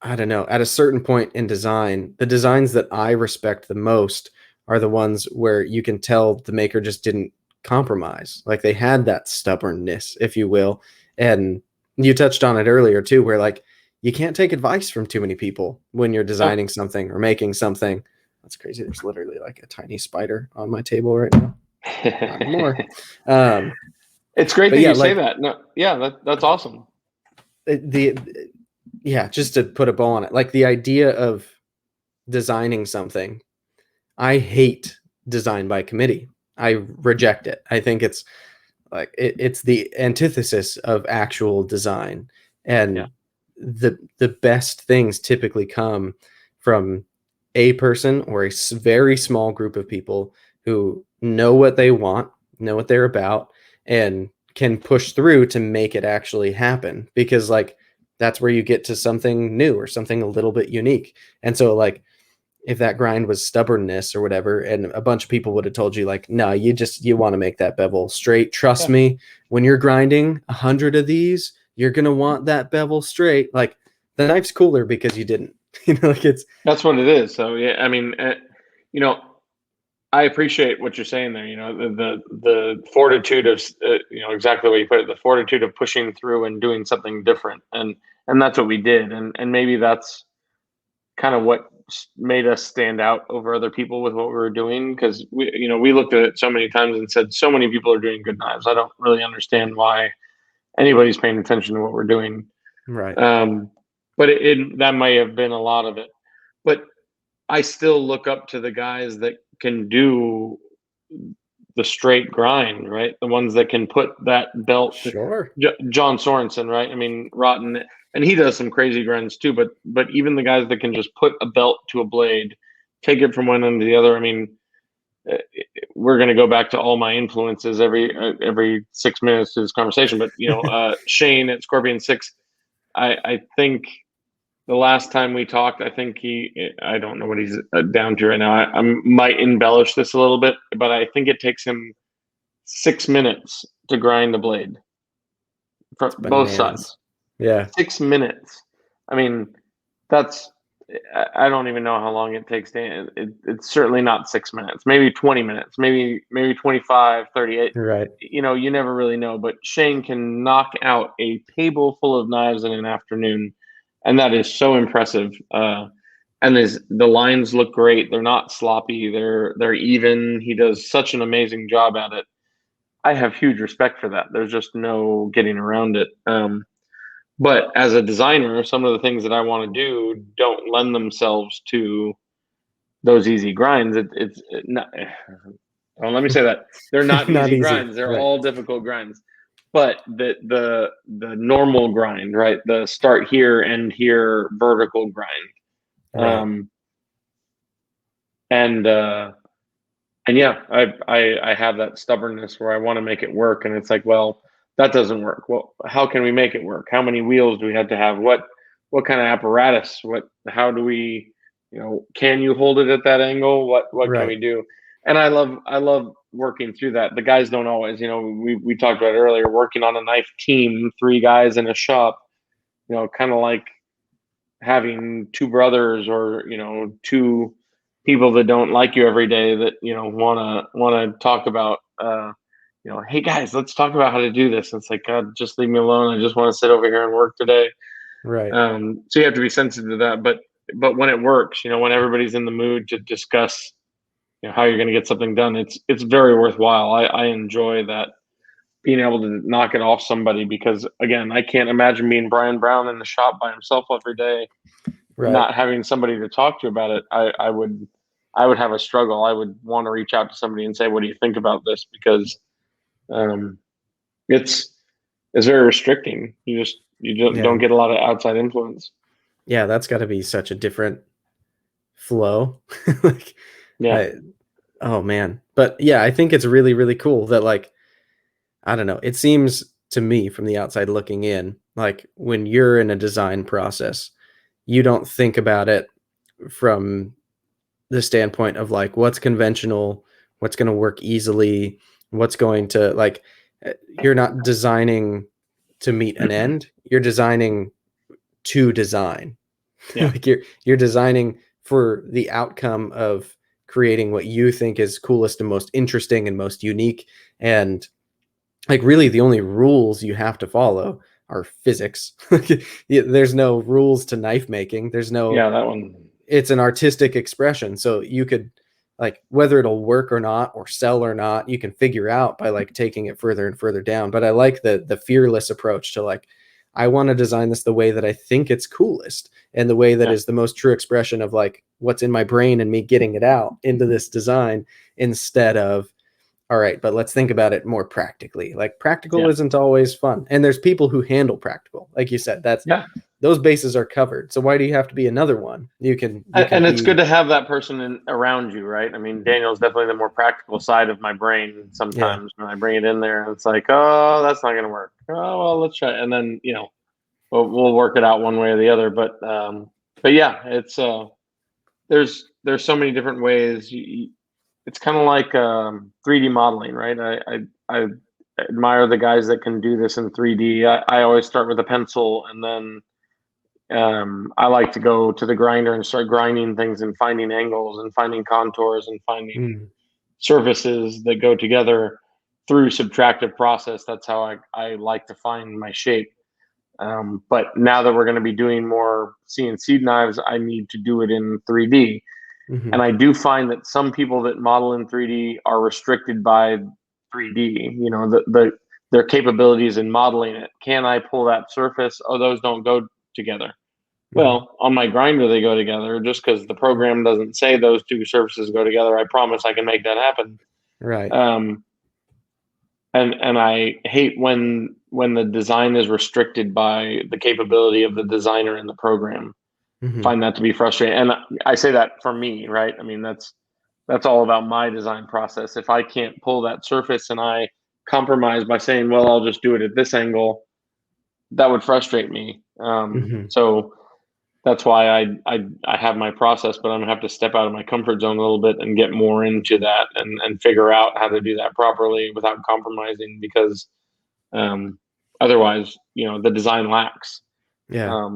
I don't know, at a certain point in design, the designs that I respect the most are the ones where you can tell the maker just didn't compromise. Like, they had that stubbornness, if you will. And you touched on it earlier too, where like you can't take advice from too many people when you're designing something or making something. That's crazy. There's literally like a tiny spider on my table right now. Not anymore. It's great that you say that. No, yeah, that's awesome. Just to put a bow on it, like the idea of designing something, I hate design by committee. I reject it. I think it's like it's the antithesis of actual design, and the best things typically come from a person or a very small group of people who know what they want, know what they're about, and can push through to make it actually happen, because like that's where you get to something new or something a little bit unique. And so like if that grind was stubbornness or whatever, and a bunch of people would have told you like, no, you want to make that bevel straight. Trust me, when you're grinding 100 of these, you're going to want that bevel straight. Like, the knife's cooler because you didn't, like that's what it is. So yeah, I mean, I appreciate what you're saying there. The fortitude of, exactly what you put it, the fortitude of pushing through and doing something different. And that's what we did. And maybe that's kind of what made us stand out over other people with what we were doing. Cause we looked at it so many times and said, so many people are doing good knives. I don't really understand why anybody's paying attention to what we're doing. Right. But that may have been a lot of it, but I still look up to the guys that can do the straight grind, right? The ones that can put that belt. Sure. John Sorensen, right? I mean, Rotten, and he does some crazy grinds too. But even the guys that can just put a belt to a blade, take it from one end to the other. I mean, we're going to go back to all my influences every 6 minutes to this conversation. But Shane at Scorpion 6, I think. The last time we talked, I think I don't know what he's down to right now. I might embellish this a little bit, but I think it takes him 6 minutes to grind the blade from both sides. Yeah. 6 minutes. I mean, I don't even know how long it takes to, it's certainly not 6 minutes, maybe 20 minutes, maybe 25, 38. Right. You never really know, but Shane can knock out a table full of knives in an afternoon. And that is so impressive. And the lines look great. They're not sloppy. They're even. He does such an amazing job at it. I have huge respect for that. There's just no getting around it. But as a designer, some of the things that I want to do don't lend themselves to those easy grinds. It's not. Well, let me say that they're not easy grinds. They're all difficult grinds. But the normal grind, right? The start here, end here, vertical grind, right. and yeah, I have that stubbornness where I want to make it work, and it's like, well, that doesn't work. Well, how can we make it work? How many wheels do we have to have? What kind of apparatus? How do we, can you hold it at that angle? What can we do? And I love working through that. The guys don't always, we talked about it earlier, working on a knife team, 3 guys in a shop, kind of like having 2 brothers or, 2 people that don't like you every day that, want to talk about, hey guys, let's talk about how to do this. It's like, God, just leave me alone. I just want to sit over here and work today. Right. So you have to be sensitive to that. But when it works, when everybody's in the mood to discuss, how you're going to get something done, it's very worthwhile. I enjoy that, being able to knock it off somebody, because again, I can't imagine being Bryan Brown in the shop by himself every day, Right. not having somebody to talk to about it. I would have a struggle. I would want to reach out to somebody and say, "What do you think about this?" Because um, it's it's very restricting. You don't Yeah. get a lot of outside influence. Yeah, that's got to be such a different flow. Like, Yeah. I, oh man. But yeah, I think it's really, really cool that, like, I don't know. It seems to me from the outside looking in, like when you're in a design process, you don't think about it from the standpoint of like what's conventional, what's going to work easily, what's going to like, you're not designing to meet an end. You're designing to design. Yeah. Like you're designing for the outcome of creating what you think is coolest and most interesting and most unique. And like really the only rules you have to follow are physics. There's no rules to knife making. There's no, Yeah. That one. it's an artistic expression. So you could, like, whether it'll work or not or sell or not, you can figure out by like taking it further and further down. But I like the fearless approach to like, I want to design this the way that I think it's coolest and the way that Yeah. is the most true expression of like what's in my brain and me getting it out into this design, instead of, all right, but let's think about it more practically. Like practical Yeah. isn't always fun. And there's people who handle practical. Like you said, that's, Yeah. those bases are covered. So why do you have to be another one? You can And it's good be, to have that person around you, right? I mean, Daniel's definitely the more practical side of my brain. yeah. Sometimes when I bring it in there, it's like, oh, that's not going to work. Oh, well, let's try. And then, we'll work it out one way or the other. But yeah, there's so many different ways. It's kind of like 3D modeling, right? I admire the guys that can do this in 3D. I always start with a pencil, and then I like to go to the grinder and start grinding things and finding angles and finding contours and finding Mm, surfaces that go together through subtractive process. That's how I like to find my shape. But now that we're going to be doing more CNC knives, I need to do it in 3D. And mhm, I do find that some people that model in 3D are restricted by 3D, their capabilities in modeling it. Can I pull that surface? Oh, those don't go together. mhm. Well, on my grinder, they go together. Just because the program doesn't say those two surfaces go together, I promise I can make that happen. Right. Um, and I hate when the design is restricted by the capability of the designer in the program. Mhm, Find that to be frustrating. And I say that for me, right? I mean, that's all about my design process. If I can't pull that surface and I compromise by saying, well, I'll just do it at this angle, that would frustrate me. mhm. So that's why I have my process, but I'm gonna have to step out of my comfort zone a little bit and get more into that and figure out how to do that properly without compromising, because um, otherwise, the design lacks. Yeah.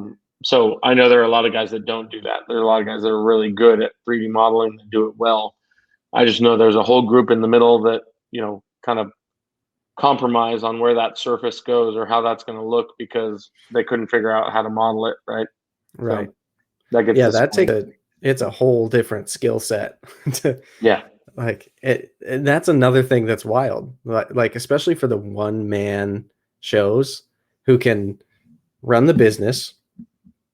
So I know there are a lot of guys that don't do that. There are a lot of guys that are really good at 3D modeling and do it well. I just know there's a whole group in the middle that, kind of compromise on where that surface goes or how that's going to look because they couldn't figure out how to model it, right? Right. So that gets Yeah, that takes disappointing. a, it's a whole different skill set to Yeah. like it. And that's another thing that's wild. Like especially for the one man shows who can run the business,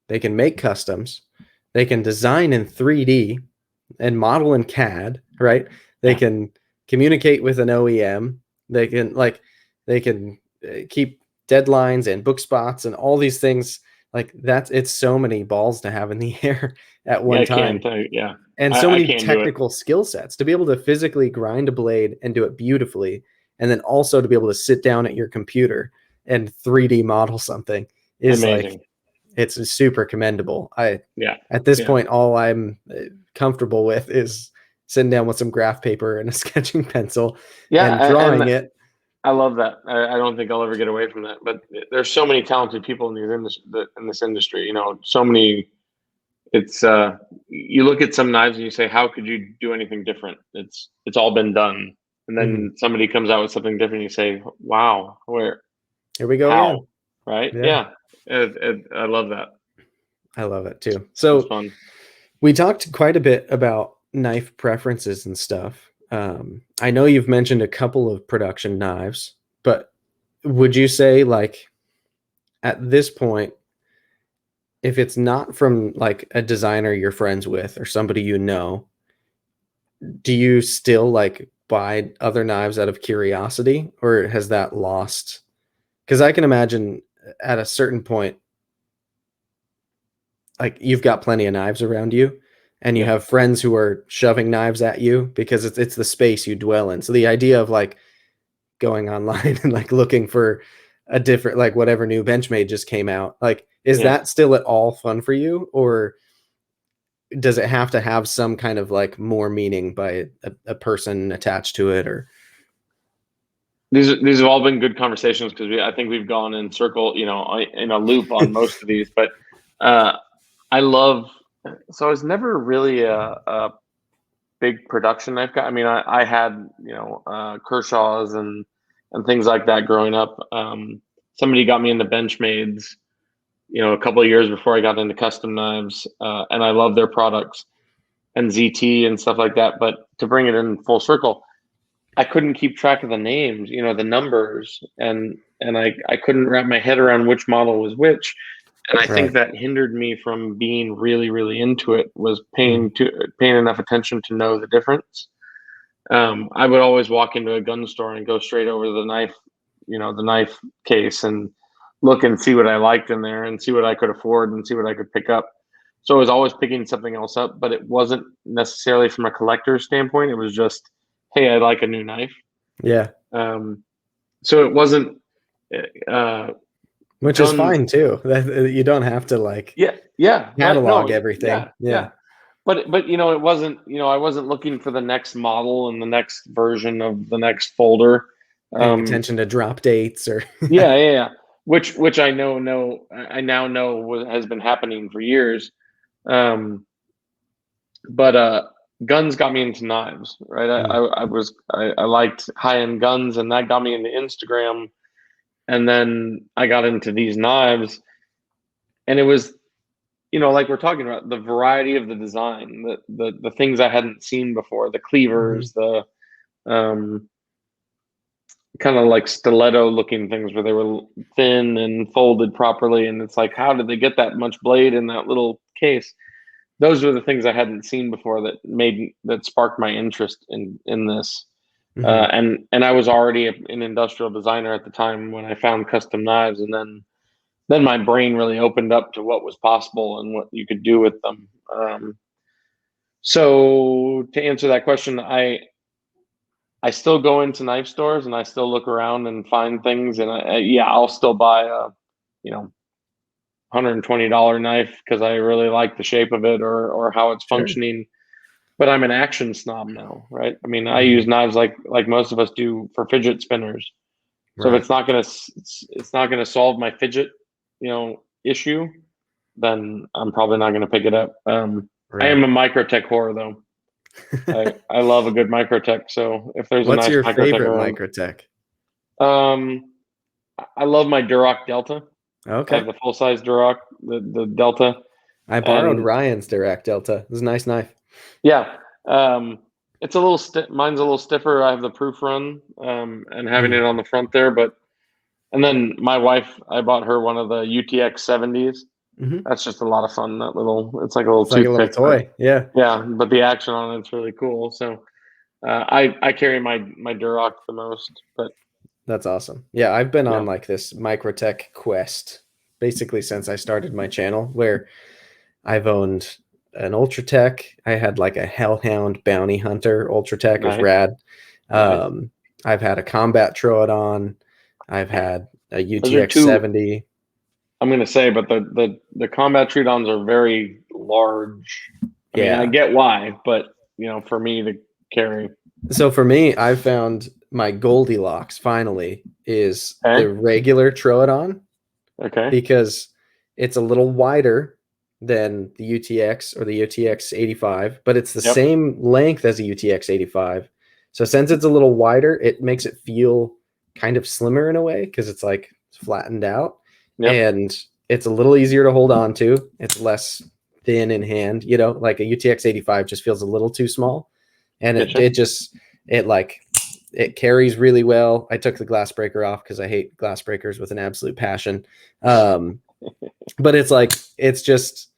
they can make customs, they can design in 3D and model in CAD, right? They Yeah. can communicate with an OEM. They can like they can keep deadlines and book spots and all these things. Like that's, it's so many balls to have in the air at Yeah. one I can time, tell you. Yeah. and so I many can't do it. technical skill sets to be able to physically grind a blade and do it beautifully, and then also to be able to sit down at your computer and 3D model something is like, Amazing. it's super commendable. I, Yeah. at this Yeah. point, all I'm comfortable with is sitting down with some graph paper and a sketching pencil Yeah. and drawing And it. I love that. I don't think I'll ever get away from that. But there's so many talented people in this industry. So many. It's you look at some knives and you say, how could you do anything different? It's all been done. And Mhm. then somebody comes out with something different. And you say, wow, where, Here we go how, again. right? Yeah. Yeah. I love that. I love it too. It's So fun. we talked quite a bit about knife preferences and stuff. I know you've mentioned a couple of production knives, but would you say, like, at this point, if it's not from like a designer you're friends with or somebody you know, do you still like buy other knives out of curiosity, or has that lost? Because I can imagine at a certain point, like you've got plenty of knives around you, and you Yeah. have friends who are shoving knives at you because it's the space you dwell in. So the idea of like going online and like looking for a different, like whatever new Benchmade just came out, like is Yeah. that still at all fun for you, or does it have to have some kind of like more meaning by a person attached to it? Or These have all been good conversations because I think we've gone in circle, in a loop on most of these. But uh, I love. So I was never really a big production knife guy. I mean, I had Kershaw's and things like that growing up. Somebody got me into Benchmades, a couple of years before I got into custom knives, and I love their products and ZT and stuff like that. But to bring it in full circle, I couldn't keep track of the names, the numbers, and I couldn't wrap my head around which model was which. And I think right. that hindered me from being really, really into it, was Mm. paying enough attention to know the difference. I would always walk into a gun store and go straight over the knife, the knife case, and look and see what I liked in there and see what I could afford and see what I could pick up. So I was always picking something else up, but it wasn't necessarily from a collector's standpoint. It was just, hey, I like a new knife. Yeah, Um, so it wasn't uh, which is guns. fine too. That you don't have to like Yeah, yeah, right. catalog No, everything. yeah, yeah. Yeah, But it wasn't. I wasn't looking for the next model and the next version of the next folder. paying Um, attention to drop dates or yeah, yeah, yeah. Which I now know has been happening for years. Um, but guns got me into knives, right? Mm, I liked high end guns, and that got me into Instagram, and then I got into these knives, and it was, like we're talking about, the variety of the design, the things I hadn't seen before, the mhm. cleavers, the um, kind of like stiletto looking things where they were thin and folded properly, and it's like, how did they get that much blade in that little case? Those were the things I hadn't seen before that sparked my interest in this. Mhm. And I was already an industrial designer at the time when I found custom knives, and then my brain really opened up to what was possible and what you could do with them. So to answer that question, I still go into knife stores and I still look around and find things, and yeah, I'll still buy a $120 knife because I really like the shape of it or how it's Sure. functioning. But I'm an action snob now, right? I mean, I use Mhm. knives like most of us do for fidget spinners. So if Right. it's not gonna solve my fidget, issue, then I'm probably not gonna pick it up. I am Right. a Microtech whore though. I love a good Microtech. So if there's a What's nice your Microtech favorite around, Microtech? um, I love my Duroc Delta. I have Okay. the full size Duroc, the Delta, I borrowed and Ryan's Direct Delta. It was a nice knife. yeah, it's a little mine's a little stiffer. I have the proof run, and having Mm. it on the front there, but and then my wife, I bought her one of the UTX 70s. Mhm. That's just a lot of fun. It's like a little It's like a little toothpick, but toy. Yeah. yeah, but the action on it's really cool. So I carry my Duroc the most, but That's awesome. Yeah, I've been on yeah, like this Microtech quest basically since I started my channel, where I've owned an Ultratech. I had like a Hellhound Bounty Hunter Ultratech. It was nice, rad. nice. Um, I've had a Combat Troodon. I've had a Those are UTX two. 70. I'm gonna say, but the combat Tridons are very large. I mean, I Yeah. get why, but for me to carry, So for me, I found my Goldilocks finally is the okay, regular Troodon, okay, because it's a little wider than the UTX or the UTX 85, but it's the yep, same length as a UTX 85. So since it's a little wider, it makes it feel kind of slimmer in a way because it's like flattened out. Yep. and it's a little easier to hold on to. It's less thin in hand, like a UTX 85 just feels a little too small, and it carries really well. I took the glass breaker off because I hate glass breakers with an absolute passion. But it's just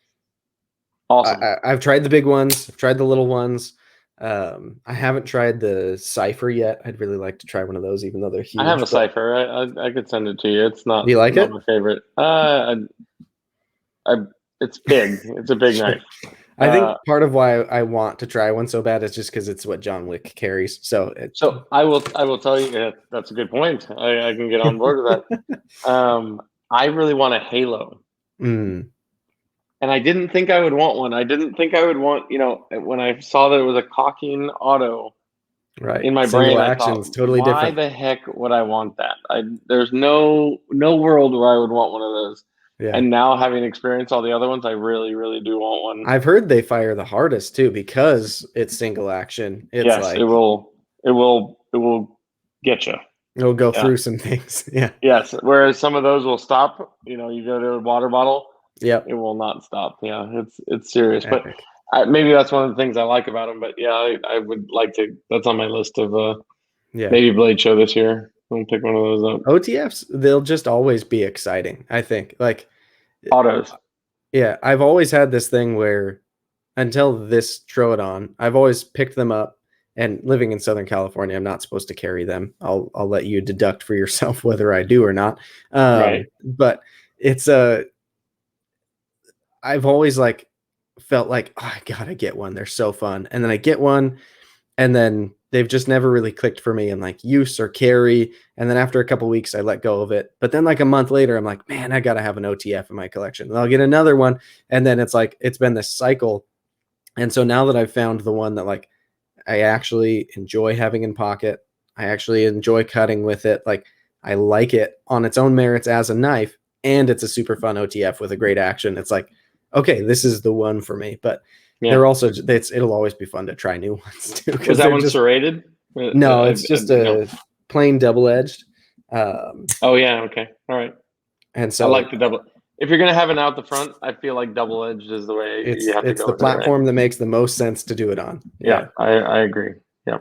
awesome. I've tried the big ones. I've tried the little ones. I haven't tried the Cypher yet. I'd really like to try one of those, even though they're huge. I have a Cypher. I could send it to you. It's not. Do you like not it? my favorite. It's big. It's a big knife. I think part of why I want to try one so bad is just because it's what John Wick carries. So I will tell you that's a good point. I can get on board with that. I really want a Halo. And I didn't think I would want one. I didn't think I would want, when I saw that it was a Caulking auto, right, in my single brain, I action's thought, totally why different. the heck would I want that? There's no world where I would want one of those. Yeah. And now having experienced all the other ones, I really, really do want one. I've heard they fire the hardest too because it's single action. It's yes, it will get you. It'll go through some things. Yeah. Yes. Whereas some of those will stop. You go to a water bottle. Yep. It will not stop. Yeah, it's serious. Epic. But maybe that's one of the things I like about them. But yeah, I would like to. That's on my list of maybe Blade Show this year. I'll pick one of those up. OTFs, they'll just always be exciting. I think like autos. Yeah, I've always had this thing where until this Troodon, I've always picked them up. And living in Southern California, I'm not supposed to carry them. I'll let you deduct for yourself whether I do or not. Right. But it's I've always felt like, oh, I gotta get one. They're so fun. And then I get one, and then they've just never really clicked for me in use or carry. And then after a couple of weeks, I let go of it. But then a month later, I'm like, man, I gotta have an OTF in my collection. And I'll get another one. And then it's been this cycle. And so now that I've found the one that I actually enjoy having in pocket, I actually enjoy cutting with it. I like it on its own merits as a knife, and it's a super fun OTF with a great action. It's okay, this is the one for me. But they're also it'll always be fun to try new ones too. Was that one serrated? No, it's just a plain double-edged. Oh yeah, okay, all right. And so I like the double. If you're gonna have it out the front, I feel like double-edged is the way you have to go. It's the platform that makes the most sense to do it on. Yeah, I agree. Yeah.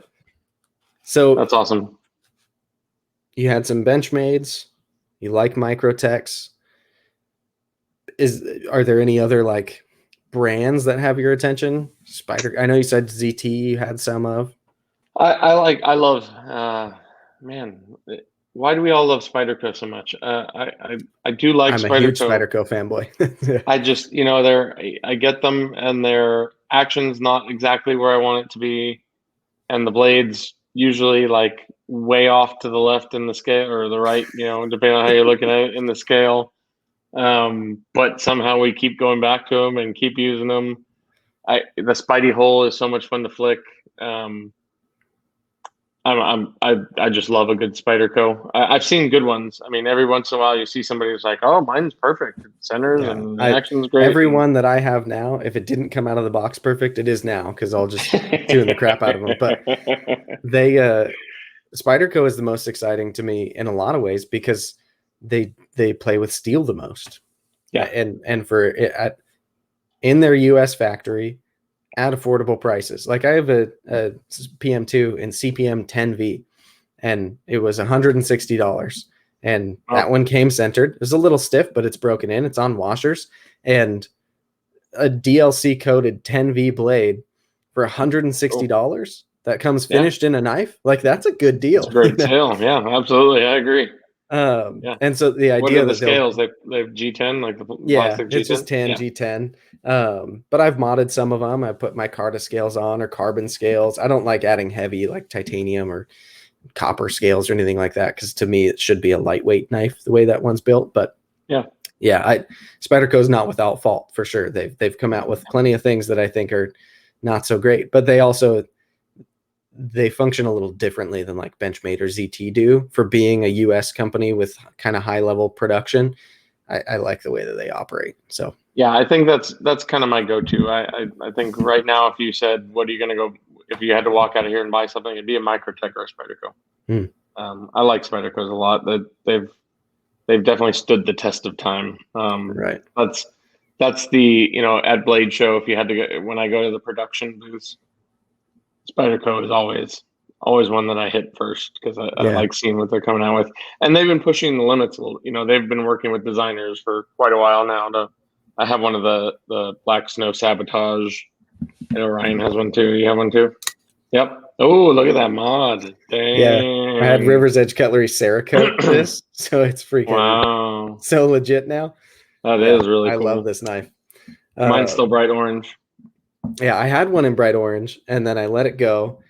So that's awesome. You had some Benchmades. You like Microtechs. Are there any other brands that have your attention? I know you said ZT you had some of. I love man, why do we all love Spyderco so much? I do like I'm Spyderco. a huge Spyderco fanboy. I just I get them, and their action's not exactly where I want it to be, and the blades usually way off to the left in the scale or the right, depending on how you're looking at it in the scale. But somehow we keep going back to them and keep using them. The Spidey hole is so much fun to flick. I just love a good Spyderco. I've seen good ones. I mean, every once in a while you see somebody who's like, "Oh, mine's perfect. It centers and the action's great." Every one that I have now, if it didn't come out of the box perfect, it is now because I'll just doing the crap out of them. But Spyderco is the most exciting to me in a lot of ways because they play with steel the most. Yeah, and for it in their U.S. factory at affordable prices. I have a PM2 in CPM 10V, and it was $160. And that one came centered. It was a little stiff, but it's broken in. It's on washers. And a DLC coated 10V blade for $160 that comes finished in a knife. That's a good deal. It's a great sale. Yeah, absolutely. I agree. And so the idea what are the that scales they have G10, the plastic G10? It's just 10 G10. But I've modded some of them. I put my Carta scales on or carbon scales. I don't like adding heavy titanium or copper scales or anything like that because to me it should be a lightweight knife the way that one's built. But Spyderco is not without fault for sure. They've come out with plenty of things that I think are not so great, but they function a little differently than Benchmade or ZT do for being a US company with kind of high level production. I like the way that they operate. So yeah, I think that's kind of my go-to. I think right now, if you said, what are you going to go, if you had to walk out of here and buy something, it'd be a Microtech or a Spyderco. I like Spydercos a lot. They've they've definitely stood the test of time. Right. That's the, at Blade Show, if you had to go, when I go to the production booths, Spyderco is always one that I hit first, because I Yeah. like seeing what they're coming out with. And they've been pushing the limits a little. They've been working with designers for quite a while now. I have one of the Black Snow Sabotage. I know Ryan has one too. You have one too? Yep. Oh, look at that mod. Yeah. I had Dang. River's Edge Cutlery Cerakote this, so it's freaking Wow. so legit now. That Yeah, is really I cool. love this knife. Mine's still bright orange. Yeah, I had one in bright orange, and then I let it go.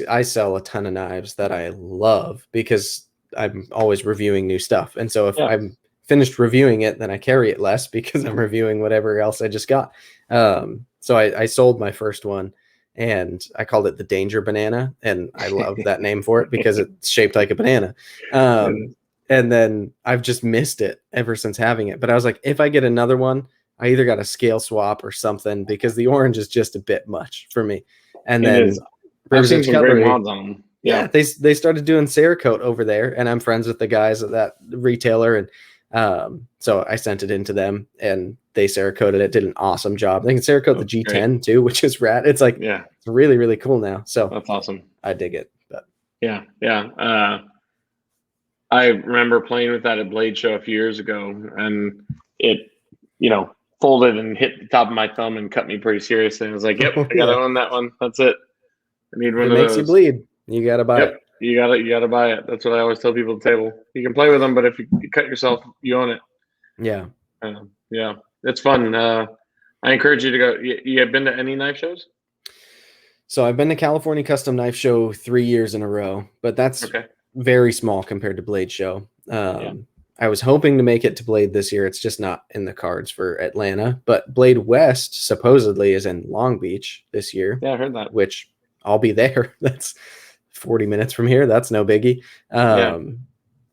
I sell a ton of knives that I love because I'm always reviewing new stuff. And so if Yeah. I'm finished reviewing it, then I carry it less because I'm reviewing whatever else I just got. So I sold my first one, and I called it the Danger Banana, and I love that name for it because it's shaped like a banana. And then I've just missed it ever since having it. But I was like, if I get another one, I either got a scale swap or something, because the orange is just a bit much for me. And then I've seen some great mods on them. Yeah, they started doing Cerakote over there, and I'm friends with the guys at that retailer, and so I sent it into them, and they Cerakoted it, did an awesome job. They can Cerakote the G10 too, which is rad. It's like, it's really, really cool now. So that's awesome. I dig it. But yeah. I remember playing with that at Blade Show a few years ago, and it, folded and hit the top of my thumb and cut me pretty seriously. I was like, yep, I gotta own that one. That's it. I need one of those. It makes you bleed. You gotta buy it. You gotta buy it. That's what I always tell people at the table. You can play with them, but if you cut yourself, you own it. Yeah. Yeah. It's fun. I encourage you to go. You have been to any knife shows? So I've been to California Custom Knife Show 3 years in a row, but that's very small compared to Blade Show. I was hoping to make it to Blade this year. It's just not in the cards for Atlanta, but Blade West supposedly is in Long Beach this year. Yeah, I heard that. Which I'll be there. That's 40 minutes from here. That's no biggie.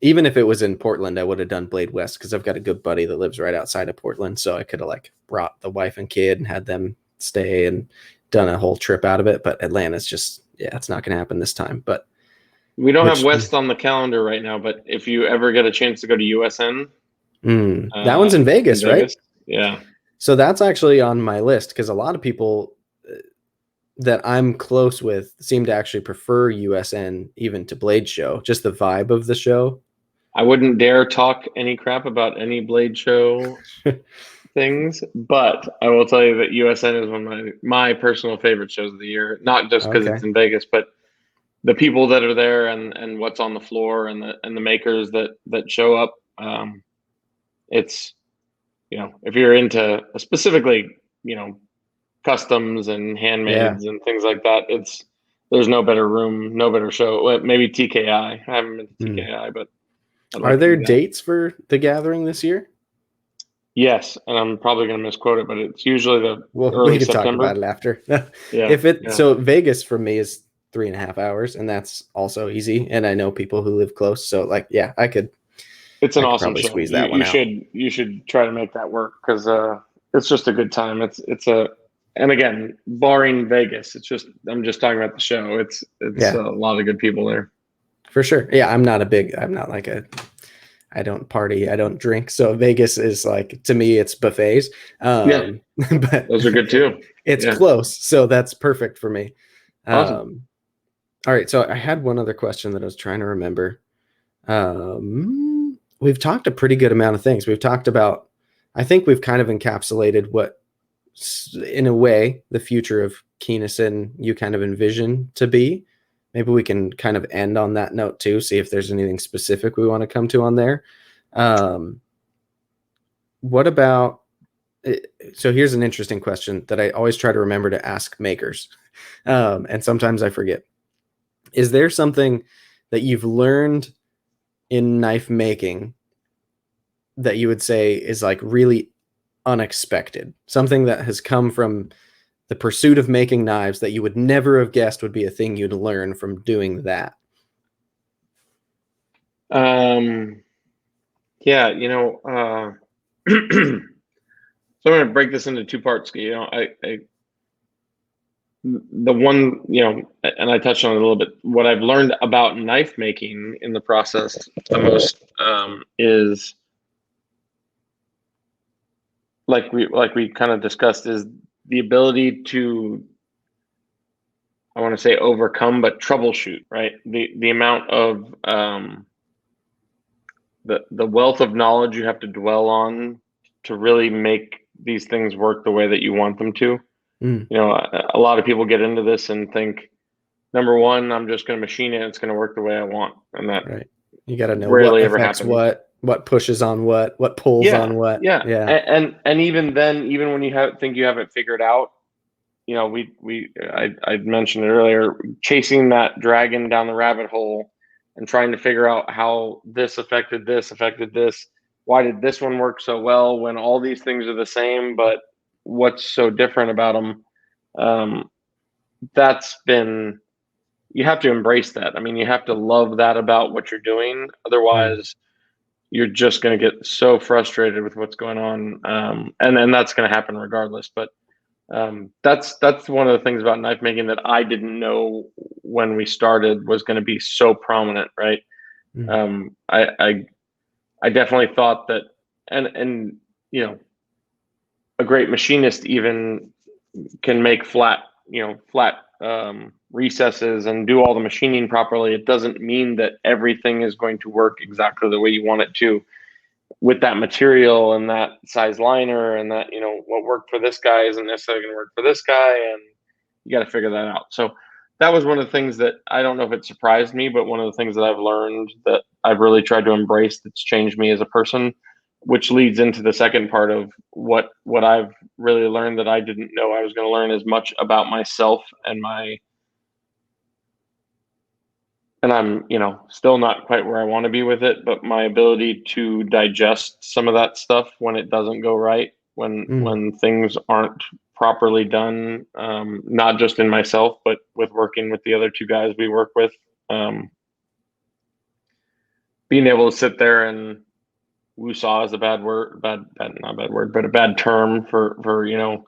Even if it was in Portland, I would have done Blade West, because I've got a good buddy that lives right outside of Portland. So I could have brought the wife and kid and had them stay and done a whole trip out of it. But Atlanta's just, it's not going to happen this time. But we don't have West on the calendar right now, but if you ever get a chance to go to USN, that one's in Vegas, right? Yeah. So that's actually on my list, because a lot of people that I'm close with seem to actually prefer USN even to Blade Show, just the vibe of the show. I wouldn't dare talk any crap about any Blade Show things, but I will tell you that USN is one of my personal favorite shows of the year, not just because it's in Vegas, but the people that are there and what's on the floor and the makers that show up. It's, if you're into specifically, customs and handmaids and things like that, there's no better room, no better show. Well, maybe TKI. I haven't been to TKI, but are there dates for the gathering this year? Yes, and I'm probably going to misquote it, but it's usually early we can September. Talk about it after. So Vegas for me is 3.5 hours, and that's also easy. And I know people who live close, so I could. It's an awesome show. Squeeze that one out. You should try to make that work, because it's just a good time. And again, barring Vegas, I'm just talking about the show. It's a lot of good people there. For sure. Yeah, I'm not I don't party, I don't drink. So Vegas is to me, it's buffets. But those are good too. It's close. So that's perfect for me. Awesome. All right. So I had one other question that I was trying to remember. We've talked a pretty good amount of things. We've talked about, I think we've kind of encapsulated what, in a way, the future of Keanison you kind of envision to be. Maybe we can kind of end on that note too, see if there's anything specific we want to come to on there. What about, so here's an interesting question that I always try to remember to ask makers. And sometimes I forget. Is there something that you've learned in knife making that you would say is really unexpected? Something that has come from the pursuit of making knives that you would never have guessed would be a thing you'd learn from doing that? So I'm going to break this into two parts. The one, and I touched on it a little bit, what I've learned about knife making in the process the most is like we kind of discussed, is the ability to, I want to say overcome, but troubleshoot, right? The amount of the wealth of knowledge you have to dwell on to really make these things work the way that you want them to. Mm. You know, a lot of people get into this and think, number one, I'm just going to machine it, it's going to work the way I want, and that Right. You got to know what rarely ever affects happens. what pushes on what pulls on what. Yeah. Yeah. And even then, even when you think you have it figured out, you know, I mentioned it earlier, chasing that dragon down the rabbit hole and trying to figure out how this affected this. Why did this one work so well when all these things are the same, but what's so different about them? That's been, you have to embrace that. I mean, you have to love that about what you're doing. Mm. Otherwise, you're just going to get so frustrated with what's going on. And that's going to happen regardless. But that's one of the things about knife making that I didn't know when we started was going to be so prominent, right? Mm. I definitely thought that, and you know, a great machinist even can make flat recesses and do all the machining properly. It doesn't mean that everything is going to work exactly the way you want it to, with that material and that size liner, and that, you know, what worked for this guy isn't necessarily going to work for this guy, and you got to figure that out. So that was one of the things that, I don't know if it surprised me, but one of the things that I've learned that I've really tried to embrace that's changed me as a person, which leads into the second part of what I've really learned that I didn't know I was going to learn as much about myself and I'm, you know, still not quite where I want to be with it, but my ability to digest some of that stuff when it doesn't go right, Mm. when things aren't properly done, not just in myself, but with working with the other two guys we work with, being able to sit there and woo-saw is a bad word, not bad word, but a bad term for, you know,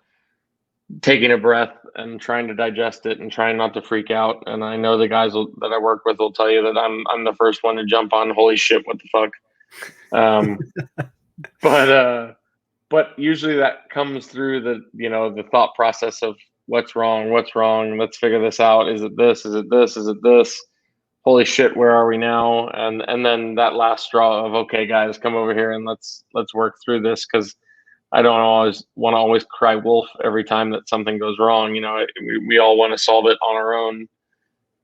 taking a breath and trying to digest it and trying not to freak out. And I know the guys that I work with will tell you that I'm the first one to jump on, holy shit, what the fuck. But usually that comes through the, you know, the thought process of what's wrong, let's figure this out. Is it this? Is it this? Is it this? Holy shit, where are we now? And then that last straw of, okay, guys, come over here and let's work through this, because I don't always want to cry wolf every time that something goes wrong. You know, we all want to solve it on our own.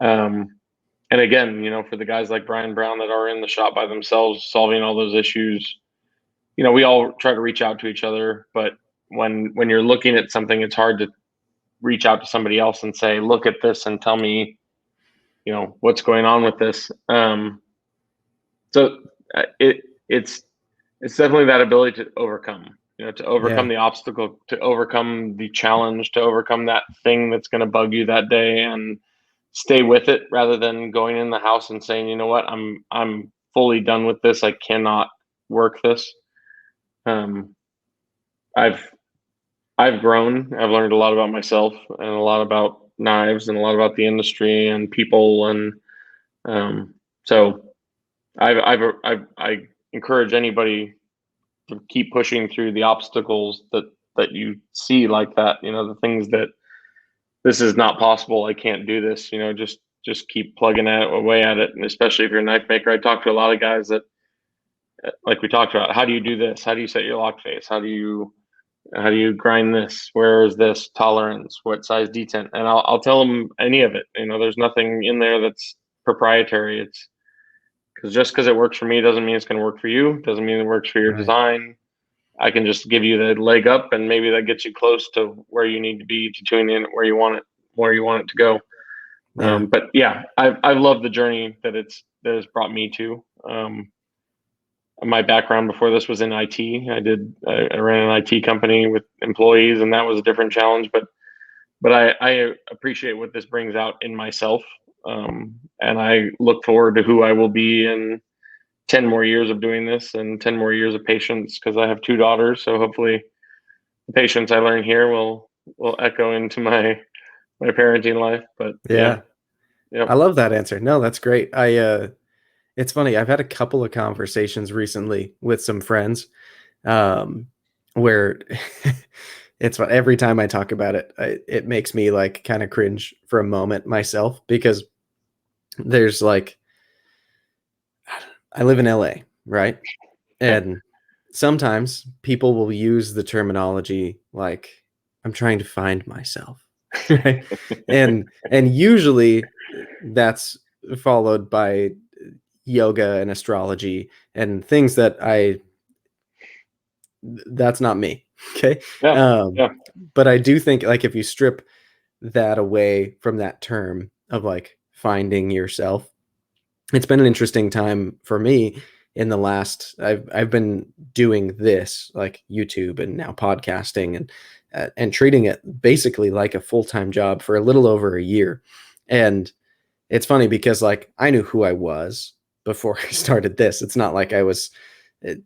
And again, you know, for the guys like Bryan Brown that are in the shop by themselves, solving all those issues, you know, we all try to reach out to each other. But when you're looking at something, it's hard to reach out to somebody else and say, look at this and tell me, you know, what's going on with this. So it's definitely that ability to overcome, you know, to overcome Yeah. the obstacle, to overcome the challenge, to overcome that thing that's going to bug you that day, and stay with it rather than going in the house and saying, you know what, I'm fully done with this. I cannot work this. Um, I've grown. I've learned a lot about myself and a lot about knives and a lot about the industry and people, and so I encourage anybody to keep pushing through the obstacles that you see like that. You know, the things that, this is not possible, I can't do this. You know, just keep plugging away at it. And especially if you're a knife maker, I talk to a lot of guys that, like we talked about, how do you do this? How do you set your lock face? How do you grind this? Where is this tolerance? What size detent? And I'll tell them any of it. You know, there's nothing in there that's proprietary. It's because it works for me doesn't mean it's going to work for you. Doesn't mean it works for your Right. design. I can just give you the leg up, and maybe that gets you close to where you need to be to tune in where you want it to go. Yeah. But yeah, I've loved the journey that has brought me to. My background before this was in IT. I ran an IT company with employees, and that was a different challenge. But I appreciate what this brings out in myself, and I look forward to who I will be in 10 more years of doing this, and 10 more years of patience, because I have two daughters. So hopefully the patience I learn here will echo into my parenting life. But yeah, Yeah. I yep. love that answer. No, that's great. It's funny. I've had a couple of conversations recently with some friends. Um, where it's every time I talk about it, it makes me like kind of cringe for a moment myself, because there's like, I live in LA, right? Okay. And sometimes people will use the terminology like, I'm trying to find myself, right? And usually that's followed by yoga and astrology and things that that's not me. Okay. Yeah. Um, Yeah. but I do think like if you strip that away from that term of like finding yourself, it's been an interesting time for me in the last, I've been doing this like YouTube and now podcasting and treating it basically like a full-time job for a little over a year. And it's funny because like I knew who I was before I started this. It's not like I was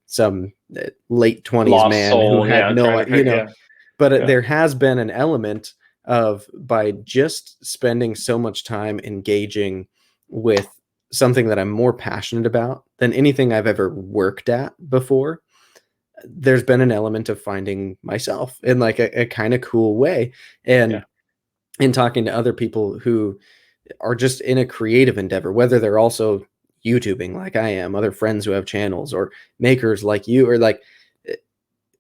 some late 20s Lost man who soul. had Yeah. no, Trying to figure. Yeah. but Yeah. there has been an element of, by just spending so much time engaging with something that I'm more passionate about than anything I've ever worked at before, there's been an element of finding myself in like a kind of cool way. Yeah. And in talking to other people who are just in a creative endeavor, whether they're also YouTubing like I am, other friends who have channels, or makers like you, or like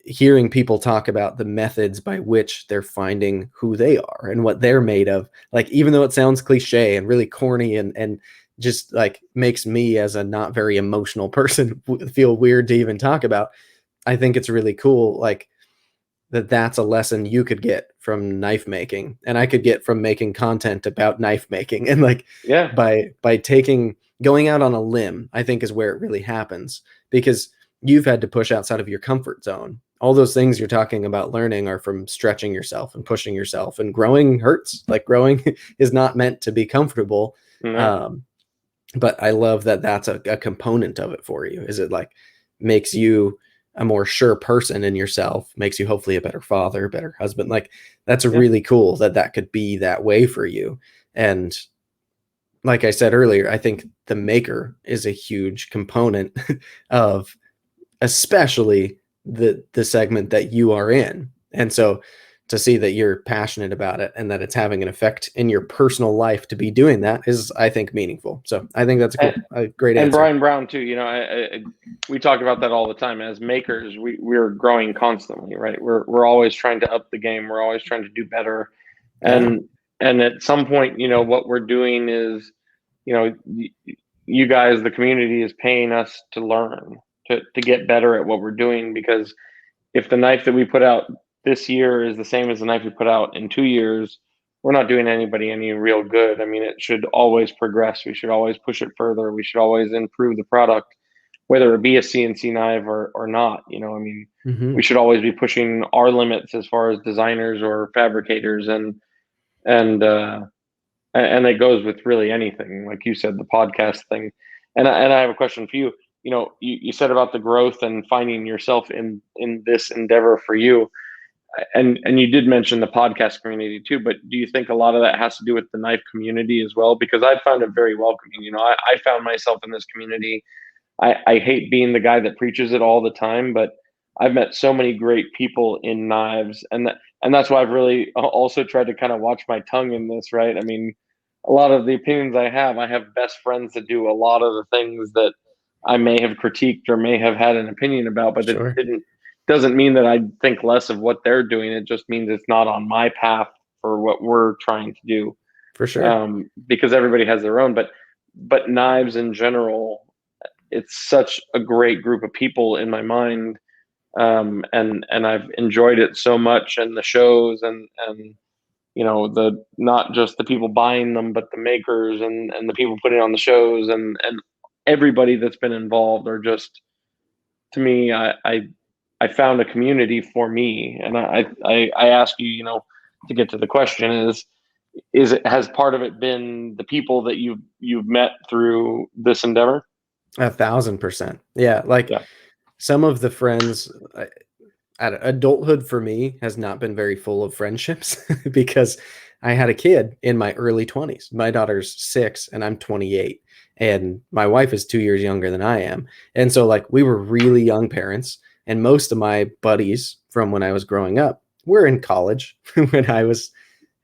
hearing people talk about the methods by which they're finding who they are and what they're made of. Like, even though it sounds cliche and really corny and just like makes me as a not very emotional person feel weird to even talk about, I think it's really cool. Like, that's a lesson you could get from knife making, and I could get from making content about knife making. And like, Yeah. by taking, going out on a limb, I think is where it really happens, because you've had to push outside of your comfort zone. All those things you're talking about learning are from stretching yourself and pushing yourself, and growing hurts. Like, growing is not meant to be comfortable. No. um, but I love that that's a component of it for you. Is it like makes you a more sure person in yourself, makes you hopefully a better father, better husband. Like, that's Yeah. really cool that that could be that way for you. And like I said earlier, I think the maker is a huge component of especially the segment that you are in. And so to see that you're passionate about it and that it's having an effect in your personal life to be doing that is, I think, meaningful. So I think that's a great And answer. Brian Brown too. We talk about that all the time. As makers, we're growing constantly, right? We're always trying to up the game. We're always trying to do better, Yeah. and at some point, what we're doing is, you guys, the community, is paying us to learn, to get better at what we're doing. Because if the knife that we put out this year is the same as the knife we put out in 2 years, we're not doing anybody any real good. I mean, it should always progress. We should always push it further. We should always improve the product, whether it be a CNC knife or not. I mean, we Mm-hmm. should always be pushing our limits as far as designers or fabricators, and and it goes with really anything, like you said, the podcast thing. And I have a question for you. You said about the growth and finding yourself in this endeavor for you, and you did mention the podcast community too, but do you think a lot of that has to do with the knife community as well? Because I found it very welcoming. I found myself in this community. I hate being the guy that preaches it all the time, but I've met so many great people in knives, and that's why I've really also tried to kind of watch my tongue in this, right? I mean, a lot of the opinions I have best friends that do a lot of the things that I may have critiqued or may have had an opinion about, but it Sure. doesn't mean that I think less of what they're doing. It just means it's not on my path for what we're trying to do, For sure. because everybody has their own. But knives in general, it's such a great group of people in my mind, and I've enjoyed it so much, and the shows, and the not just the people buying them, but the makers, and the people putting on the shows, and everybody that's been involved are just, to me, I found a community for me. And I ask you, to get to the question, is it, has part of it been the people that you've met through this endeavor? 1,000%. Yeah. Like, Yeah. some of the friends, adulthood for me has not been very full of friendships because I had a kid in my early 20s. My daughter's 6 and I'm 28, and my wife is 2 years younger than I am. And so like we were really young parents. And most of my buddies from when I was growing up were in college when I was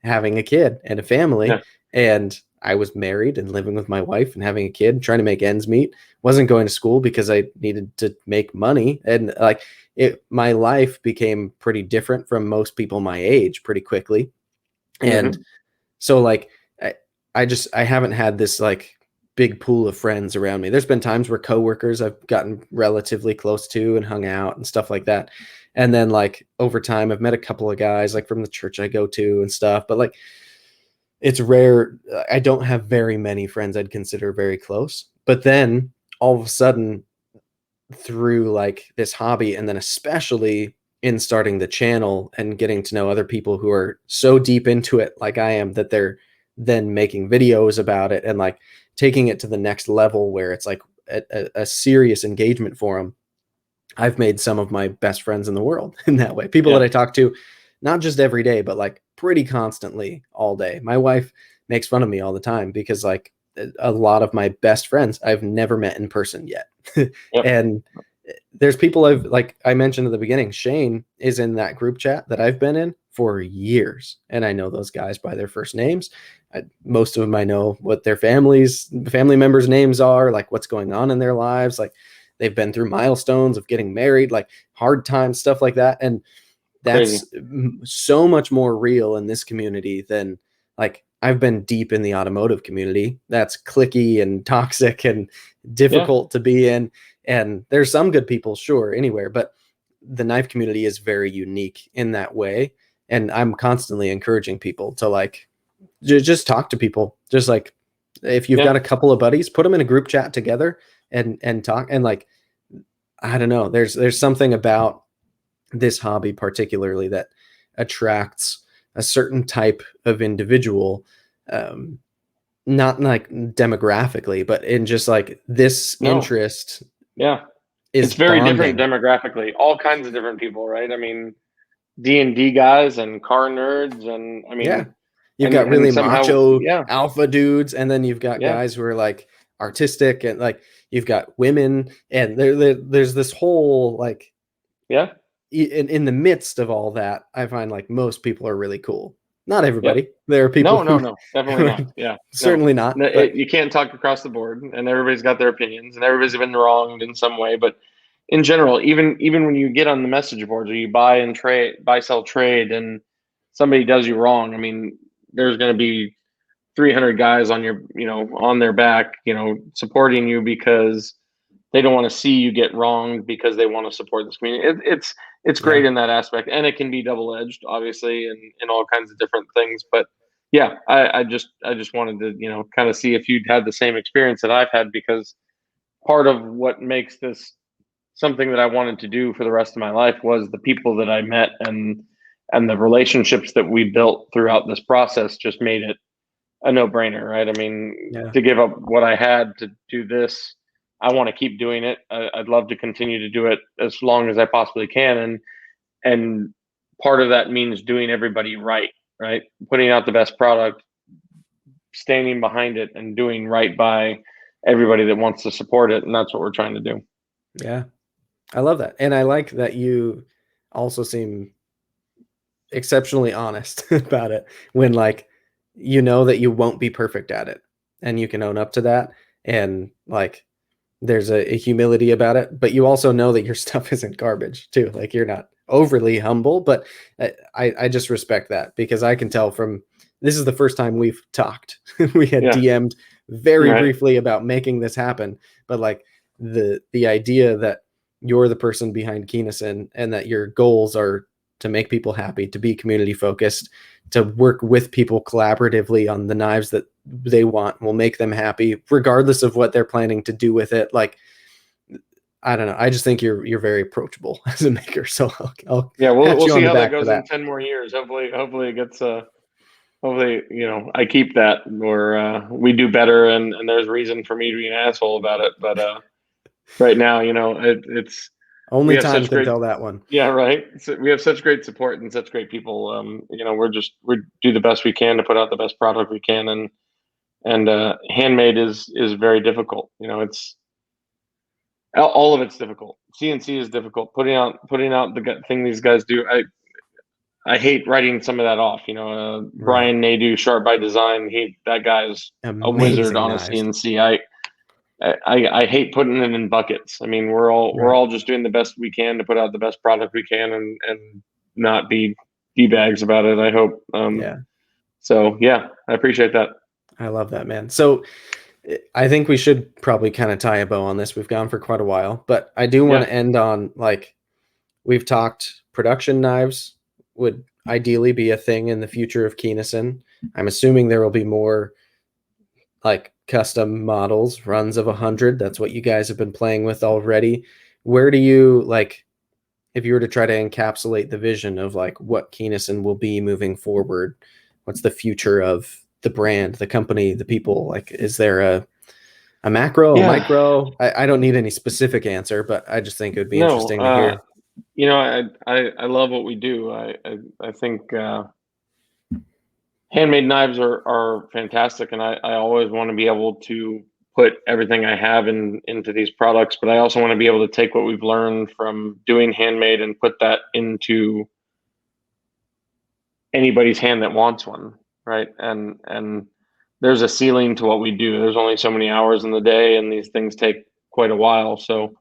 having a kid and a family. Yeah. And I was married and living with my wife and having a kid, trying to make ends meet. Wasn't going to school because I needed to make money. And like my life became pretty different from most people my age pretty quickly. And Mm-hmm. so like I, I haven't had this like big pool of friends around me. There's been times where coworkers I've gotten relatively close to and hung out and stuff like that. And then like over time I've met a couple of guys like from the church I go to and stuff, but like it's rare. I don't have very many friends I'd consider very close. But then all of a sudden through like this hobby and then especially in starting the channel and getting to know other people who are so deep into it like I am that they're then making videos about it and like taking it to the next level where it's like a serious engagement forum. I've made some of my best friends in the world in that way. People that Yeah. I talk to, not just every day, but like pretty constantly all day. My wife makes fun of me all the time because like a lot of my best friends I've never met in person yet. Yep. And there's people I've like I mentioned at the beginning, Shane is in that group chat that I've been in for years. And I know those guys by their first names. Most of them I know what their family members' names are, like what's going on in their lives. Like they've been through milestones of getting married, like hard times, stuff like that. And Crazy. that's so much more real in this community than like I've been deep in the automotive community. That's clicky and toxic and Yeah. difficult to be in. And there's some good people, sure, anywhere, but the knife community is very unique in that way. And I'm constantly encouraging people to like just talk to people. Just like if you've got Yeah. a couple of buddies, put them in a group chat together and talk. And like I don't know, there's something about this hobby particularly that attracts a certain type of individual, um, not like demographically, but in just like this No. interest Yeah. is It's very different bonding. demographically. All kinds of different people, right? I mean, D&D guys and car nerds, and I Yeah. mean, You've got and really somehow, macho yeah, alpha dudes, and then you've got yeah, guys who are like artistic, and like you've got women, and there's this whole like yeah, in the midst of all that, I find like most people are really cool. Not yep. everybody. There are people No, no, who no, definitely not. Yeah, no, certainly not, no, but you can't talk across the board, and everybody's got their opinions, and everybody's been wronged in some way. But in general, even when you get on the message boards or you buy and trade, buy, sell, trade, and somebody does you wrong, I mean, there's going to be 300 guys on your, on their back, supporting you because they don't want to see you get wronged because they want to support this community. It's great yeah, in that aspect, and it can be double edged, obviously, and in all kinds of different things. But yeah, I just wanted to kind of see if you'd had the same experience that I've had, because part of what makes this something that I wanted to do for the rest of my life was the people that I met, and the relationships that we built throughout this process just made it a no-brainer, right? I mean, yeah, to give up what I had to do this, I want to keep doing it. I'd love to continue to do it as long as I possibly can, and part of that means doing everybody right, right? Putting out the best product, standing behind it, and doing right by everybody that wants to support it, and that's what we're trying to do. yeah. I love that, and I like that you also seem exceptionally honest about it when like you know that you won't be perfect at it, and you can own up to that, and like there's a humility about it, but you also know that your stuff isn't garbage too. Like you're not overly humble, but I just respect that because I can tell from this is the first time we've talked. We had Yeah, DM'd very right. briefly about making this happen, but like the idea that you're the person behind Keanison and that your goals are to make people happy, to be community focused, to work with people collaboratively on the knives that they want will make them happy regardless of what they're planning to do with it. Like I don't know, I just think you're very approachable as a maker, so I'll Yeah, pat we'll you on see the how that back for goes in that. 10 more years. Hopefully it gets hopefully I keep that, or we do better, and there's reason for me to be an asshole about it. But right now, it's we Only have time such can great, tell that one. yeah, right. So we have such great support and such great people. We do the best we can to put out the best product we can, and handmade is very difficult. It's all of it's difficult. CNC is difficult. Putting out the thing these guys do. I hate writing some of that off. Right. Bryan Nadu, Sharp by Design. That guy's a wizard Amazing on a knives. CNC. I hate putting it in buckets. I mean, we're Right. all just doing the best we can to put out the best product we can, and not be d-bags about it. I hope. Yeah. So yeah, I appreciate that. I love that, man. So I think we should probably kind of tie a bow on this. We've gone for quite a while, but I do want Yeah, to end on like we've talked production knives would ideally be a thing in the future of Keanison. I'm assuming there will be more like custom models, runs of 100. That's what you guys have been playing with already. Where do you like if you were to try to encapsulate the vision of like what Keanison will be moving forward? What's the future of the brand, the company, the people? Like, is there a macro, a yeah. micro? I don't need any specific answer, but I just think it would be No, interesting to hear. I love what we do. I think handmade knives are fantastic, and I always want to be able to put everything I have into these products, but I also want to be able to take what we've learned from doing handmade and put that into anybody's hand that wants one, right? And there's a ceiling to what we do. There's only so many hours in the day, and these things take quite a while. So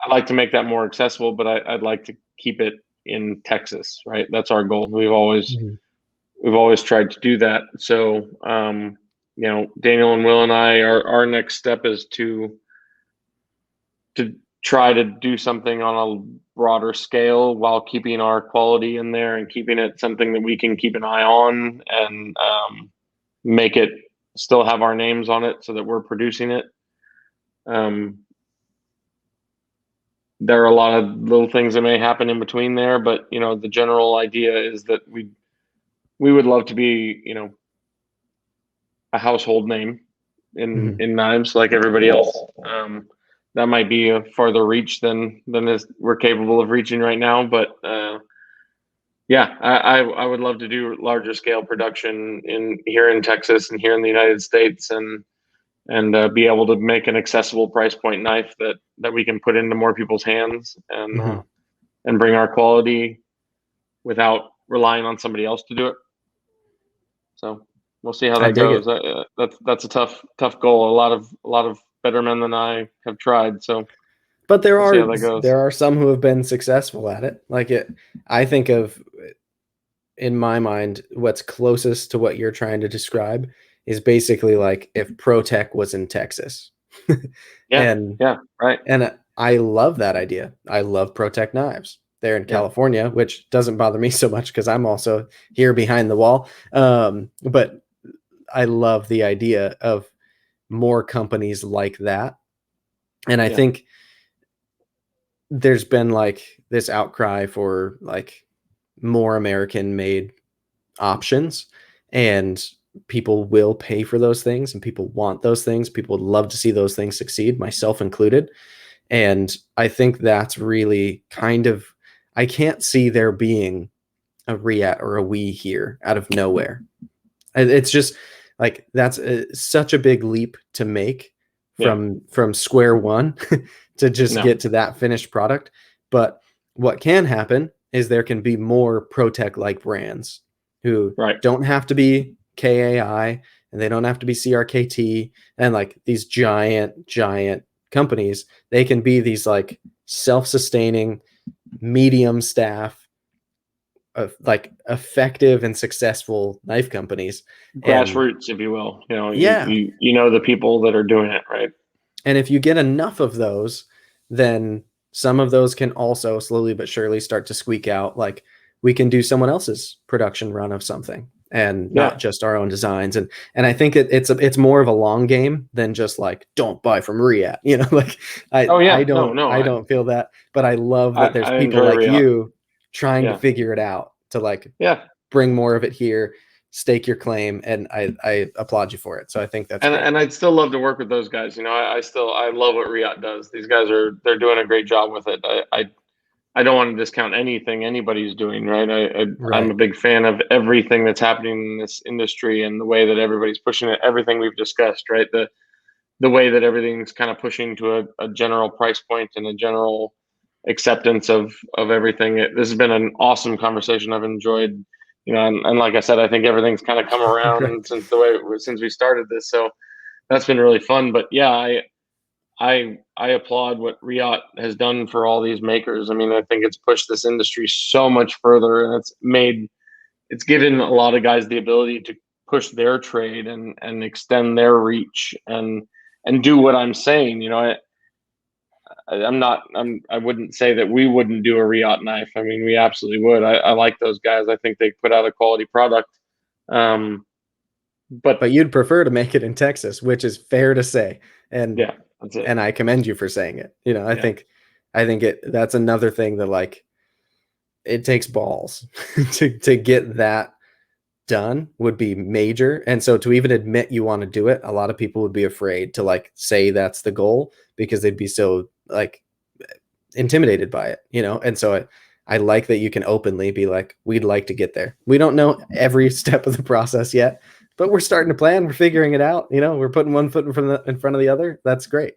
I'd like to make that more accessible, but I'd like to keep it in Texas, right? That's our goal. Mhm. We've always tried to do that. So, Daniel and Will and I, our next step is to try to do something on a broader scale while keeping our quality in there and keeping it something that we can keep an eye on, and make it still have our names on it so that we're producing it. Um, there are a lot of little things that may happen in between there, but the general idea is that we would love to be, a household name Mhm. in knives like everybody else. That might be a farther reach than is we're capable of reaching right now, but yeah, I would love to do larger scale production in here in Texas and here in the United States, and be able to make an accessible price point knife that we can put into more people's hands, Mhm. and bring our quality without relying on somebody else to do it. So we'll see how I that dig goes. it. That's a tough goal. A lot of better men than I have tried. So But we'll see how that goes. there are some who have been successful at it. Like it I think of in my mind what's closest to what you're trying to describe is basically like if ProTech was in Texas. Yeah, and yeah, right. And I love that idea. I love ProTech knives. They're in Yeah, California, which doesn't bother me so much because I'm also here behind the wall. But I love the idea of more companies like that. And I yeah, think there's been like this outcry for like more American made options, and people will pay for those things and people want those things. People would love to see those things succeed, myself included. And I think that's really kind of, I can't see there being a Riat or a we here out of nowhere. It's just like that's such a big leap to make yeah. from square one to just No, get to that finished product. But what can happen is there can be more ProTech like brands who right. don't have to be KAI and they don't have to be CRKT and like these giant companies. They can be these like self-sustaining medium staff of like effective and successful knife companies. And Grassroots, if you will. yeah, You know the people that are doing it, right? and if you get enough of those, then some of those can also slowly but surely start to squeak out like we can do someone else's production run of something and not Yeah. just our own designs. And I think it's more of a long game than just like don't buy from Riat, like Oh I yeah. No, don't no. I don't feel that, but I love that there's I people enjoy like Riot. you trying to Yeah, figure it out to like yeah. bring more of it here, stake your claim, and I applaud you for it. So I think that's great. And I'd still love to work with those guys. I love what Riot does. These guys they're doing a great job with it. I don't want to discount anything anybody's doing, right? I'm a Right. big fan of everything that's happening in this industry and the way that everybody's pushing it. Everything we've discussed, right? The way that everything's kind of pushing to a general price point and a general acceptance of everything. This has been an awesome conversation. I've enjoyed, and like I said, I think everything's kind of come around Right. since we started this. So that's been really fun. But yeah, I applaud what Riot has done for all these makers. I mean, I think it's pushed this industry so much further, and it's given a lot of guys the ability to push their trade and extend their reach and do what I'm saying. I wouldn't say that we wouldn't do a Riot knife. I mean, we absolutely would. I like those guys. I think they put out a quality product. But But you'd prefer to make it in Texas, which is fair to say. And yeah, that's it. and I commend you for saying it. I Yeah. think that's another thing that, like, it takes balls to get that done would be major. And so to even admit you want to do it, a lot of people would be afraid to, like, say that's the goal because they'd be so, like, intimidated by it, And so I like that you can openly be like, we'd like to get there. We don't know every step of the process yet, but we're starting to plan. We're figuring it out. We're putting one foot in front of the other. That's great.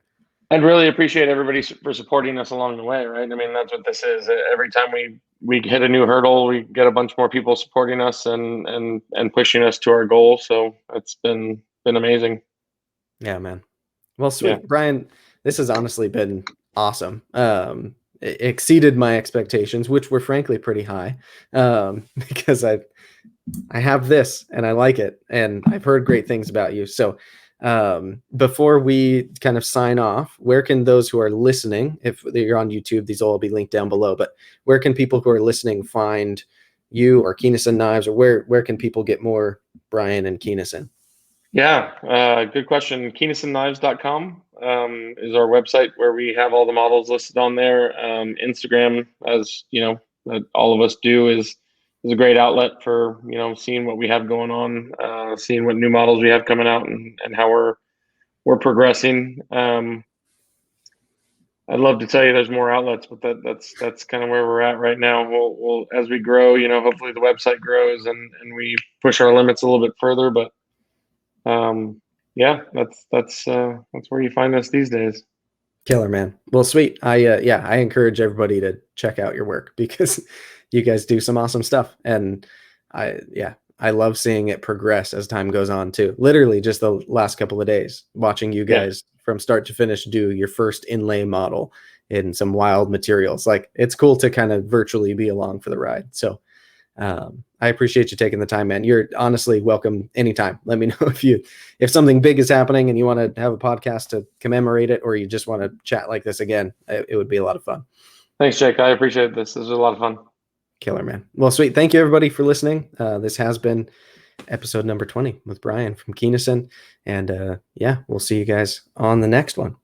I'd really appreciate everybody for supporting us along the way, right? I mean, that's what this is. Every time we hit a new hurdle, we get a bunch more people supporting us and pushing us to our goal. So it's been amazing. Yeah, man. Well, sweet. Yeah. Bryan, this has honestly been awesome. It exceeded my expectations, which were frankly pretty high, because I have this and I like it, and I've heard great things about you. So before we kind of sign off, where can those who are listening, if you're on YouTube, these will all be linked down below, but where can people who are listening find you or Keanison Knives, or where can people get more Bryan and Keanison? Yeah, good question. KeanisonKnives.com is our website where we have all the models listed on there. Instagram, as you know, all of us do, is a great outlet for seeing what we have going on, seeing what new models we have coming out, and how we're progressing. I'd love to tell you there's more outlets, but that's kind of where we're at right now. We'll as we grow, hopefully the website grows and we push our limits a little bit further, but. Yeah, that's where you find us these days. Killer, man. Well, sweet. I encourage everybody to check out your work because you guys do some awesome stuff, and I love seeing it progress as time goes on too. Literally just the last couple of days watching you guys from start to finish do your first inlay model in some wild materials. Like, it's cool to kind of virtually be along for the ride. So I appreciate you taking the time, man. You're honestly welcome anytime. Let me know if something big is happening and you want to have a podcast to commemorate it, or you just want to chat like this again. It would be a lot of fun. Thanks, Jake. I appreciate this. This was a lot of fun. Killer, man. Well, sweet. Thank you, everybody, for listening. This has been episode number 20 with Bryan from Keanison. And we'll see you guys on the next one.